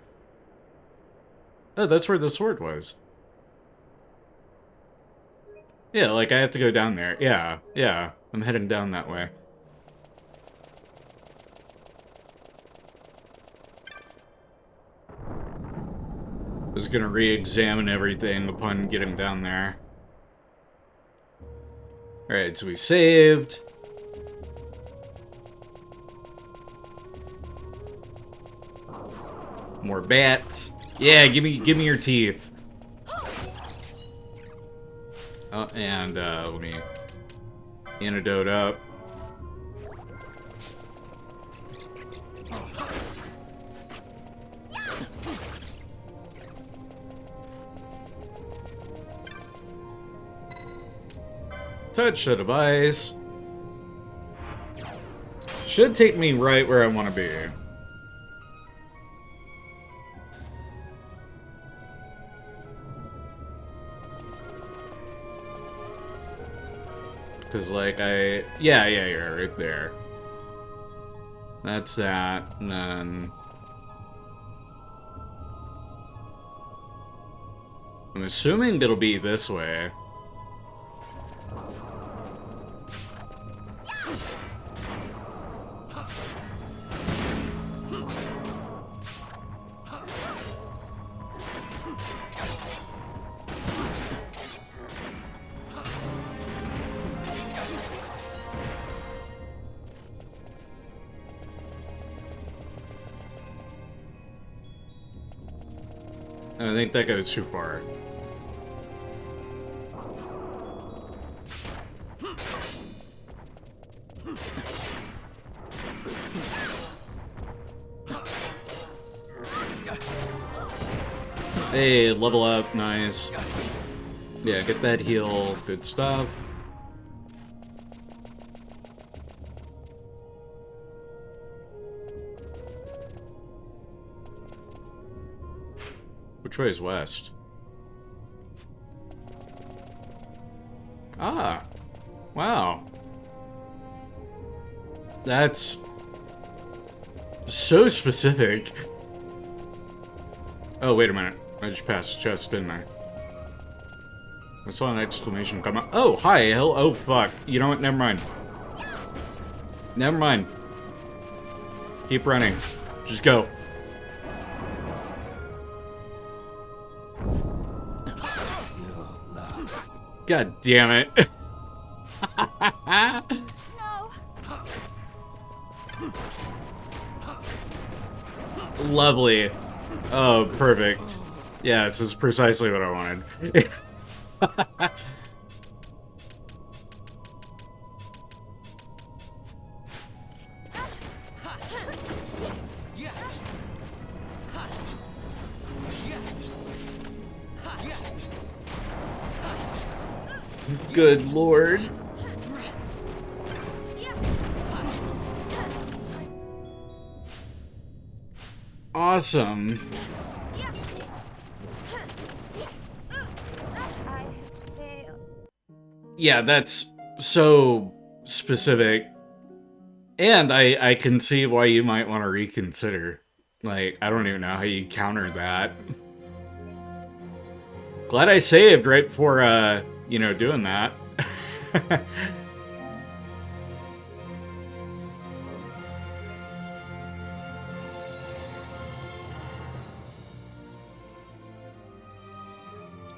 Oh, that's where the sword was. Yeah, like, I have to go down there. Yeah. I'm heading down that way. I was gonna re-examine everything upon getting down there. Alright, so we saved. More bats. Yeah, give me your teeth. Oh, and let me antidote up. Touch the device. Should take me right where I want to be. Because, like, yeah, right there. That's that, and then... I'm assuming it'll be this way. I think that goes too far. Hey, level up, nice. Yeah, get that heal, good stuff. Which way is west? Ah! Wow. That's So specific. Oh, wait a minute. I just passed the chest, didn't I? I saw an exclamation come up. Oh, hi. Hello. Oh, fuck. You know what? Never mind. Never mind. Keep running. Just go. God damn it. Lovely. Oh, perfect. Yeah, this is precisely what I wanted. Good lord. Awesome. Yeah, that's so specific. And I can see why you might want to reconsider. Like, I don't even know how you counter that. Glad I saved right before, you know, doing that.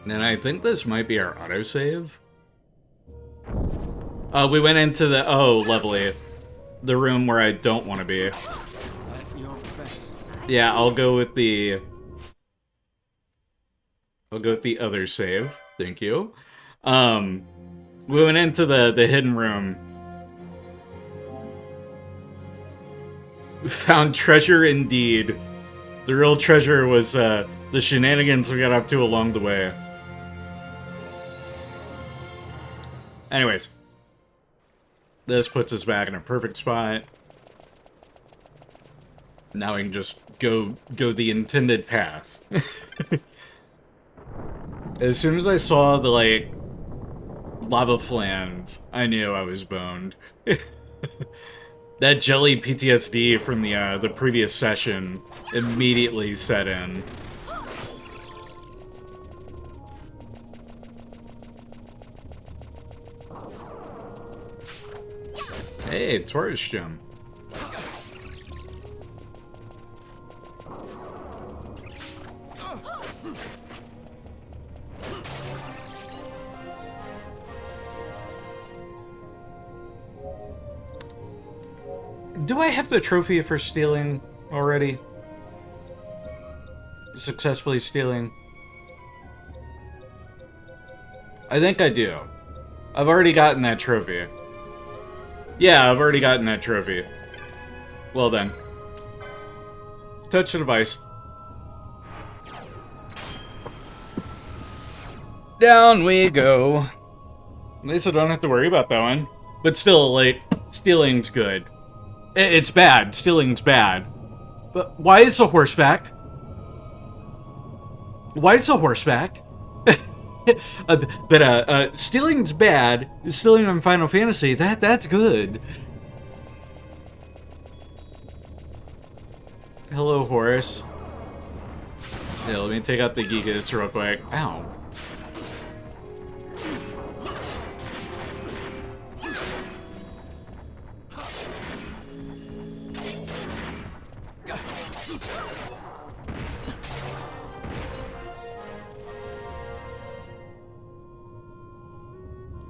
And I think this might be our autosave. We went into the... Oh, lovely. The room where I don't want to be. Yeah, I'll go with the... I'll go with the other save. Thank you. We went into the hidden room. We found treasure indeed. The real treasure was the shenanigans we got up to along the way. Anyways. This puts us back in a perfect spot. Now we can just go the intended path. As soon as I saw the, like, lava flans, I knew I was boned. That jelly PTSD from the previous session immediately set in. Hey, tourist gem. Do I have the trophy for stealing already? Successfully stealing? I think I do. I've already gotten that trophy. Yeah, I've already gotten that trophy. Well then. Touch the device. Down we go. At least I don't have to worry about that one. But still, like, stealing's good. It's bad. Stealing's bad. But why is the horseback? Why is the horseback? But stealing's bad. Stealing on Final Fantasy, that's good. Hello, Horus. Yeah, let me take out the Gigas real quick. Ow.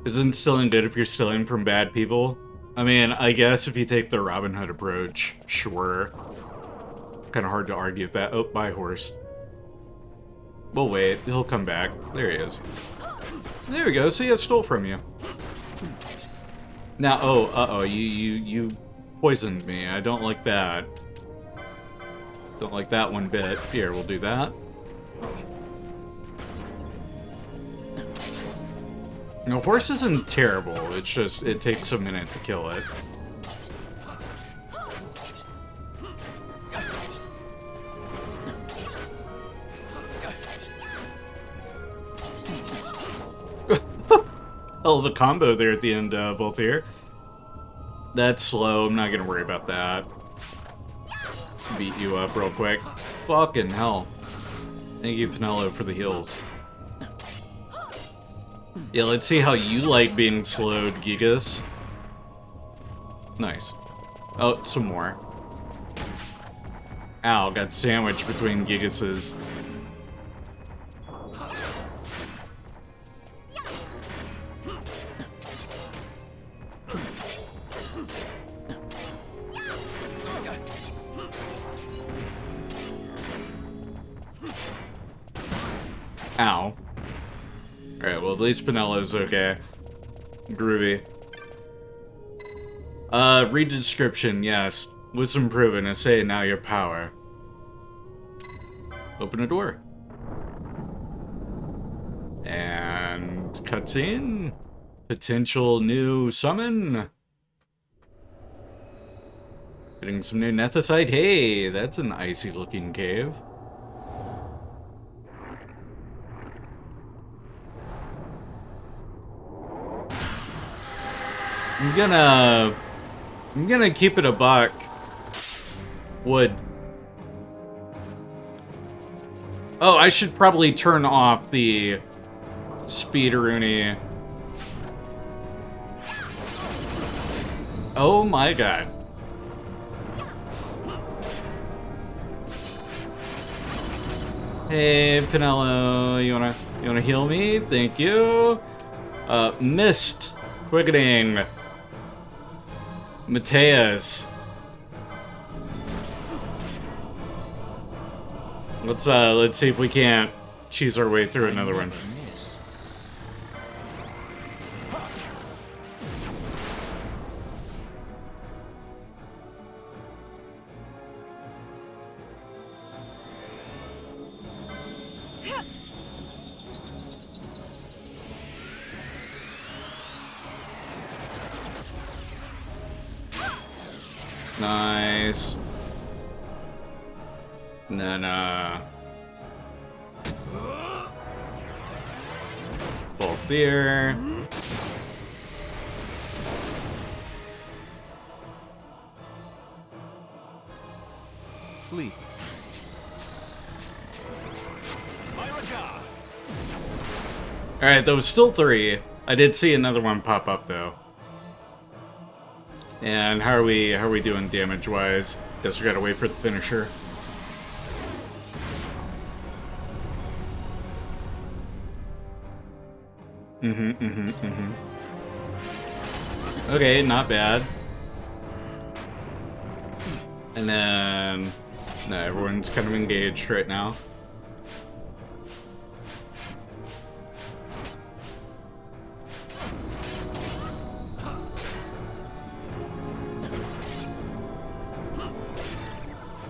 Isn't stealing good if you're stealing from bad people? I mean, I guess if you take the Robin Hood approach, sure. Kind of hard to argue with that. Oh, bye, horse. We'll wait. He'll come back. There he is. There we go. See, I stole from you. Now, oh, uh-oh. You poisoned me. I don't like that. Don't like that one bit. Here, we'll do that. No, horse isn't terrible, it's just, it takes a minute to kill it. Hell of a combo there at the end, Voltaire. That's slow, I'm not gonna worry about that. beat you up real quick. Fucking hell. Thank you, Penelo, for the heals. Yeah, let's see how you like being slowed, Gigas. Nice. Oh, some more. Ow, got sandwiched between Gigases. Ow. Alright, well at least Penelo's okay. Groovy. Read the description, yes. Wisdom proven, say now your power. Open a door. And cutscene. Potential new summon. Getting some new nethicite. Hey, that's an icy looking cave. I'm gonna keep it a buck. Wood. Oh, I should probably turn off the speederoonie. Oh my god. Hey, Penelo, you wanna heal me? Thank you. Mist. Quickening. Mateus. Let's see if we can't cheese our way through another one. Nice. Nah. Full fear. Please. My regards. Alright, there was still 3. I did see another one pop up though. And how are we doing damage wise? Guess we gotta wait for the finisher. Okay, not bad. And then no, everyone's kind of engaged right now.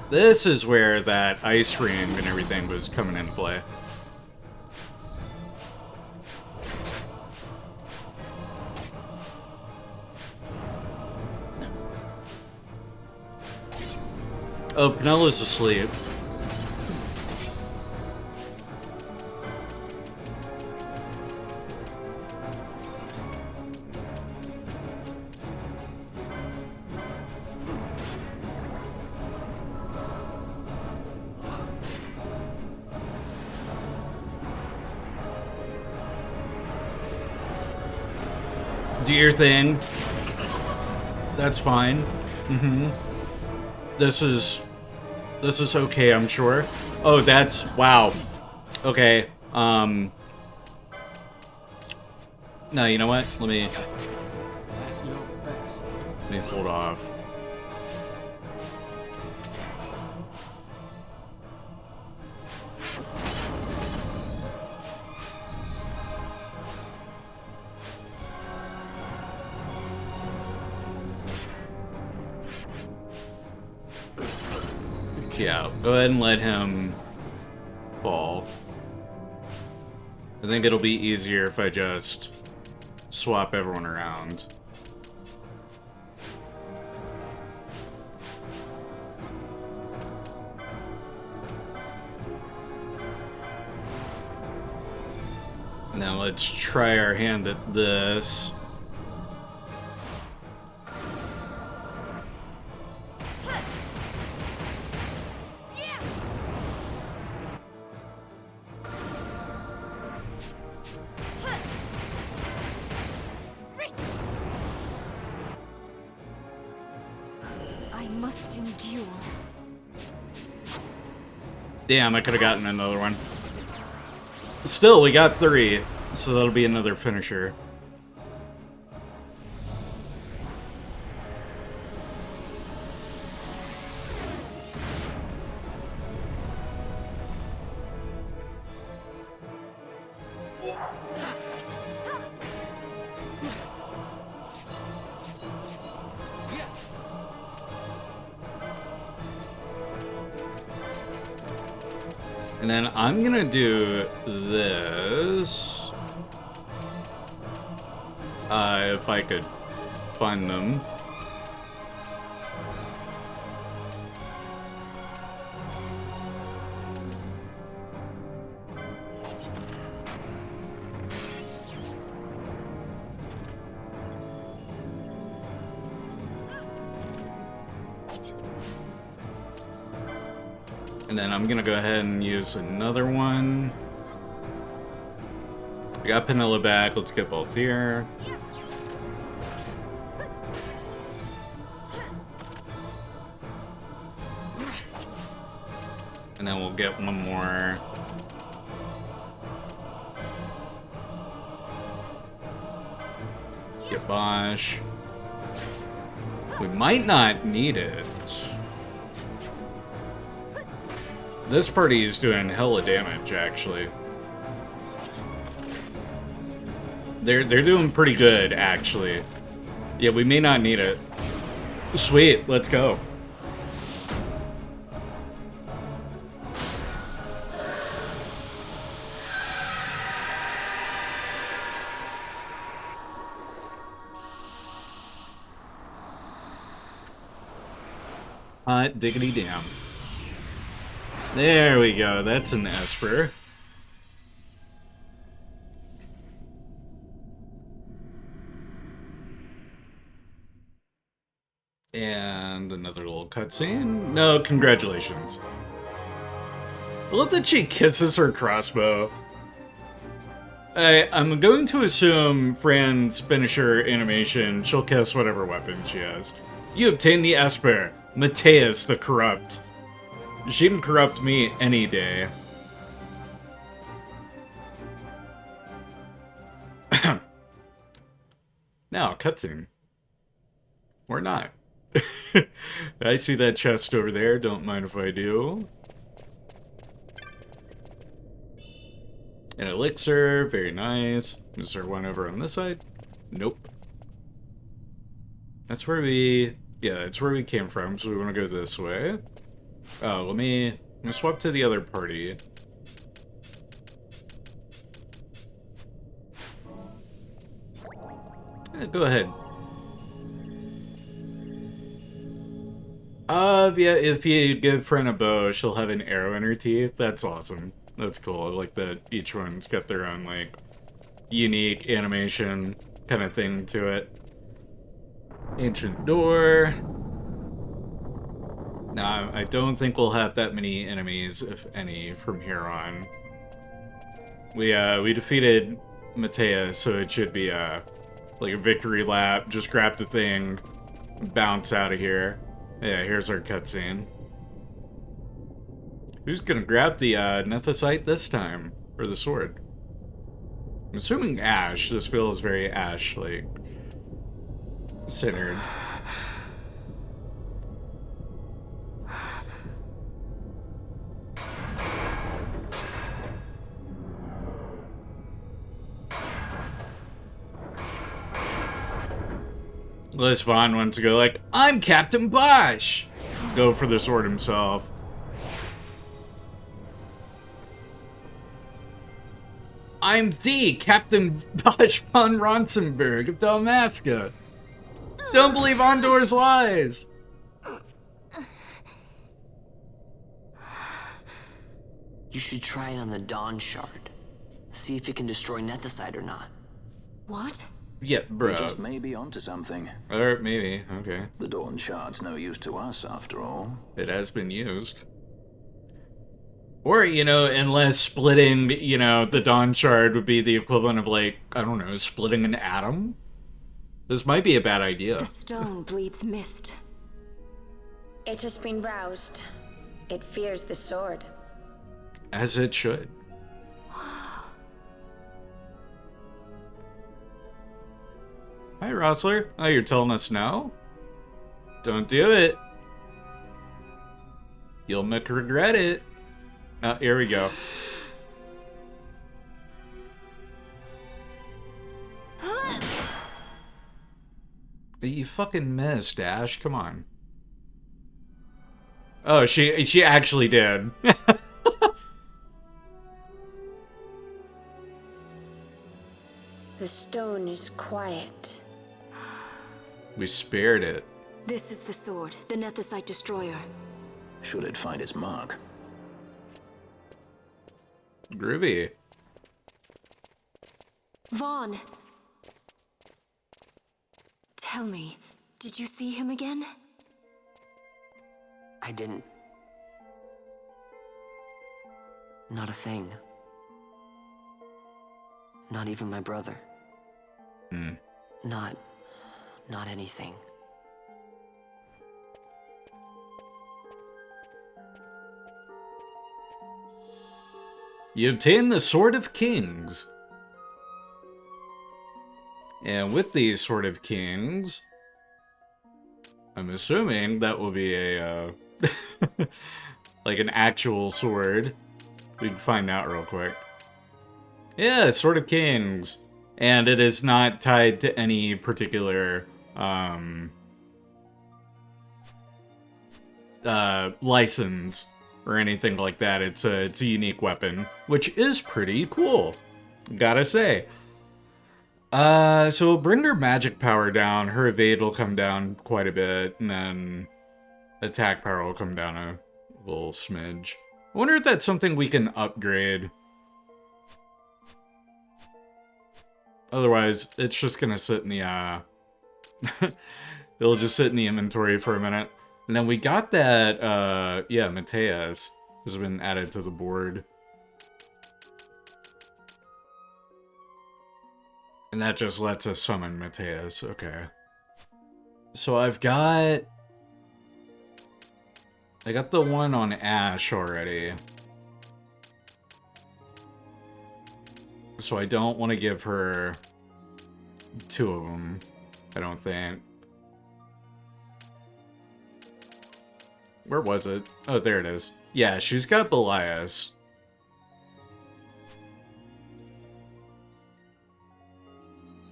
This is where that ice ring and everything was coming into play. Oh, Penelo's asleep. Do your thing. That's fine. This is okay, I'm sure. Oh, that's wow. Okay. No, you know what? Let me hold off. Yeah, go ahead and let him fall. I think it'll be easier if I just swap everyone around. Now let's try our hand at this. I must endure. Damn, I could have gotten another one. Still, we got 3, so that'll be another finisher. And then I'm gonna do this. If I could find them. And then I'm gonna go ahead and use another one. We got Penilla back. Let's get both here. And then we'll get one more. Get Bosch. We might not need it. This party is doing hella damage, actually. They're doing pretty good, actually. Yeah, we may not need it. Sweet, let's go. Hot diggity damn. There we go, that's an esper. And another little cutscene. No, congratulations. I love that she kisses her crossbow. I'm going to assume Fran's finisher animation, she'll kiss whatever weapon she has. You obtain the esper, Mateus the Corrupt. She can corrupt me any day. Now, cutscene. Or not. I see that chest over there, don't mind if I do. An elixir, very nice. Is there one over on this side? Nope. That's where we... yeah, that's where we came from, so we want to go this way. Oh, let me swap to the other party. Go ahead. Yeah, if you give Fran a bow, she'll have an arrow in her teeth. That's awesome. That's cool. I like that each one's got their own, like, unique animation kind of thing to it. Ancient door. Now, I don't think we'll have that many enemies, if any, from here on. We defeated Mateus, so it should be like a victory lap. Just grab the thing, bounce out of here. Yeah, here's our cutscene. Who's gonna grab the Nethicite this time? Or the sword? I'm assuming Ash. This feels very Ash, like, centered. Unless Vaan wants to go like, I'm Captain Bosch! Go for the sword himself. I'm the Captain Bosch von Ronsenberg of Dalmasca. Don't believe Ondor's lies! You should try it on the Dawn Shard. See if it can destroy Nethicite or not. What? Yeah, bro. We just may be onto something. Or maybe, okay. The Dawn Shard's no use to us, after all. It has been used. Or, you know, unless splitting, you know, the Dawn Shard would be the equivalent of, like, I don't know, splitting an atom? This might be a bad idea. The stone bleeds mist. It has been roused. It fears the sword. As it should. Hi, Rossler. Oh, you're telling us no? Don't do it. You'll make regret it. Oh, here we go. You fucking missed, Ash. Come on. Oh, she actually did. The stone is quiet. We spared it. This is the sword, the Nethicite destroyer. Should it find its mark? Groovy. Vaan. Tell me, did you see him again? I didn't. Not a thing. Not even my brother. Not anything. You obtain the Sword of Kings. And with these Sword of Kings, I'm assuming that will be a, like an actual sword. We can find out real quick. Yeah, Sword of Kings. And it is not tied to any particular, license or anything like that. It's a unique weapon, which is pretty cool, gotta say. So bring her magic power down, her evade will come down quite a bit, and then attack power will come down a little smidge. I wonder if that's something we can upgrade. Otherwise, it's just gonna sit in the, it'll just sit in the inventory for a minute. And then we got that, yeah, Mateus has been added to the board. And that just lets us summon Mateus, okay. So I got the one on Ash already. So I don't want to give her two of them, I don't think. Where was it? Oh, there it is. Yeah, she's got Ivalice.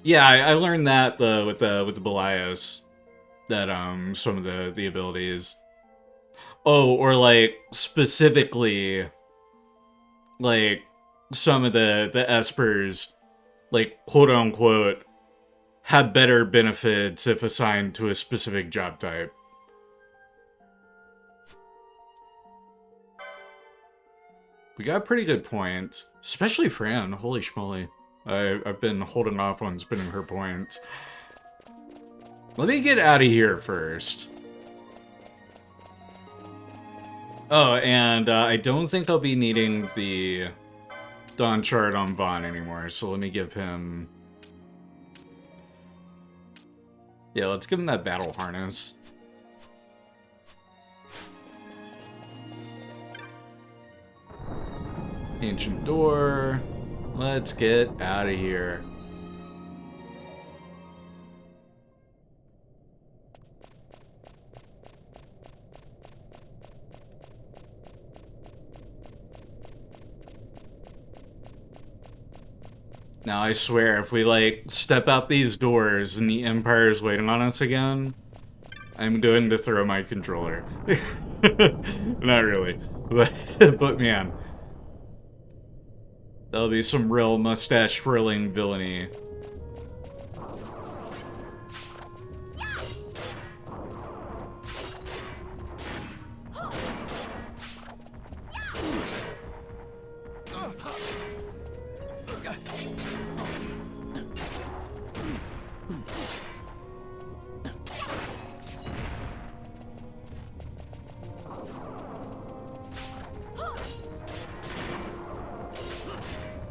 Yeah, I learned that with the Ivalice, that some of the abilities. Oh, or like specifically, like some of the espers, like quote unquote, have better benefits if assigned to a specific job type. We got pretty good points, especially Fran. Holy schmoly. I've been holding off on spending her points. Let me get out of here first. Oh, and I don't think I'll be needing the Dawn Shard on Vaan anymore, so let me give him... Yeah, let's give him that battle harness. Ancient door. Let's get out of here. Now I swear, if we like step out these doors and the Empire's waiting on us again, I'm going to throw my controller. Not really, but man. That'll be some real mustache-twirling villainy.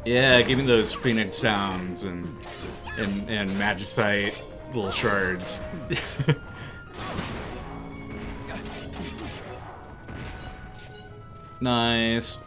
Yeah, give me those Phoenix sounds and magicite little shards. Nice.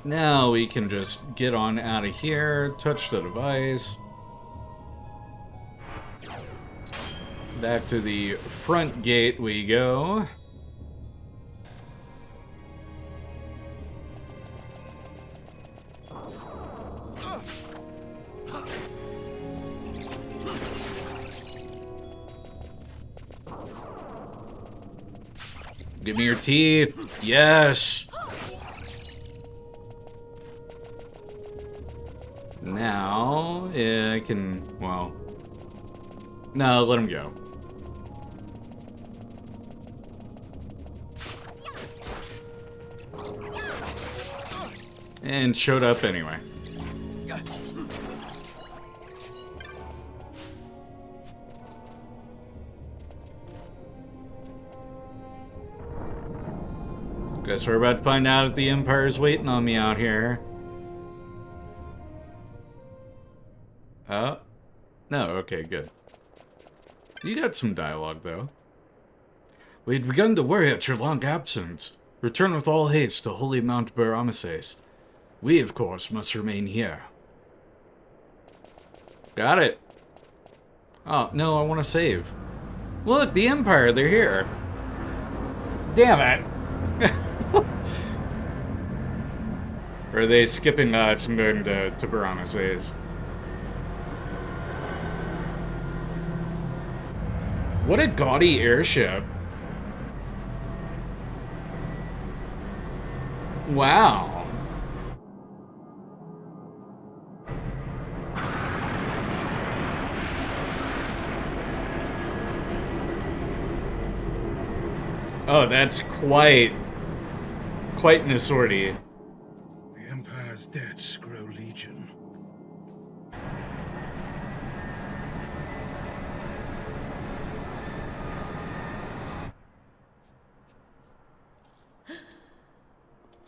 Now we can just get on out of here, touch the device. Back to the front gate we go. Give me your teeth. Yes. Now, yeah, I can, well, no, let him go. And showed up anyway. Guess we're about to find out if the Empire's waiting on me out here. Oh. No, okay, good. You got some dialogue, though. We had begun to worry at your long absence. Return with all haste to Holy Mount Baramases. We, of course, must remain here. Got it. Oh, no, I want to save. Look, the Empire, they're here. Damn it. Or are they skipping us and going to Baramases? What a gaudy airship. Wow. Oh, that's quite an assortie. The Empire's debts grow legion.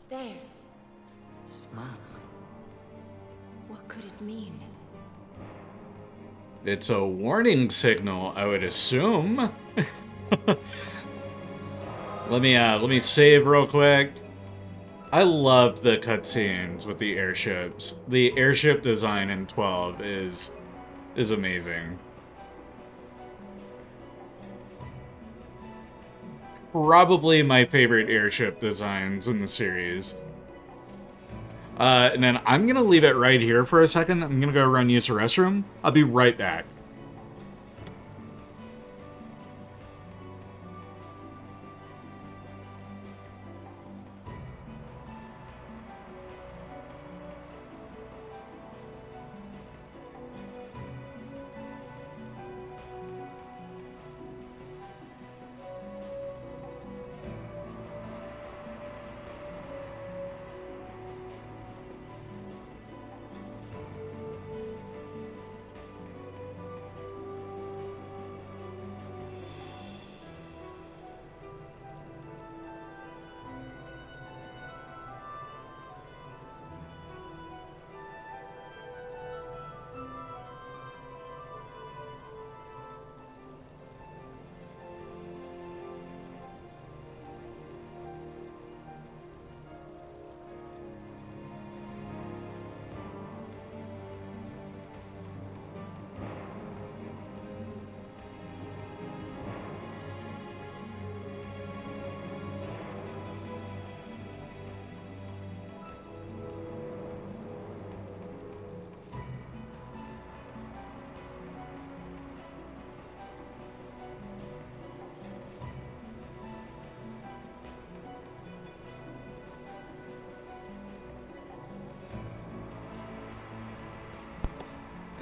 There. Smoke. What could it mean? It's a warning signal, I would assume. Let me save real quick. I love the cutscenes with the airships. The airship design in 12 is amazing. Probably my favorite airship designs in the series. And then I'm gonna leave it right here for a second. I'm gonna go run use the restroom. I'll be right back.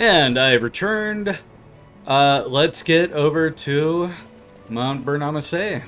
And I've returned. Let's get over to Mount Baramases.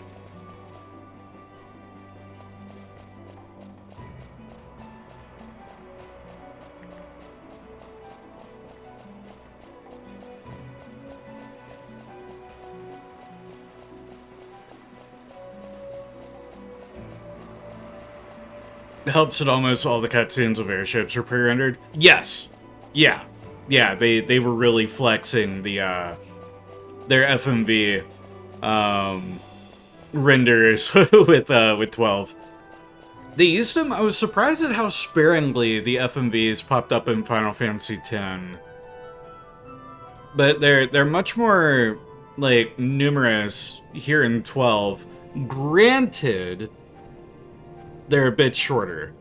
helps that almost all the cutscenes of airships are pre-rendered? Yes. Yeah. Yeah, they were really flexing the their FMV renders with 12. They used them. I was surprised at how sparingly the FMVs popped up in Final Fantasy X. But they're much more like numerous here in 12. Granted, they're a bit shorter.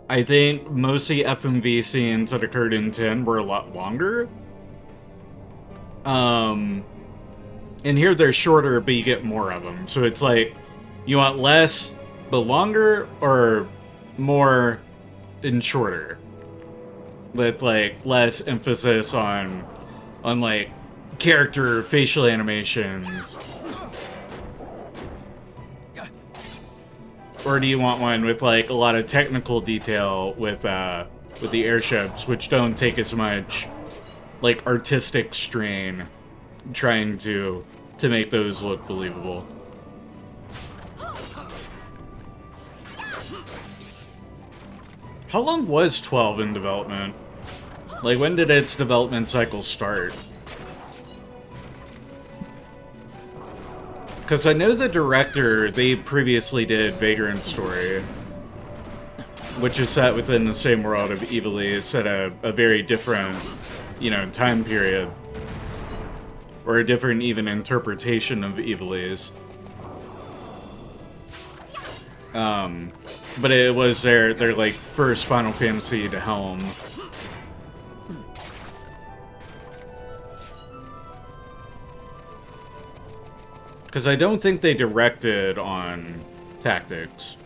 I think most of the FMV scenes that occurred in 10 were a lot longer. And here they're shorter, but you get more of them. So it's like, you want less, but longer, or more and shorter? With, like, less emphasis on like, character facial animations. Or do you want one with, like, a lot of technical detail with the airships, which don't take as much, like, artistic strain trying to make those look believable? How long was 12 in development? Like, when did its development cycle start? Because I know the director, they previously did Vagrant Story, which is set within the same world of Ivalice at a very different, you know, time period. Or a different, even, interpretation of Ivalice. But it was their like, first Final Fantasy to helm. Because I don't think they directed on Tactics.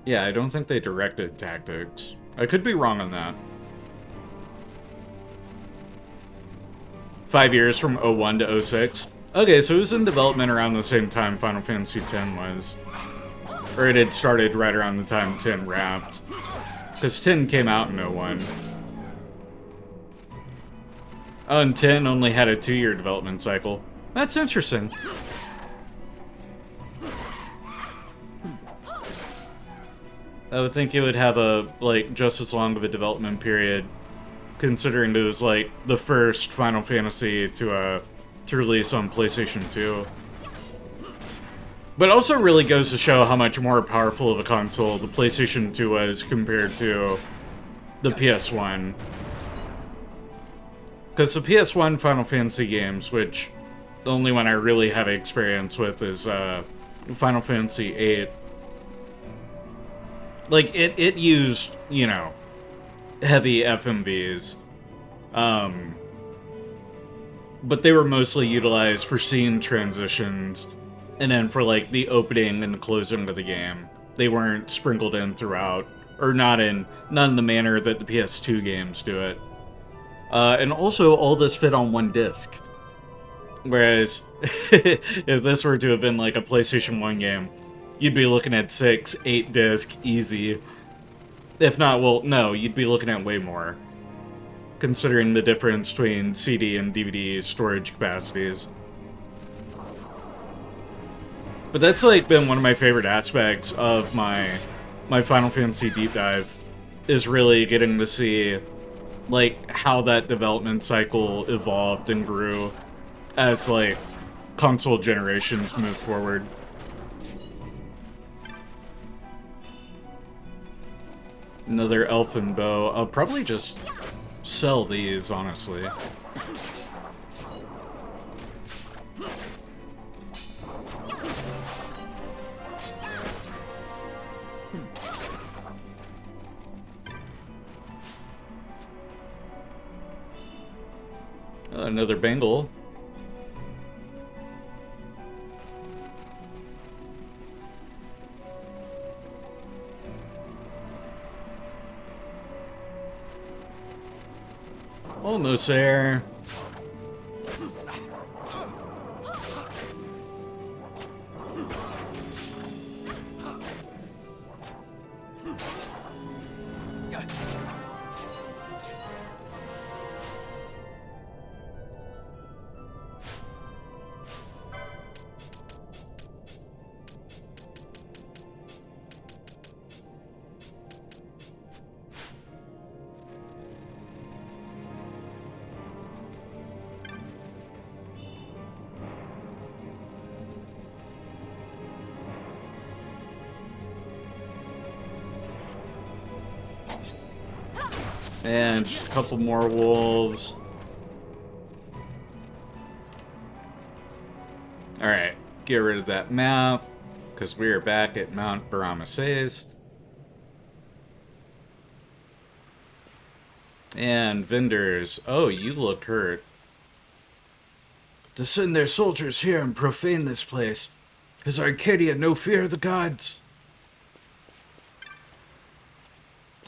Yeah, I don't think they directed Tactics. I could be wrong on that. 5 years from 01 to 06. Okay, so it was in development around the same time Final Fantasy X was. Or it had started right around the time 10 wrapped. Because 10 came out in 01. Oh, and 10 only had a 2-year development cycle. That's interesting. I would think it would have a, like, just as long of a development period, considering it was, like, the first Final Fantasy to release on PlayStation 2. But also really goes to show how much more powerful of a console the PlayStation 2 was compared to the PS1. Because the PS1 Final Fantasy games, which the only one I really have experience with is Final Fantasy VIII. Like, it used, you know, heavy FMVs. But they were mostly utilized for scene transitions, and then for, like, the opening and the closing of the game. They weren't sprinkled in throughout, or not in the manner that the PS2 games do it. And also, all this fit on one disc. Whereas, if this were to have been, like, a PlayStation 1 game, you'd be looking at 6, 8 disc, easy. If not, well, no, you'd be looking at way more. Considering the difference between CD and DVD storage capacities. But that's, like, been one of my favorite aspects of my Final Fantasy deep dive, is really getting to see, like, how that development cycle evolved and grew as, like, console generations moved forward. Another elfin bow. I'll probably just sell these, honestly. Another bangle. Almost there. And just a couple more wolves. Alright, get rid of that map, because we are back at Mount Baramases. And vendors. Oh, you look hurt. To send their soldiers here and profane this place. Has Arcadia no fear of the gods?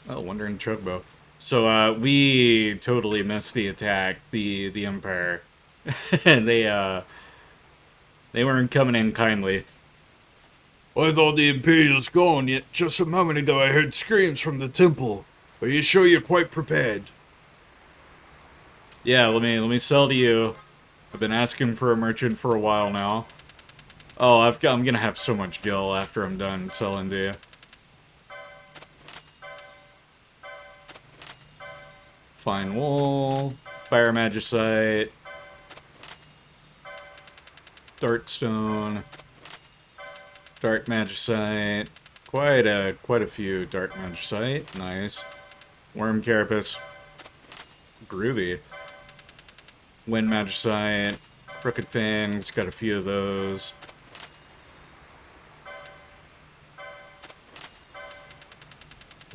Oh, Wandering Chugbo. So, we totally missed the attack, the Empire. They weren't coming in kindly. I thought the Imperial's gone, yet just a moment ago I heard screams from the temple. Are you sure you're quite prepared? Yeah, let me sell to you. I've been asking for a merchant for a while now. Oh, I'm gonna have so much gil after I'm done selling to you. Fine wool, fire magicite, dartstone, dark magicite, quite a few dark magicite, nice. Worm carapace, groovy. Wind magicite, crooked fangs, got a few of those.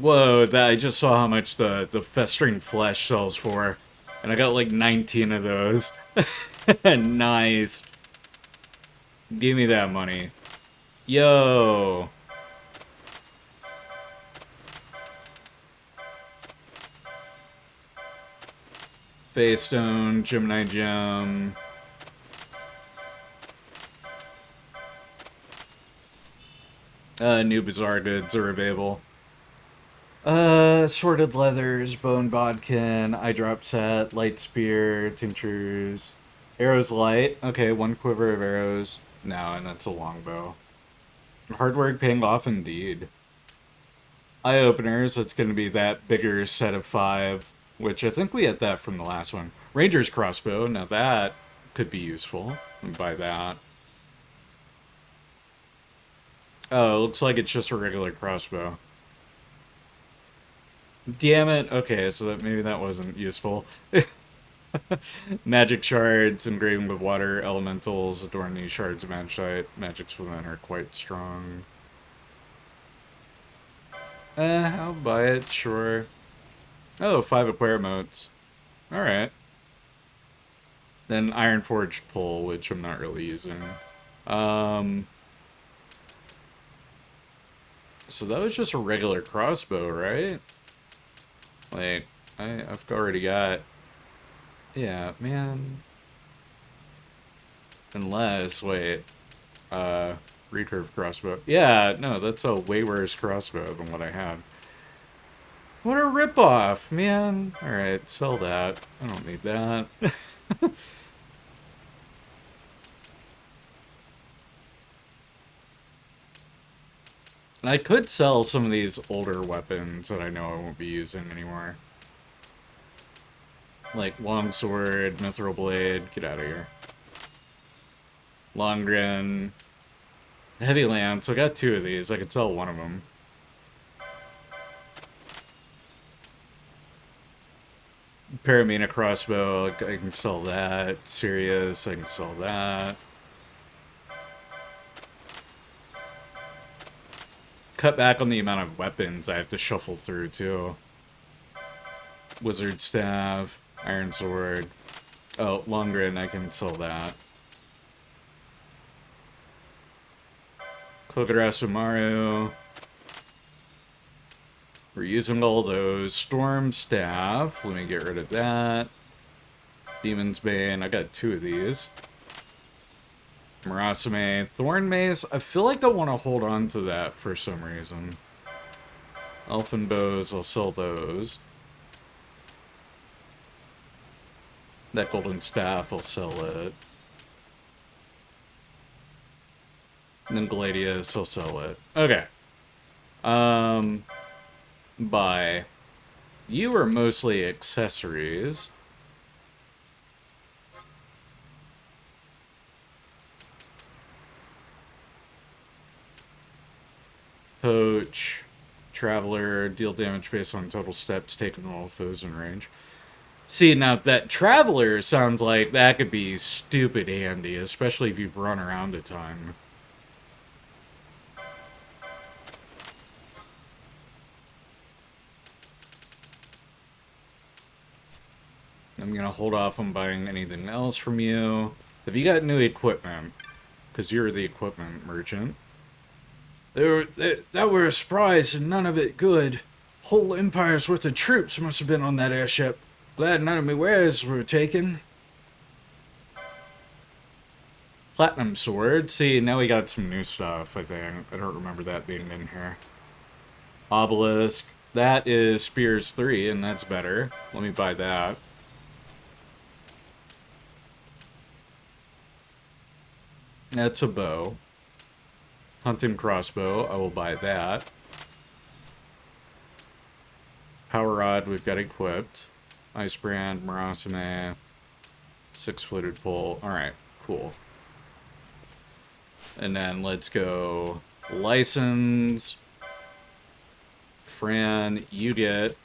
Whoa, I just saw how much the festering flesh sells for. And I got like 19 of those. Nice. Give me that money. Yo. Face Stone, Gemini Gem. New Bizarre Goods are available. Sorted Leathers, Bone Bodkin, Eye Drop Set, Light Spear, Tinctures. Arrows Light. Okay, 1 quiver of arrows. No, and that's a longbow. Hard work paying off indeed. Eye Openers, it's going to be that bigger set of 5, which I think we had that from the last one. Ranger's Crossbow, now that could be useful. Buy that. Oh, it looks like it's just a regular crossbow. Damn it. Okay, so maybe that wasn't useful. Magic shards, engraving with water, elementals, adorn these shards of magicite. Magics within are quite strong. I'll buy it, sure. Oh, 5 Aquare motes. Alright. Then Iron Forged Pull, which I'm not really using. So that was just a regular crossbow, right? Like, I've already got... Yeah, man. Unless, wait. Recurve crossbow. Yeah, no, that's a way worse crossbow than what I had. What a ripoff, man. Alright, sell that. I don't need that. I could sell some of these older weapons that I know I won't be using anymore. Like Longsword, Mithril Blade, get out of here. Longren, Heavy Lance, I got 2 of these, I could sell one of them. Paramina Crossbow, I can sell that. Sirius, I can sell that. Cut back on the amount of weapons I have to shuffle through, too. Wizard Staff, Iron Sword. Oh, Longren, I can sell that. Kogarasumaru. We're using all those. Storm Staff, let me get rid of that. Demon's Bane, I got 2 of these. Murasame, Thorn Mace, I feel like I want to hold on to that for some reason. Elfin Bows, I'll sell those. That Golden Staff, I'll sell it. And then Gladius, I'll sell it. Okay. Buy. You are mostly accessories. Poach. Traveler, deal damage based on total steps taken while foes in range. See, now that Traveler sounds like that could be stupid handy, especially if you've run around a ton. I'm gonna hold off on buying anything else from you. Have you got new equipment? Because you're the equipment merchant. That were a surprise and none of it good. Whole empire's worth of troops must have been on that airship. Glad none of me wares were taken. Platinum sword. See, now we got some new stuff, I think. I don't remember that being in here. Obelisk. That is Spears 3, and that's better. Let me buy that. That's a bow. Hunting crossbow. I will buy that. Power rod we've got equipped. Ice brand, Marasime. 6-footed pole. Alright, cool. And then let's go license. Fran, you get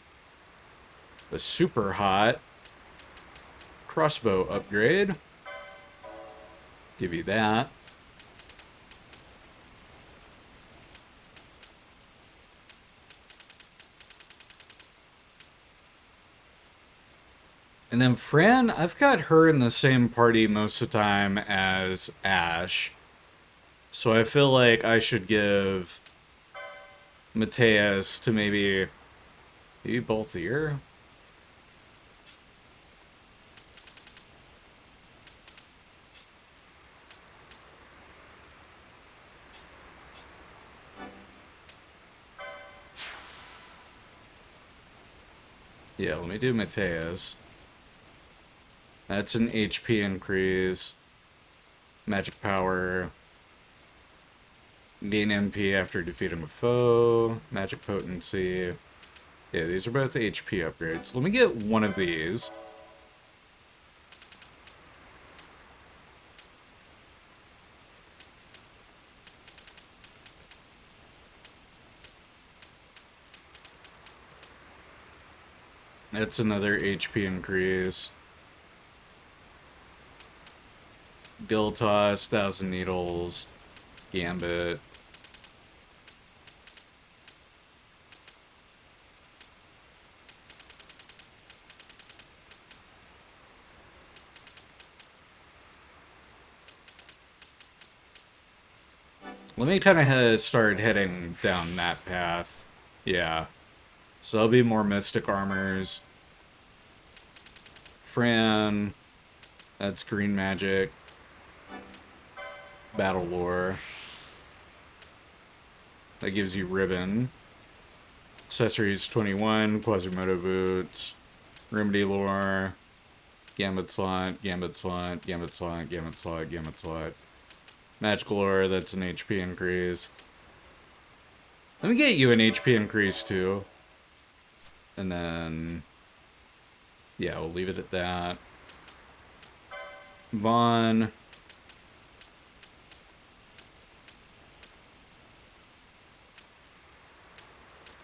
a super hot crossbow upgrade. Give you that. And then Fran, I've got her in the same party most of the time as Ash. So I feel like I should give Mateus to maybe both here. Yeah, let me do Mateus. That's an HP increase. Magic power. Gain MP after defeating a foe. Magic potency. Yeah, these are both HP upgrades. Let me get one of these. That's another HP increase. Guild Toss, 1,000 Needles, Gambit. Let me kind of start heading down that path. Yeah. So there'll be more Mystic Armors. Fran. That's green magic. Battle Lore. That gives you ribbon. Accessories 21, Quasimodo boots, Remedy Lore, Gambit slot, Gambit slot, Gambit slot, Gambit slot, Gambit slot. Magical Lore, that's an HP increase. Let me get you an HP increase too. And then, yeah, we'll leave it at that. Vaan.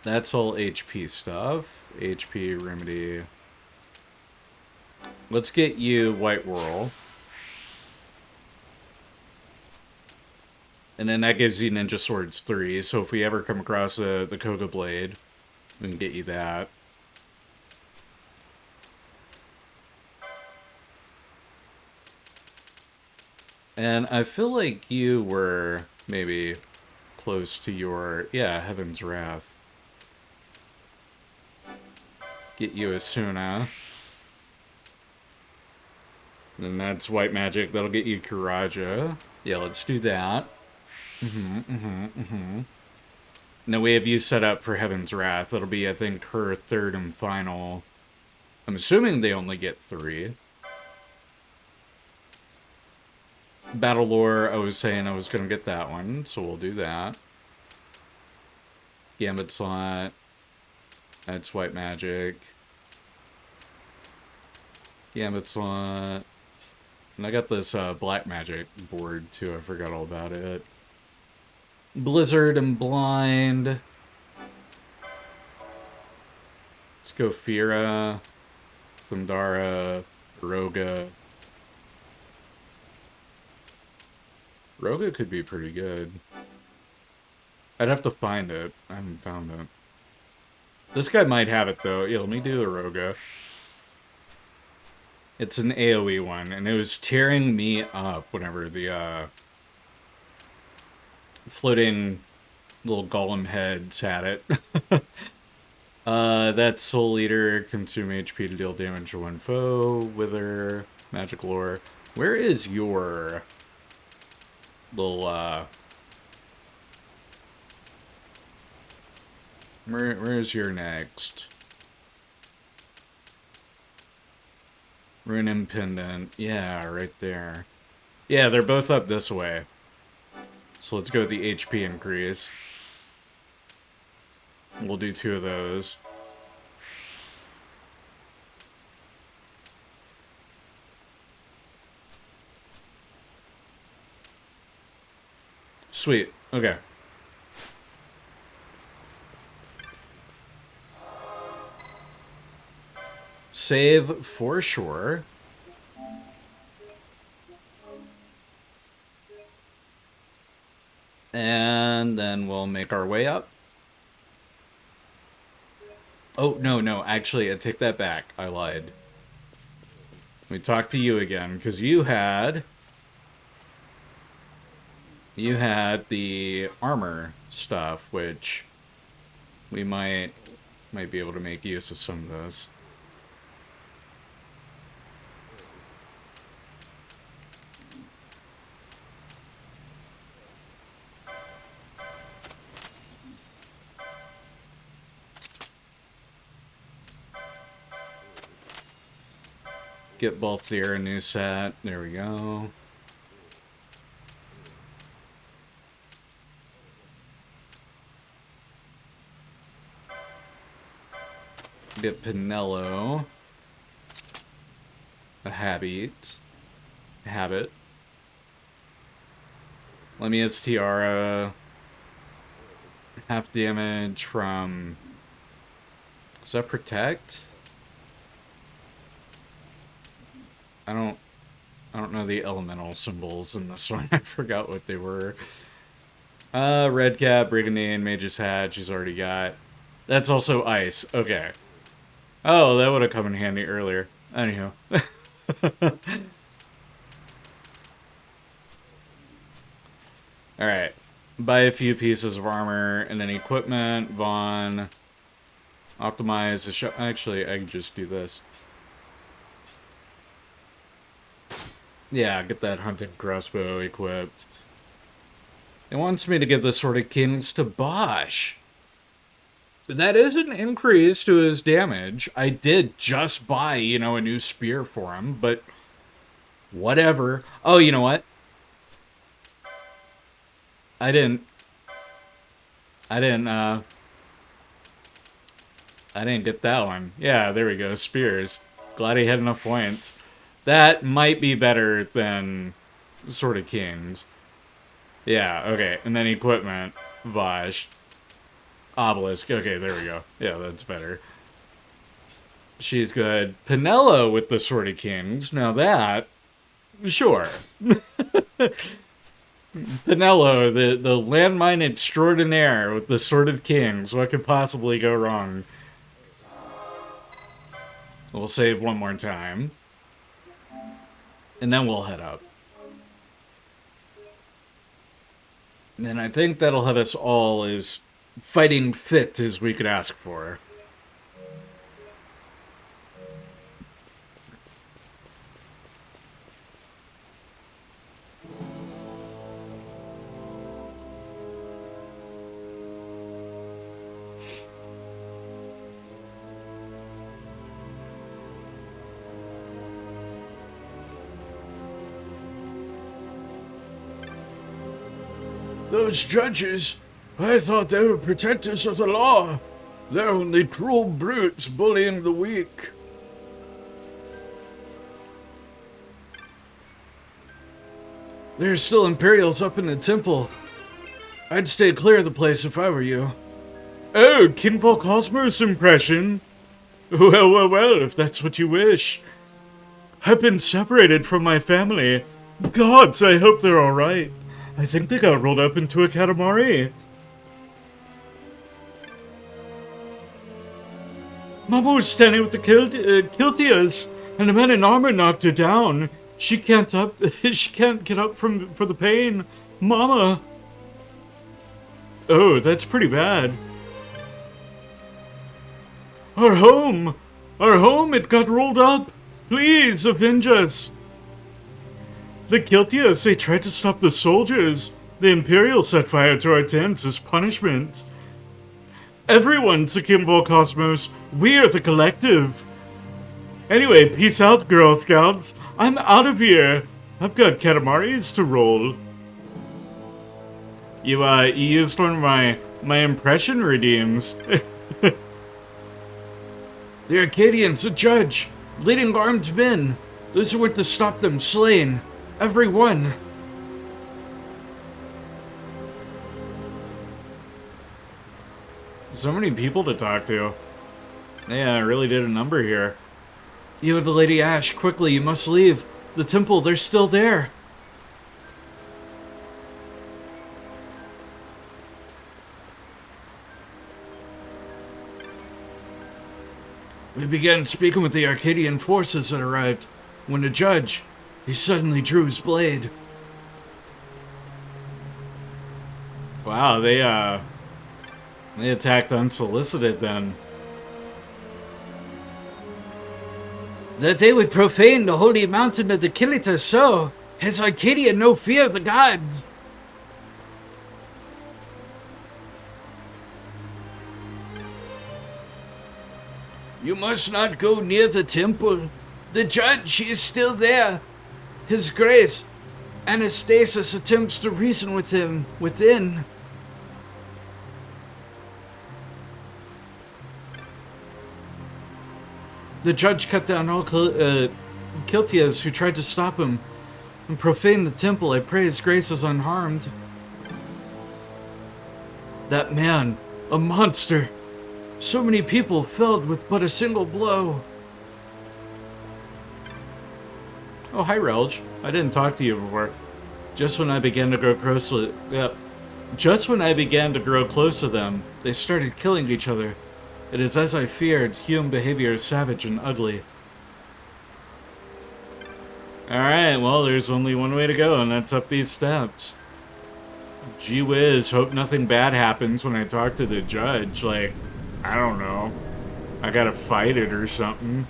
That's all HP stuff. HP, Remedy. Let's get you White Whirl. And then that gives you Ninja Swords 3, so if we ever come across the Koga Blade, we can get you that. And I feel like you were maybe close to your, yeah, Heaven's Wrath. Get you a Suna. And that's white magic. That'll get you Kuraja. Yeah, let's do that. Now we have you set up for Heaven's Wrath. That'll be, I think, her third and final. I'm assuming they only get 3. Battle Lore, I was saying I was going to get that one, so we'll do that. Gambit slot. That's white magic. Gambit slot. And I got this black magic board too, I forgot all about it. Blizzard and Blind. go Fira, Thundara, Roga. Roga could be pretty good. I'd have to find it. I haven't found it. This guy might have it, though. Yeah, let me do the Roga. It's an AoE one, and it was tearing me up whenever the, floating little golem heads had it. That's Soul Eater, consume HP to deal damage to one foe, Wither, Magic Lore. Where is your little, where's your next? Rune Pendant. Yeah, right there. Yeah, they're both up this way. So let's go with the HP increase. We'll do 2 of those. Sweet. Okay. Save for sure. And then we'll make our way up. Oh, no, actually, I take that back. I lied. Let me talk to you again, because you had the armor stuff, which we might be able to make use of some of those. Get both there, a new set. There we go. Get Pinello. A habit. Lemia's Tiara. Half damage from... Does that protect? I don't know the elemental symbols in this one. I forgot what they were. Red Cap, Brigandine, Mage's Hat, she's already got. That's also ice. Okay. Oh, that would have come in handy earlier. Anyhow. Alright. Buy a few pieces of armor, and then equipment, Vaan. Optimize the shot. Actually, I can just do this. Yeah, get that hunting crossbow equipped. It wants me to give the Sword of Kings to Bosch. That is an increase to his damage. I did just buy, you know, a new spear for him, but whatever. Oh, you know what? I didn't get that one. Yeah, there we go, spears. Glad he had enough points. That might be better than Sword of Kings. Yeah, okay. And then equipment. Vaj. Obelisk. Okay, there we go. Yeah, that's better. She's good. Pinello with the Sword of Kings. Now that... Sure. Pinello, the landmine extraordinaire with the Sword of Kings. What could possibly go wrong? We'll save one more time. And then we'll head up. And then I think that'll have us all as fighting fit as we could ask for. Those judges, I thought they were protectors of the law. They're only cruel brutes bullying the weak. There's still Imperials up in the temple. I'd stay clear of the place if I were you. Oh, Kinval Cosmos impression. Well, if that's what you wish. I've been separated from my family. Gods, I hope they're alright. I think they got rolled up into a Katamari. Mama was standing with the Kiltias, and a man in armor knocked her down. She can't get up for the pain. Mama. Oh, that's pretty bad. Our home, it got rolled up. Please, avenge us. The Kiltias, they tried to stop the soldiers. The Imperial set fire to our tents as punishment. Everyone, Akimbo Cosmos, we are the collective. Anyway, peace out, Girl Scouts. I'm out of here. I've got Katamaris to roll. You used one of my impression redeems. The Arcadians, a judge, leading armed men. Those who went to stop them slain. Every one. So many people to talk to. Yeah, I really did a number here. You and the Lady Ash, quickly, you must leave. The temple, they're still there. We began speaking with the Arcadian forces that arrived, when the judge, he suddenly drew his blade. Wow, they attacked unsolicited then. That they would profane the holy mountain of the Kilita, so has Arcadia no fear of the gods? You must not go near the temple. The judge, he is still there. His Grace, Anastasis, attempts to reason with him within. The judge cut down all Kiltias who tried to stop him and profane the temple. I pray his grace is unharmed. That man, a monster. So many people felled with but a single blow. Oh, hi, Relge. I didn't talk to you before. Just when I began to grow close to them, they started killing each other. It is as I feared. Human behavior is savage and ugly. Alright, well, there's only one way to go, and that's up these steps. Gee whiz, hope nothing bad happens when I talk to the judge. Like, I don't know. I gotta fight it or something.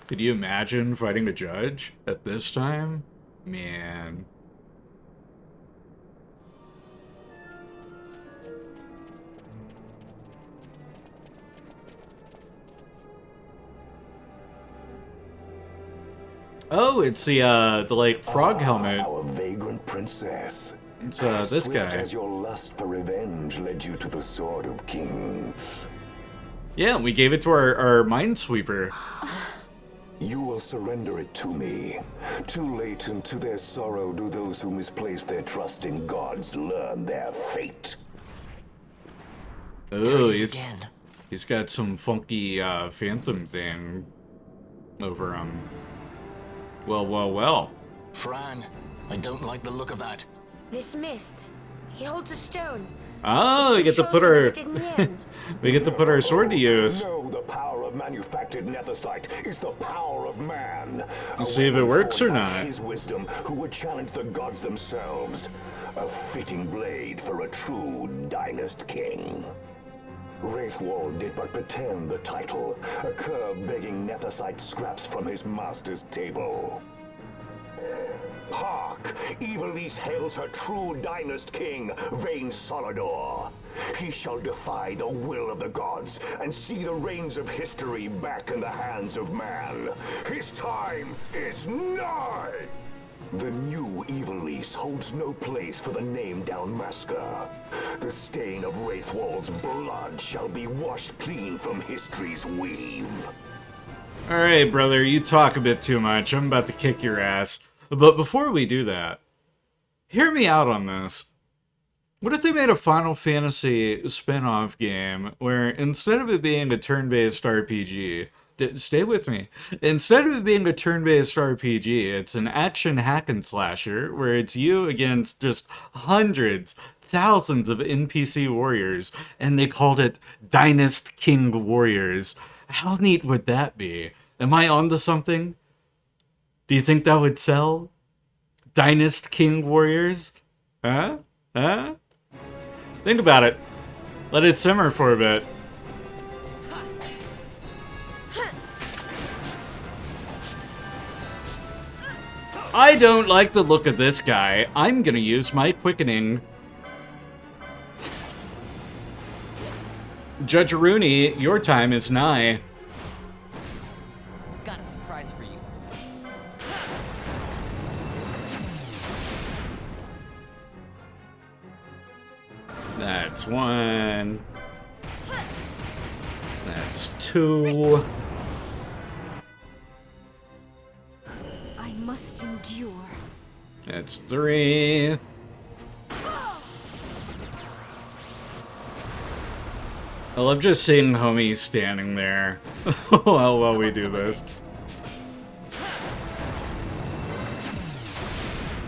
Could you imagine fighting the judge at this time? Man. Oh, it's the like frog helmet. Our vagrant princess. It's this Swift guy. as your lust for revenge led you to the Sword of Kings. Yeah, we gave it to our Minesweeper. You will surrender it to me. Too late, and to their sorrow do those who misplace their trust in gods learn their fate. Oh, he's got some funky phantom thing over him. Well. Fran, I don't like the look of that. This mist. He holds a stone. Oh, we get to put our we get to put our sword to use. No, the power of manufactured nethicite is the power of man. Let's see if it works or not. His wisdom, who would challenge the gods themselves. A fitting blade for a true dynast king. Wraithwall did but pretend the title, a curve begging nethicite scraps from his master's table. Hark! Ivalice hails her true dynast king, Vaan Solidor. He shall defy the will of the gods and see the reins of history back in the hands of man. His time is nigh! The new Ivalice holds no place for the name Dalmasca. The stain of Wraithwall's blood shall be washed clean from history's weave. Alright, brother, you talk a bit too much. I'm about to kick your ass. But before we do that, hear me out on this. What if they made a Final Fantasy spin-off game where instead of it being a turn-based RPG, stay with me. Instead of it being a turn-based RPG, it's an action hack and slasher where it's you against just hundreds, thousands of NPC warriors, and they called it Dynast King Warriors. How neat would that be? Am I onto something? Do you think that would sell? Dynast King Warriors? Huh? Huh? Think about it. Let it simmer for a bit. I don't like the look of this guy. I'm gonna use my quickening. Judge Rooney, your time is nigh. Got a surprise for you. That's one. That's two. I must endure. That's three. I love just seeing homies standing there while we do this.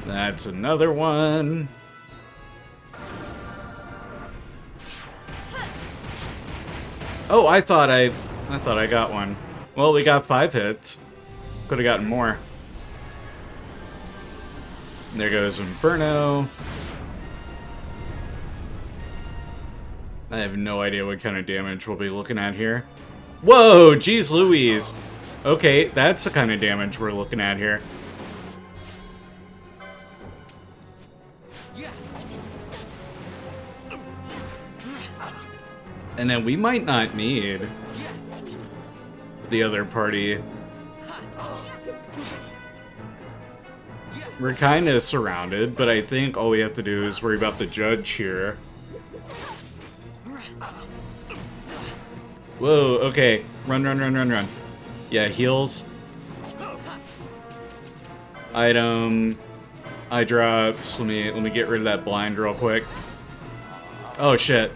That's another one. Oh, I thought I got one. Well, we got 5 hits. Could have gotten more. There goes Inferno. I have no idea what kind of damage we'll be looking at here. Whoa, geez Louise. Okay, that's the kind of damage we're looking at here. And then we might not need the other party. We're kind of surrounded, but I think all we have to do is worry about the judge here. Whoa, okay. Run, run, run, run, run. Yeah, heals. Item. Eye drops. Let me get rid of that blind real quick. Oh shit.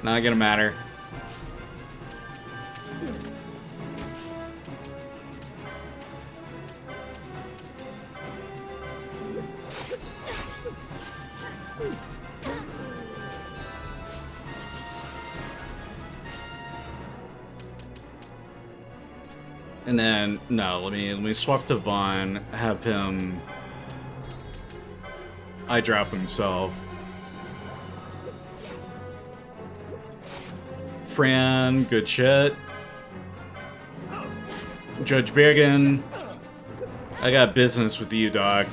Not gonna matter. And then, no, let me swap to Vaan, have him eye drop himself. Fran, good shit. Judge Bergen, I got business with you, dog.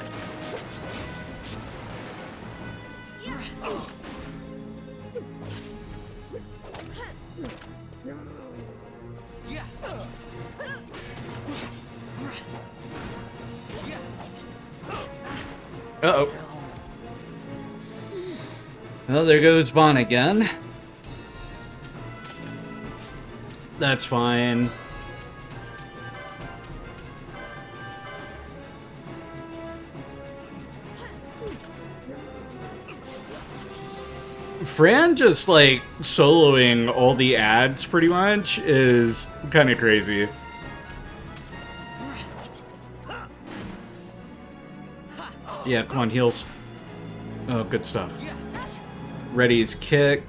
Uh-oh. Well, there goes Vaan again. That's fine. Fran just, like, soloing all the ads, pretty much, is kind of crazy. Yeah, come on, heals. Oh, good stuff. Ready's kick.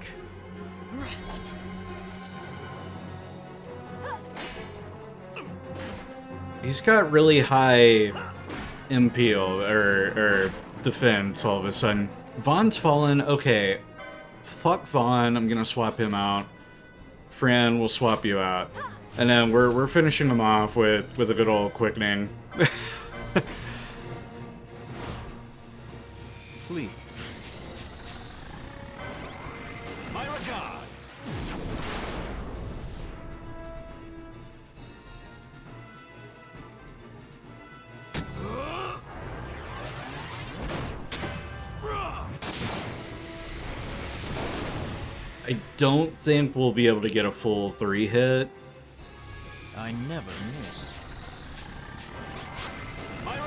He's got really high impeel, or defense all of a sudden. Vaan's fallen. Okay. Fuck Vaan. I'm gonna swap him out. Fran, we'll swap you out. And then we're finishing him off with a good old quickening. Please. My regards. I don't think we'll be able to get a full 3 hit. I never miss.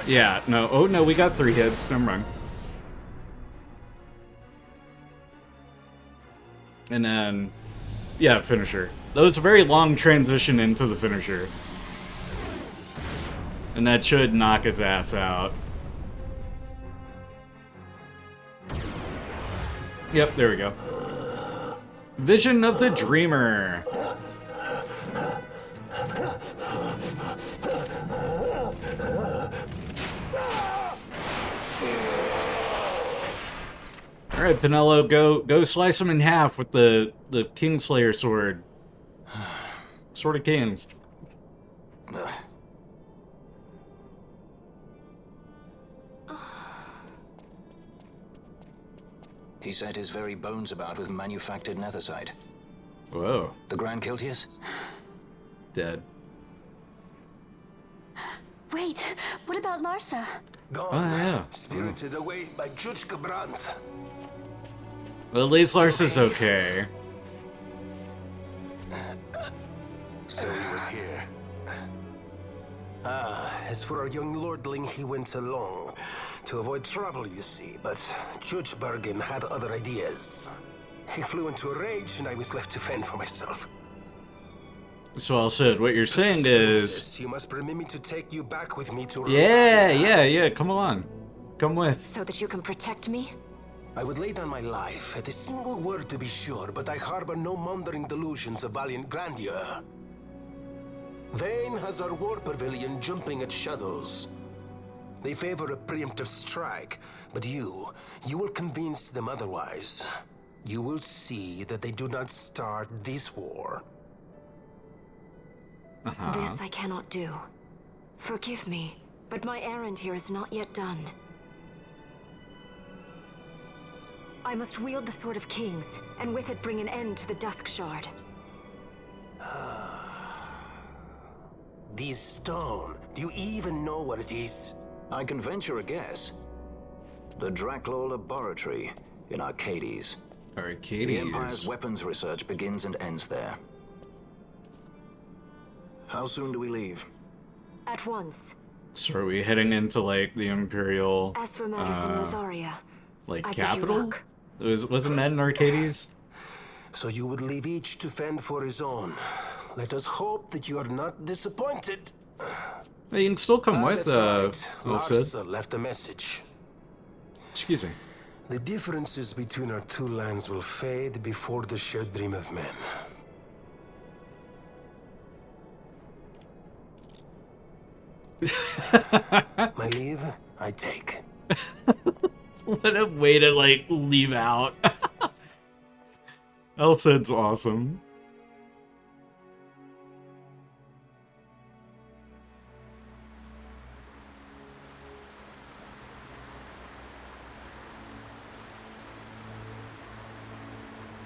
Yeah, no. Oh, no, we got 3 hits. Never mind. And then, yeah, finisher. That was a very long transition into the finisher. And that should knock his ass out. Yep, there we go. Vision of the Dreamer. Alright, Pinello, go slice him in half with the Kingslayer sword. Sword of Kings. He set his very bones about with manufactured nethicite. Whoa. The Grand Kiltius? Dead. Wait, what about Larsa? Gone. Oh, yeah. Spirited away by Judge Brandt. Well, at least Larsa's okay. So he was here. As for our young lordling, he went along. To avoid trouble, you see, but Judge Bergen had other ideas. He flew into a rage, and I was left to fend for myself. So, Alcid, what you're saying is... You must permit me to take you back with me to Yeah, come on. Come with. So that you can protect me? I would lay down my life at a single word to be sure, but I harbor no mongering delusions of valiant grandeur. Vaan has our war pavilion jumping at shadows. They favor a preemptive strike, but you will convince them otherwise. You will see that they do not start this war. This I cannot do. Forgive me, but my errand here is not yet done. I must wield the Sword of Kings, and with it bring an end to the Dusk Shard. This stone, do you even know what it is? I can venture a guess. The Draclaw Laboratory in Arcades. Arcades. The Empire's weapons research begins and ends there. How soon do we leave? At once. So are we heading into, like, the Imperial... As for matters in Rosaria, like, I bid you capital? luck. Wasn't that in Arcades? So you would leave each to fend for his own. Let us hope that you are not disappointed. You can still come with, that's right. Alcid. Larsa left a message. Excuse me. The differences between our two lands will fade before the shared dream of men. My leave, I take. What a way to, like, leave out. Alcid's awesome.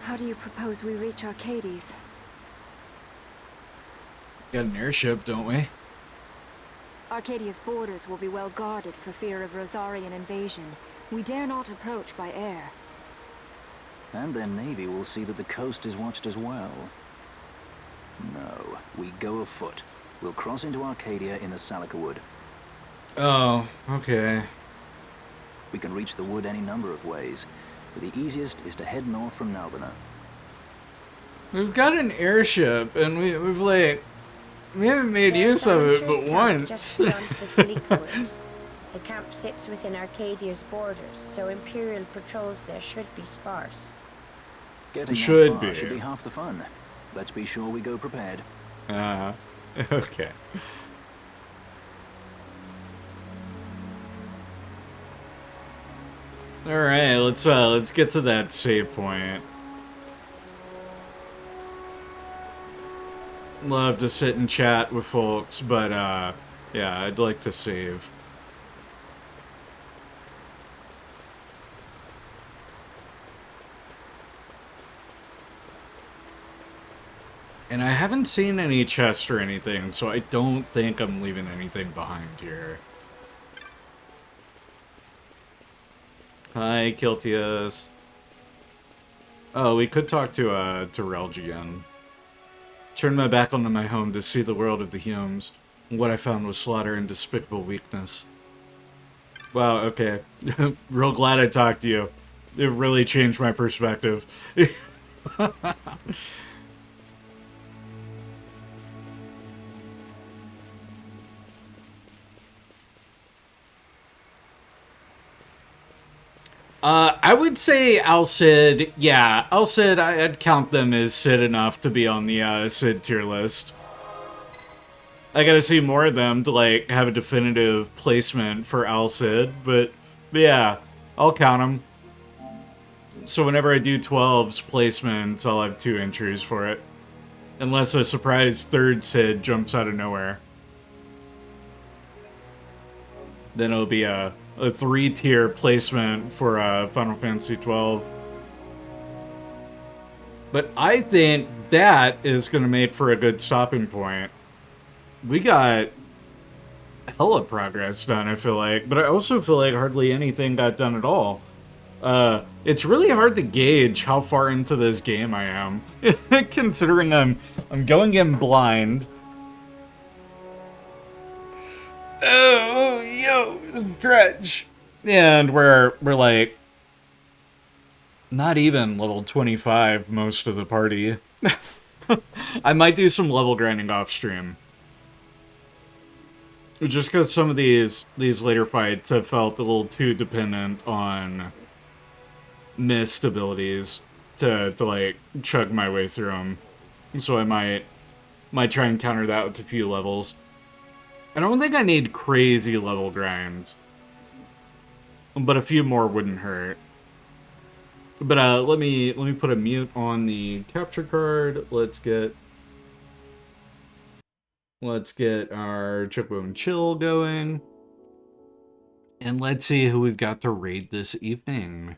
How do you propose we reach Arcades? Got an airship, don't we? Arcadia's borders will be well guarded for fear of Rosarian invasion. We dare not approach by air. And their navy will see that the coast is watched as well. No, we go afoot. We'll cross into Arcadia in the Salika Wood. Oh, okay. We can reach the wood any number of ways, but the easiest is to head north from Nalbina. We've got an airship, and we've like... We haven't made use of it but once. Just beyond Basilica Wood. The camp sits within Arcadia's borders, so Imperial patrols there should be sparse. Getting should that far be. should be half the fun. Let's be sure we go prepared. Okay. All right, let's get to that save point. Love to sit and chat with folks, but yeah, I'd like to save. And I haven't seen any chests or anything, so I don't think I'm leaving anything behind here. Hi, Kiltius. Oh, we could talk to Relge again. Turned my back onto my home to see the world of the Humes. What I found was slaughter and despicable weakness. Wow, okay. Real glad I talked to you. It really changed my perspective. I would say Al Cid, yeah, Al Cid, I'd count them as Cid enough to be on the Cid tier list. I gotta see more of them to, like, have a definitive placement for Al Cid, but yeah, I'll count them. So whenever I do 12's placements, I'll have 2 entries for it. Unless a surprise third Cid jumps out of nowhere. Then it'll be a 3-tier placement for Final Fantasy 12. But I think that is going to make for a good stopping point. We got hella progress done, I feel like. But I also feel like hardly anything got done at all. It's really hard to gauge how far into this game I am. Considering I'm going in blind. Oh, yo, stretch. And we're like not even level 25 most of the party. I might do some level grinding off stream. Just because some of these later fights have felt a little too dependent on missed abilities to like chug my way through them. So I might try and counter that with a few levels. I don't think I need crazy level grinds, but a few more wouldn't hurt. But let me put a mute on the capture card. Let's get our Chocobo and Chill going, and let's see who we've got to raid this evening.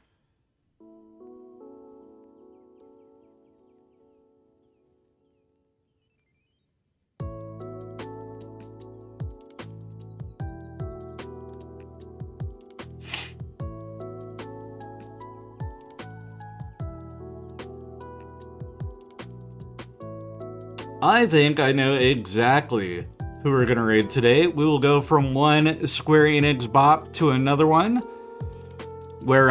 I think I know exactly who we're going to raid today. We will go from one Square Enix bop to another one, where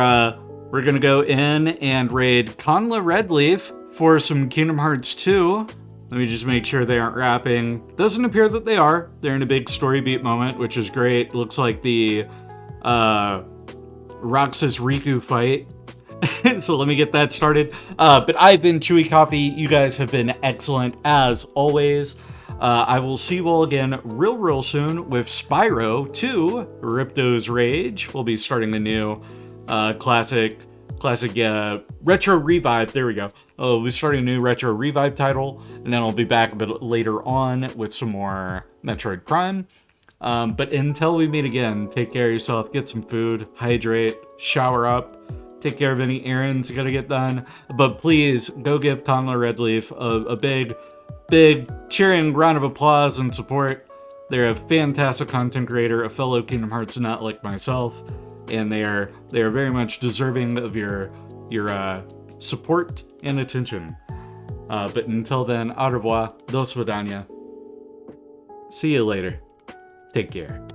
we're going to go in and raid Conla Redleaf for some Kingdom Hearts 2. Let me just make sure they aren't rapping. Doesn't appear that they are. They're in a big story beat moment, which is great. Looks like the Roxas Riku fight. So let me get that started. But I've been Chewy Coffee. You guys have been excellent as always. I will see you all again real soon with Spyro 2, Ripto's Rage. We'll be starting a new classic retro revive. There we go. We'll be starting a new retro revive title, and then I'll be back a bit later on with some more Metroid Prime. But until we meet again, take care of yourself, get some food, hydrate, shower up, take care of any errands you gotta get done. But please go give Conla Redleaf a big cheering round of applause and support. They're a fantastic content creator, a fellow Kingdom Hearts nut like myself, and they are very much deserving of your support and attention. But until then, au revoir, do svidaniya. See you later. Take care.